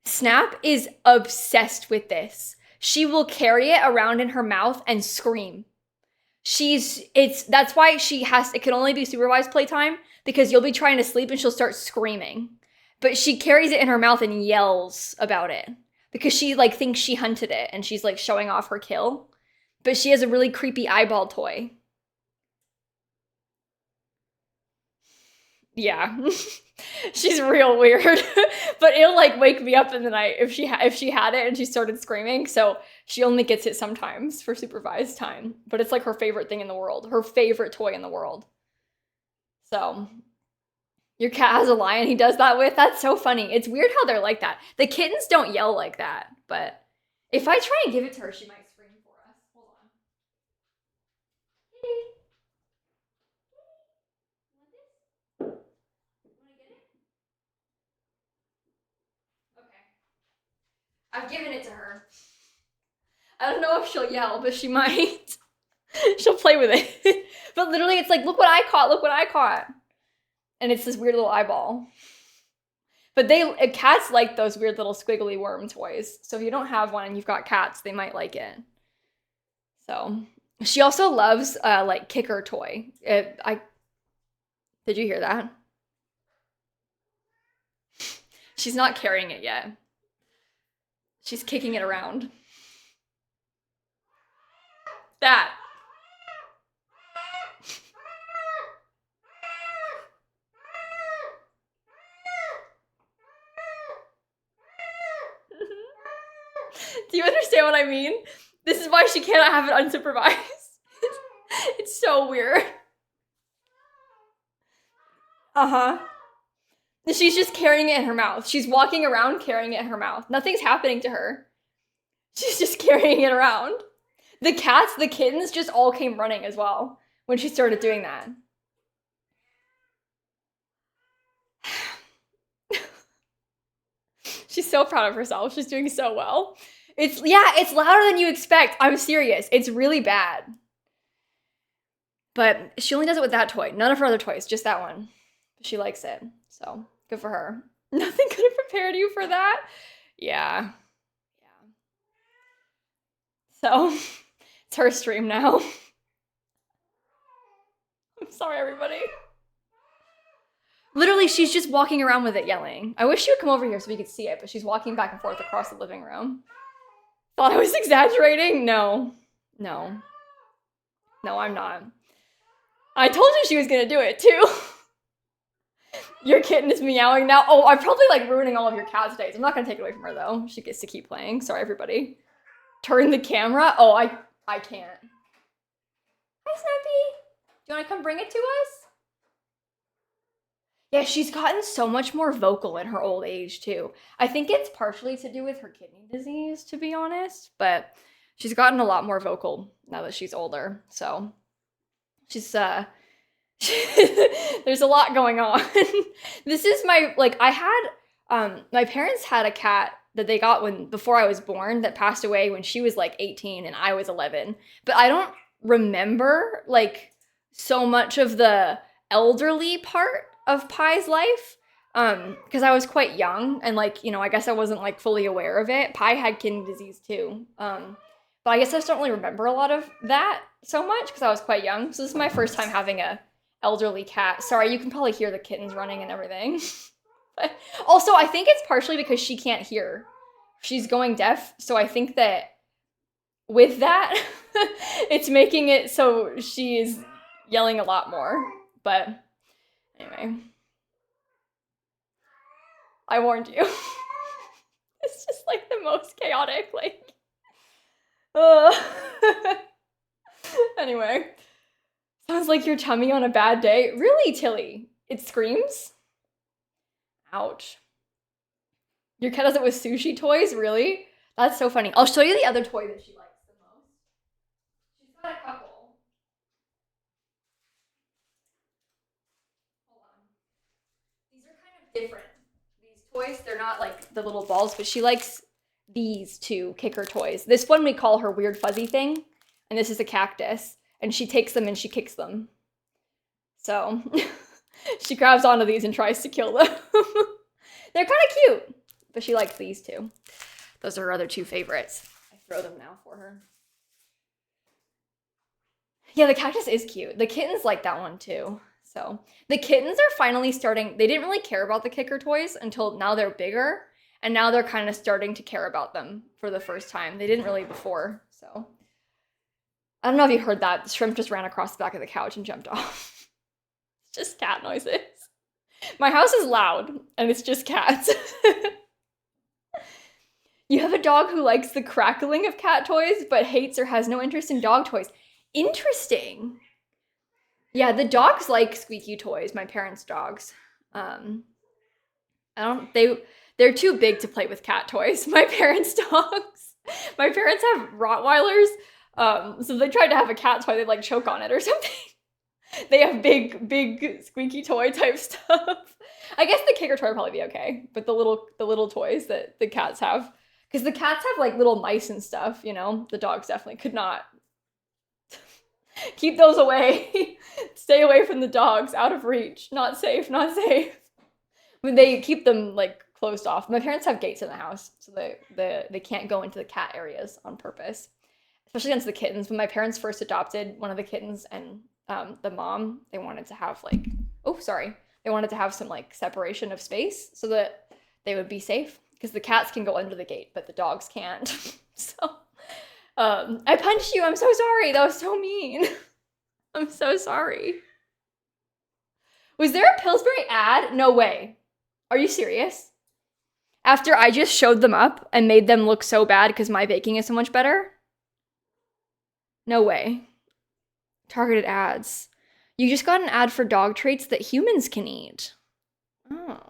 Snap is obsessed with this. She will carry it around in her mouth and scream. That's why it can only be supervised playtime, because you'll be trying to sleep and she'll start screaming. But she carries it in her mouth and yells about it because she like thinks she hunted it and she's like showing off her kill. But she has a really creepy eyeball toy. Yeah. She's real weird. But it'll like wake me up in the night if she had it and she started screaming. So she only gets it sometimes for supervised time. But it's like her favorite thing in the world. Her favorite toy in the world. So your cat has a lion he does that with? That's so funny. It's weird how they're like that. The kittens don't yell like that. But if I try and give it to her, she might scream for us. Hold on. Kitty. I've given it to her. I don't know if she'll yell, but she might. She'll play with it. But literally, it's like, look what I caught, look what I caught. And it's this weird little eyeball. But cats like those weird little squiggly worm toys. So if you don't have one and you've got cats, they might like it. So she also loves like kicker toy. Did you hear that? She's not carrying it yet. She's kicking it around. That. Do you understand what I mean? This is why she cannot have it unsupervised. It's so weird. Uh-huh. She's just carrying it in her mouth. She's walking around carrying it in her mouth. Nothing's happening to her. She's just carrying it around. The cats, the kittens just all came running as well when she started doing that. She's so proud of herself. She's doing so well. It's louder than you expect. I'm serious. It's really bad. But she only does it with that toy. None of her other toys, just that one. She likes it. So, good for her. Nothing could have prepared you for that? Yeah. So, it's her stream now. I'm sorry, everybody. Literally, she's just walking around with it yelling. I wish she would come over here so we could see it, but she's walking back and forth across the living room. Thought I was exaggerating? No, I'm not. I told you she was gonna do it, too. Your kitten is meowing now. Oh, I'm probably, like, ruining all of your cat's days. I'm not gonna take it away from her, though. She gets to keep playing. Sorry, everybody. Turn the camera? Oh, I can't. Hi, Snappy. Do you want to come bring it to us? Yeah, she's gotten so much more vocal in her old age, too. I think it's partially to do with her kidney disease, to be honest. But she's gotten a lot more vocal now that she's older. So she's, there's a lot going on. This is my parents had a cat that they got before I was born that passed away when she was like 18 and I was 11. But I don't remember like so much of the elderly part of Pi's life because I was quite young and like, you know, I guess I wasn't like fully aware of it. Pi had kidney disease too. But I guess I just don't really remember a lot of that so much because I was quite young. So this is my first time having a elderly cat. Sorry, you can probably hear the kittens running and everything. But also, I think it's partially because she can't hear. She's going deaf, so I think that with that, it's making it so she is yelling a lot more. But anyway, I warned you. It's just like the most chaotic, like. Anyway, sounds like your tummy on a bad day. Really, Tilly? It screams? Ouch. Your cat does it with sushi toys? Really? That's so funny. I'll show you the other toy that she likes the most. She's got a couple. Hold on. These are kind of different. These toys, they're not like the little balls, but she likes these two kicker toys. This one we call her weird fuzzy thing, and this is a cactus, and she takes them and she kicks them. So she grabs onto these and tries to kill them. They're kind of cute, but she likes these two. Those are her other two favorites. I throw them now for her. Yeah, the cactus is cute. The kittens like that one too. So the kittens are finally starting. They didn't really care about the kicker toys until now they're bigger. And now they're kind of starting to care about them for the first time. They didn't really before, so. I don't know if you heard that. The shrimp just ran across the back of the couch and jumped off. It's just cat noises. My house is loud, and it's just cats. You have a dog who likes the crackling of cat toys, but hates or has no interest in dog toys. Interesting. Yeah, the dogs like squeaky toys, my parents' dogs. They're too big to play with cat toys. My parents' dogs. My parents have Rottweilers, so they tried to have a cat toy, they'd like choke on it or something. They have big squeaky toy type stuff. I guess the kicker toy would probably be okay, but the little toys that the cats have, because the cats have like little mice and stuff, you know, the dogs definitely could not. Keep those away. Stay away from the dogs, out of reach. Not safe, not safe. When they keep them like closed off. My parents have gates in the house, so they can't go into the cat areas on purpose, especially against the kittens. When my parents first adopted one of the kittens and the mom, they wanted to have like, they wanted to have some like separation of space so that they would be safe, because the cats can go under the gate, but the dogs can't. So I punched you. I'm so sorry. That was so mean. I'm so sorry. Was there a Pillsbury ad? No way. Are you serious? After I just showed them up and made them look so bad because my baking is so much better? No way. Targeted ads. You just got an ad for dog treats that humans can eat. Oh.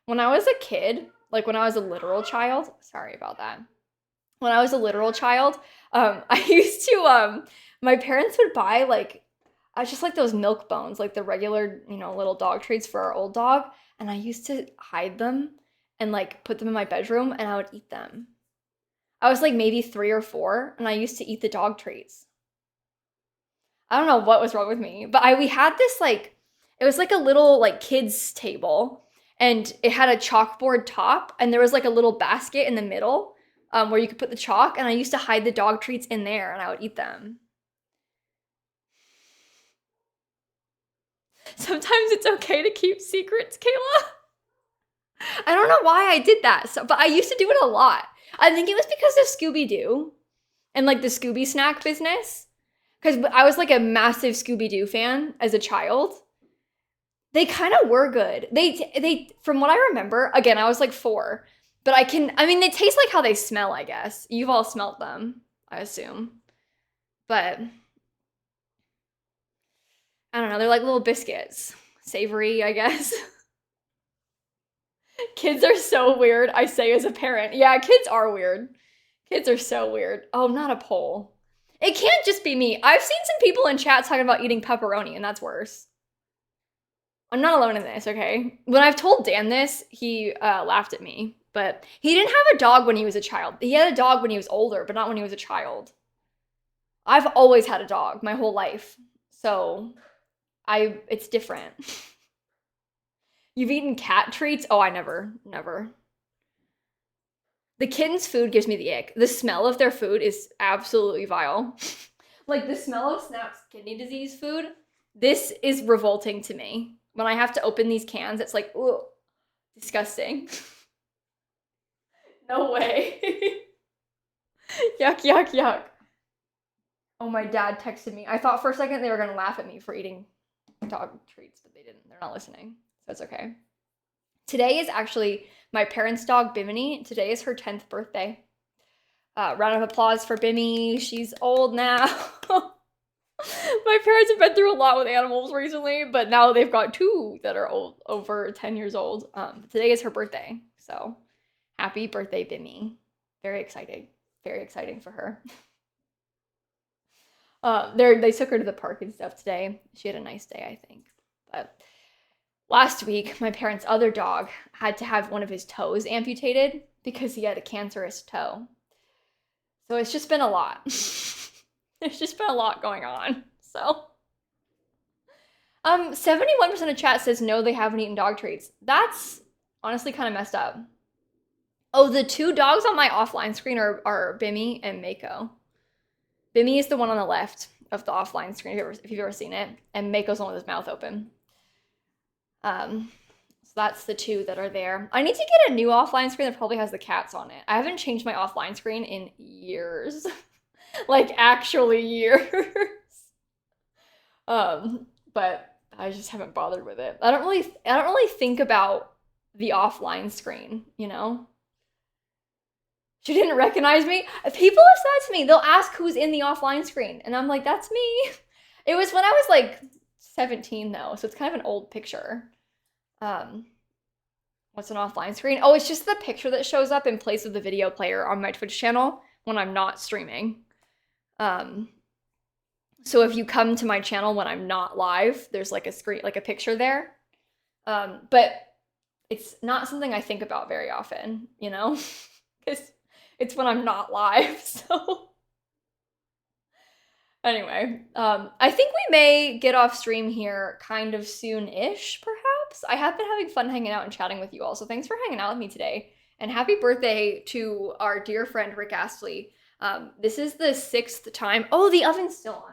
When I was a kid, like when I was a literal child, sorry about that. When I was a literal child, I used to, my parents would buy like, I just like those milk bones, like the regular, you know, little dog treats for our old dog. And I used to hide them and like put them in my bedroom and I would eat them. I was like maybe 3 or 4 and I used to eat the dog treats. I don't know what was wrong with me, but we had this like, it was like a little like kids table and it had a chalkboard top and there was like a little basket in the middle where you could put the chalk, and I used to hide the dog treats in there and I would eat them. Sometimes it's okay to keep secrets, Kayla. I don't know why I did that, but I used to do it a lot. I think it was because of Scooby-Doo and like the Scooby snack business. Because I was like a massive Scooby-Doo fan as a child. They kind of were good. They from what I remember, again, I was like 4. But I mean, they taste like how they smell, I guess. You've all smelt them, I assume. But I don't know, they're like little biscuits. Savory, I guess. Kids are so weird, I say as a parent. Yeah, kids are weird. Kids are so weird. Oh, not a poll. It can't just be me. I've seen some people in chat talking about eating pepperoni, and that's worse. I'm not alone in this, okay? When I've told Dan this, he laughed at me. But he didn't have a dog when he was a child. He had a dog when he was older, but not when he was a child. I've always had a dog my whole life. So it's different. You've eaten cat treats? Oh, I never. The kitten's food gives me the ick. The smell of their food is absolutely vile. Like the smell of Snap's kidney disease food, this is revolting to me. When I have to open these cans, it's like, ugh, disgusting. No way. Yuck, yuck, yuck. Oh, my dad texted me. I thought for a second they were gonna laugh at me for eating dog treats, but they didn't. They're not listening. So it's okay. Today is actually my parents' dog, Bimini. Today is her 10th birthday. Round of applause for Bimmy. She's old now. My parents have been through a lot with animals recently, but now they've got 2 that are old, over 10 years old. Today is her birthday, so happy birthday, Bimmy. Very exciting. Very exciting for her. They took her to the park and stuff today. She had a nice day, I think. But last week, my parents' other dog had to have one of his toes amputated because he had a cancerous toe. So it's just been a lot. There's just been a lot going on. So 71% of chat says no, they haven't eaten dog treats. That's honestly kind of messed up. Oh, the 2 dogs on my offline screen are Bimmy and Mako. Bimmy is the one on the left of the offline screen, if you've ever seen it, and Mako's the one with his mouth open. So that's the 2 that are there. I need to get a new offline screen that probably has the cats on it. I haven't changed my offline screen in years. Like, actually years. But I just haven't bothered with it. I don't really think about the offline screen, you know? She didn't recognize me. People have said to me, they'll ask who's in the offline screen, and I'm like, that's me. It was when I was like 17 though, so it's kind of an old picture. What's an offline screen? Oh, it's just the picture that shows up in place of the video player on my Twitch channel when I'm not streaming. So if you come to my channel when I'm not live, there's like a screen, like a picture there. But it's not something I think about very often, you know, because it's when I'm not live. So anyway, I think we may get off stream here kind of soon-ish, perhaps. I have been having fun hanging out and chatting with you all, so thanks for hanging out with me today. And happy birthday to our dear friend Rick Astley. This is the 6th time. Oh, the oven's still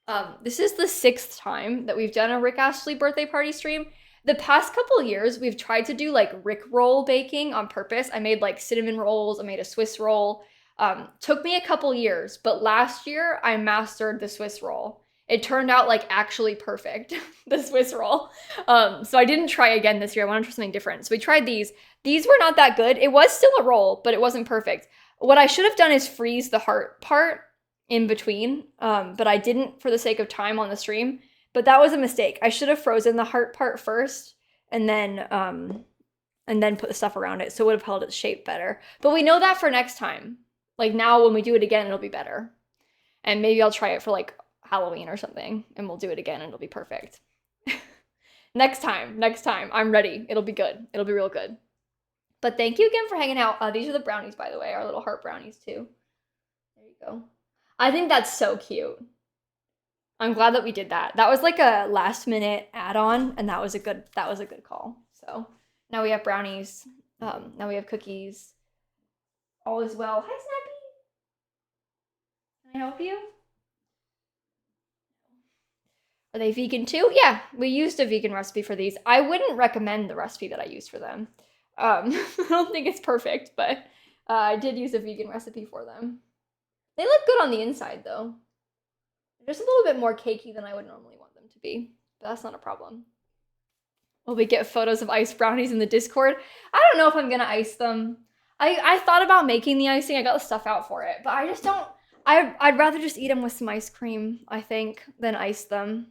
on. This is the 6th time that we've done a Rick Astley birthday party stream. The past couple years, we've tried to do like Rick roll baking on purpose. I made like cinnamon rolls. I made a Swiss roll. Took me a couple years, but last year I mastered the Swiss roll. It turned out like actually perfect, the Swiss roll. So I didn't try again this year. I wanted to try something different. So we tried these. These were not that good. It was still a roll, but it wasn't perfect. What I should have done is freeze the heart part in between, but I didn't for the sake of time on the stream. But that was a mistake. I should have frozen the heart part first and then put the stuff around it, so it would have held its shape better. But we know that for next time. Like now when we do it again, it'll be better. And maybe I'll try it for like Halloween or something, and we'll do it again and it'll be perfect. Next time, I'm ready. It'll be good. It'll be real good. But thank you again for hanging out. These are the brownies, by the way, our little heart brownies too. There you go. I think that's so cute. I'm glad that we did that. That was like a last minute add-on, and that was a good call. So now we have brownies. Now we have cookies. All is well. Hi, Snappy. Can I help you? Are they vegan too? Yeah, we used a vegan recipe for these. I wouldn't recommend the recipe that I used for them. I don't think it's perfect, but I did use a vegan recipe for them. They look good on the inside, though. They're just a little bit more cakey than I would normally want them to be, but that's not a problem. Will we get photos of iced brownies in the Discord? I don't know if I'm gonna ice them. I thought about making the icing. I got the stuff out for it, but I just don't. I'd rather just eat them with some ice cream, I think, than ice them.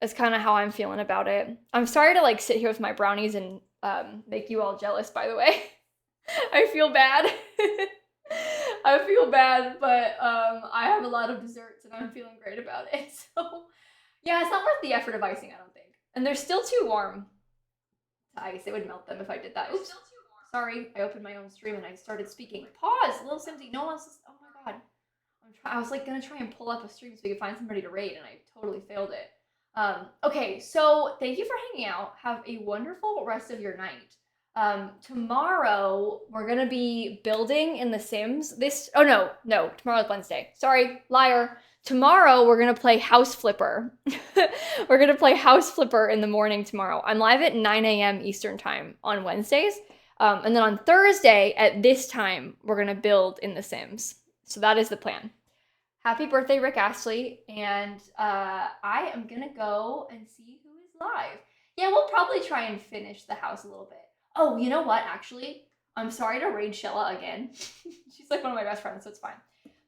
That's kind of how I'm feeling about it. I'm sorry to like sit here with my brownies and make you all jealous, by the way. I feel bad. I feel bad, but I have a lot of desserts and I'm feeling great about it. So yeah, it's not worth the effort of icing, I don't think. And they're still too warm to ice. It would melt them if I did that. Oops. Sorry, I opened my own stream and I started speaking. Pause, Little Simsy. No one's. Oh my god. I was like gonna try and pull up a stream so we could find somebody to raid, and I totally failed it. Okay, so thank you for hanging out. Have a wonderful rest of your night. Tomorrow we're gonna be building in The Sims. No, tomorrow's Wednesday. Sorry, liar. Tomorrow we're gonna play House Flipper. We're gonna play House Flipper in the morning tomorrow. I'm live at 9 a.m. Eastern time on Wednesdays. And then on Thursday at this time, we're going to build in The Sims. So that is the plan. Happy birthday, Rick Astley. And I am going to go and see who is live. Yeah, we'll probably try and finish the house a little bit. Oh, you know what? Actually, I'm sorry to raid Shella again. She's like one of my best friends, so it's fine.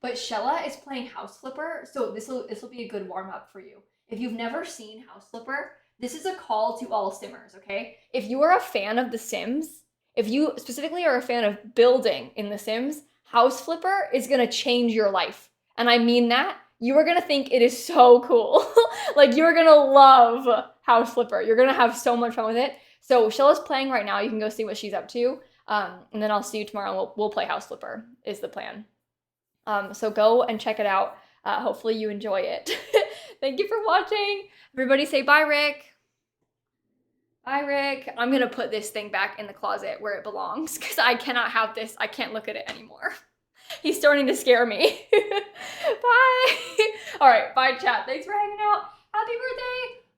But Shella is playing House Flipper, so this will be a good warm-up for you. If you've never seen House Flipper, this is a call to all Simmers, okay? If you are a fan of The Sims, if you specifically are a fan of building in The Sims, House Flipper is gonna change your life. And I mean that. You are gonna think it is so cool. Like, you're gonna love House Flipper. You're gonna have so much fun with it. So Shella's playing right now. You can go see what she's up to. And then I'll see you tomorrow and we'll play House Flipper is the plan. So go and check it out. Hopefully you enjoy it. Thank you for watching. Everybody say bye, Rick. Bye, Rick. I'm gonna put this thing back in the closet where it belongs because I cannot have this. I can't look at it anymore. He's starting to scare me. Bye. All right, bye, chat. Thanks for hanging out. Happy birthday.